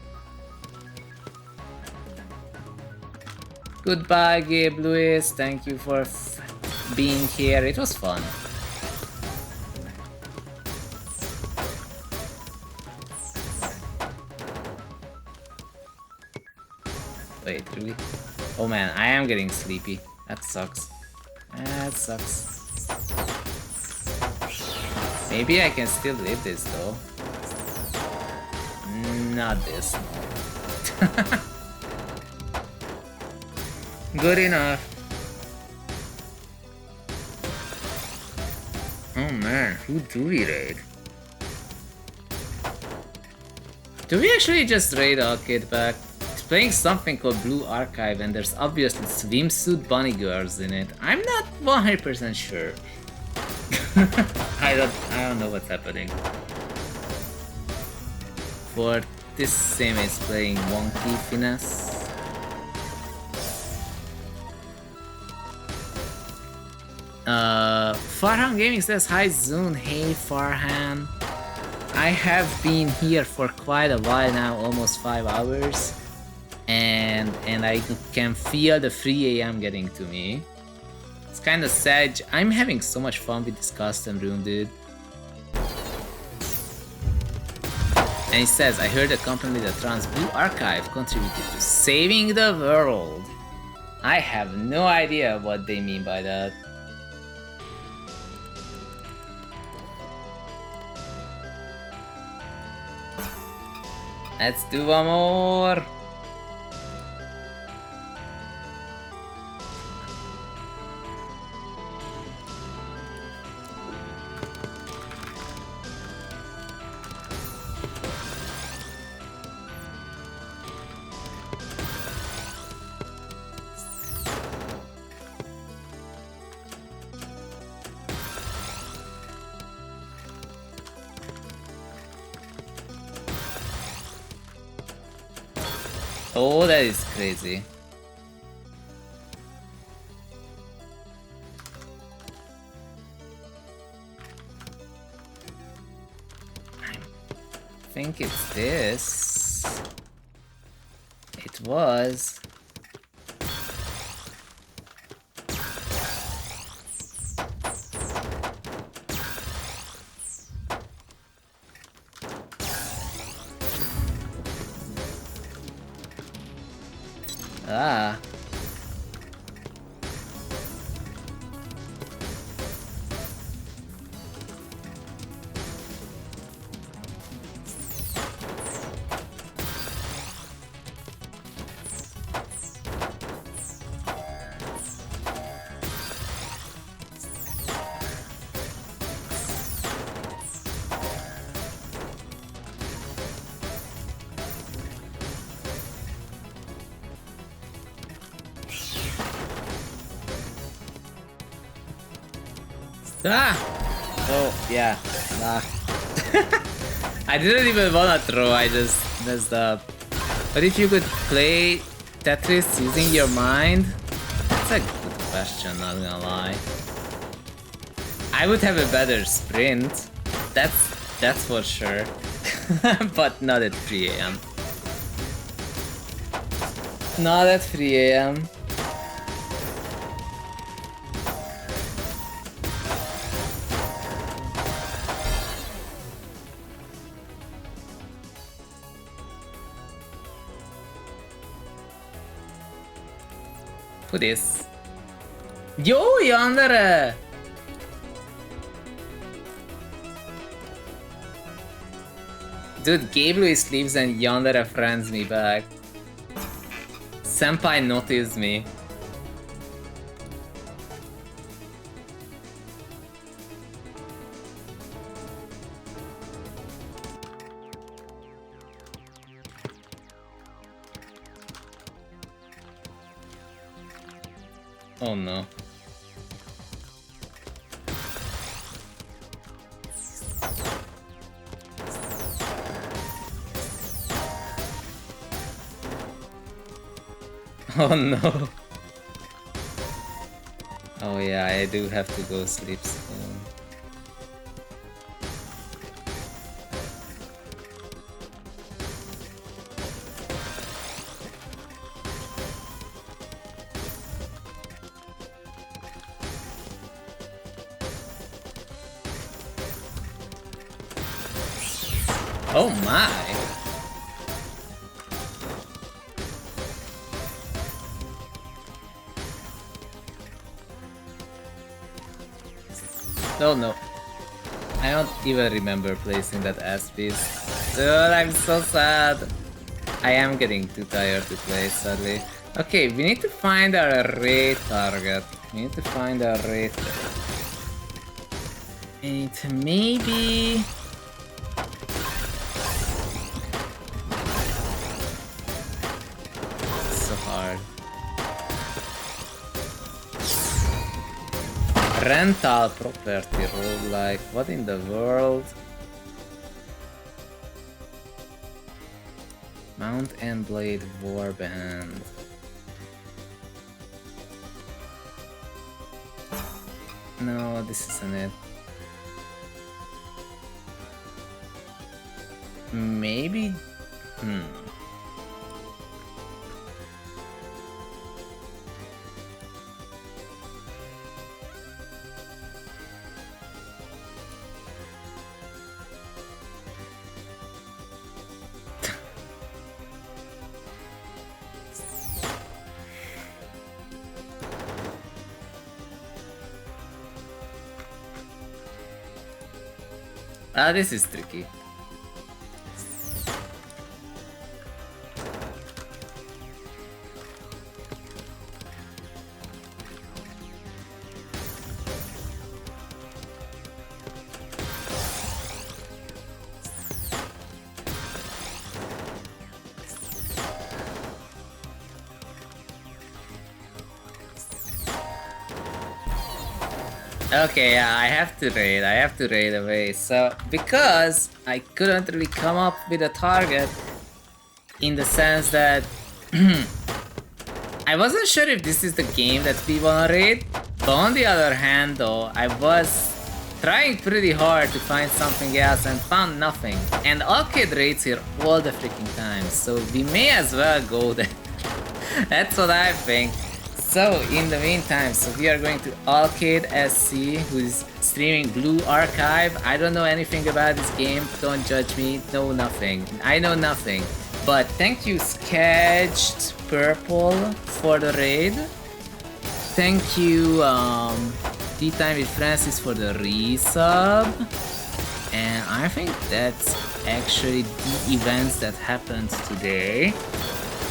A: Goodbye, Gabe Lewis. Thank you for being here. It was fun. Wait, really? Oh man, I am getting sleepy. That sucks. That sucks. Maybe I can still live this though. Not this. Good enough. Oh man, who do we raid? Do we actually just raid Arcade back? It's playing something called Blue Archive and there's obviously swimsuit bunny girls in it. I'm not 100% sure. I don't know what's happening. For this sim is playing Wonky Finesse. Farhan Gaming says, hi Zune, hey Farhan. I have been here for quite a while now, almost 5 hours. And I can feel the 3 AM getting to me. It's kinda sad. I'm having so much fun with this custom room, dude. And he says, I heard a company that runs Blue Archive contributed to saving the world. I have no idea what they mean by that. Let's do one more. Oh, that is crazy. I think it's this. It was. Ah. Ah! Oh, yeah. Nah. I didn't even wanna throw, I just messed up. But if you could play Tetris using your mind? That's a good question, not gonna lie. I would have a better sprint. That's for sure. But not at 3 AM. Not at 3 AM. Who this? Yo, Yandere! Dude, Gabriel sleeps and Yandere friends me back. Senpai noticed me. Oh no. Oh no. Oh yeah, I do have to go sleep soon. Oh my! Oh no. I don't even remember placing that ass piece. Dude, I'm so sad. I am getting too tired to play, sadly. Okay, we need to find our raid target. We need to find our raid target. And maybe... so hard. Rental property roguelike. What in the world? Mount and Blade Warband. No, this isn't it. Maybe... this is tricky. Okay, yeah, I have to raid away. So, because I couldn't really come up with a target in the sense that I wasn't sure if this is the game that we wanna raid, but on the other hand though, I was trying pretty hard to find something else and found nothing. And arcade raids here all the freaking time, so we may as well go there. That's what I think. So, in the meantime, so we are going to Arcade SC, who is streaming Blue Archive. I don't know anything about this game, don't judge me, know nothing. I know nothing. But thank you Sketched Purple for the raid. Thank you Tea Time with Francis for the resub. And I think that's actually the events that happened today.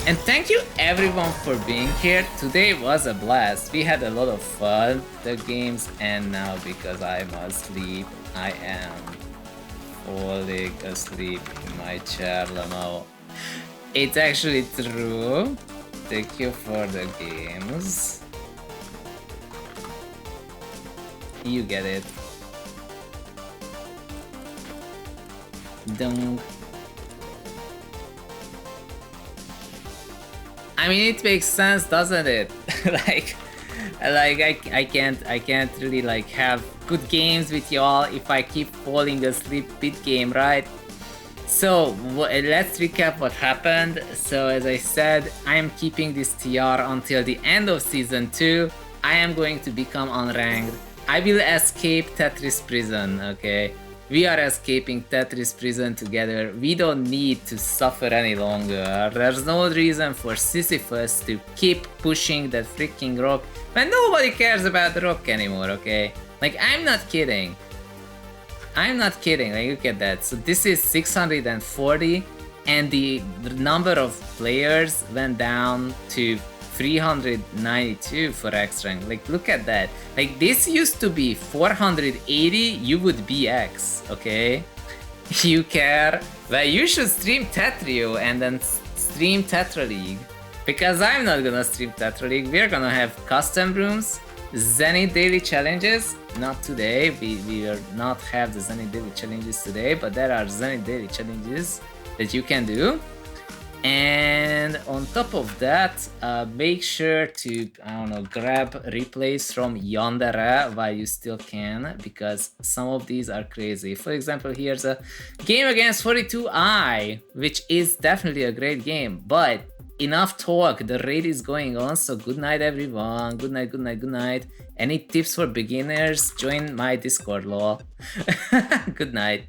A: And thank you everyone for being here. Today was a blast. We had a lot of fun, the games, and now because I'm asleep, I am falling asleep in my chair, Lamau. It's actually true. Thank you for the games. You get it. Don't. I mean, it makes sense, doesn't it? Like, Like I can't really like have good games with y'all if I keep falling asleep mid-game, right? So let's recap what happened. So as I said, I am keeping this TR until the end of season 2. I am going to become unranked. I will escape Tetris prison, okay? We are escaping Tetris prison together. We don't need to suffer any longer. There's no reason for Sisyphus to keep pushing that freaking rock when nobody cares about the rock anymore, okay? Like, I'm not kidding. I'm not kidding, like look at that. So this is 640 and the number of players went down to 392 for X rank. Like look at that. Like this used to be 480, you would be X, okay? You care? Well, you should stream Tetrio and then stream Tetra League. Because I'm not gonna stream Tetra League, we're gonna have custom rooms, Zenith daily challenges. Not today, we will not have the Zenith daily challenges today, but there are Zenith daily challenges that you can do. And on top of that, make sure to, I don't know, grab replays from Yandere while you still can, because some of these are crazy. For example, here's a game against 42i, which is definitely a great game, but enough talk, the raid is going on, so good night everyone, good night, good night, good night. Any tips for beginners? Join my Discord, lol. Good night.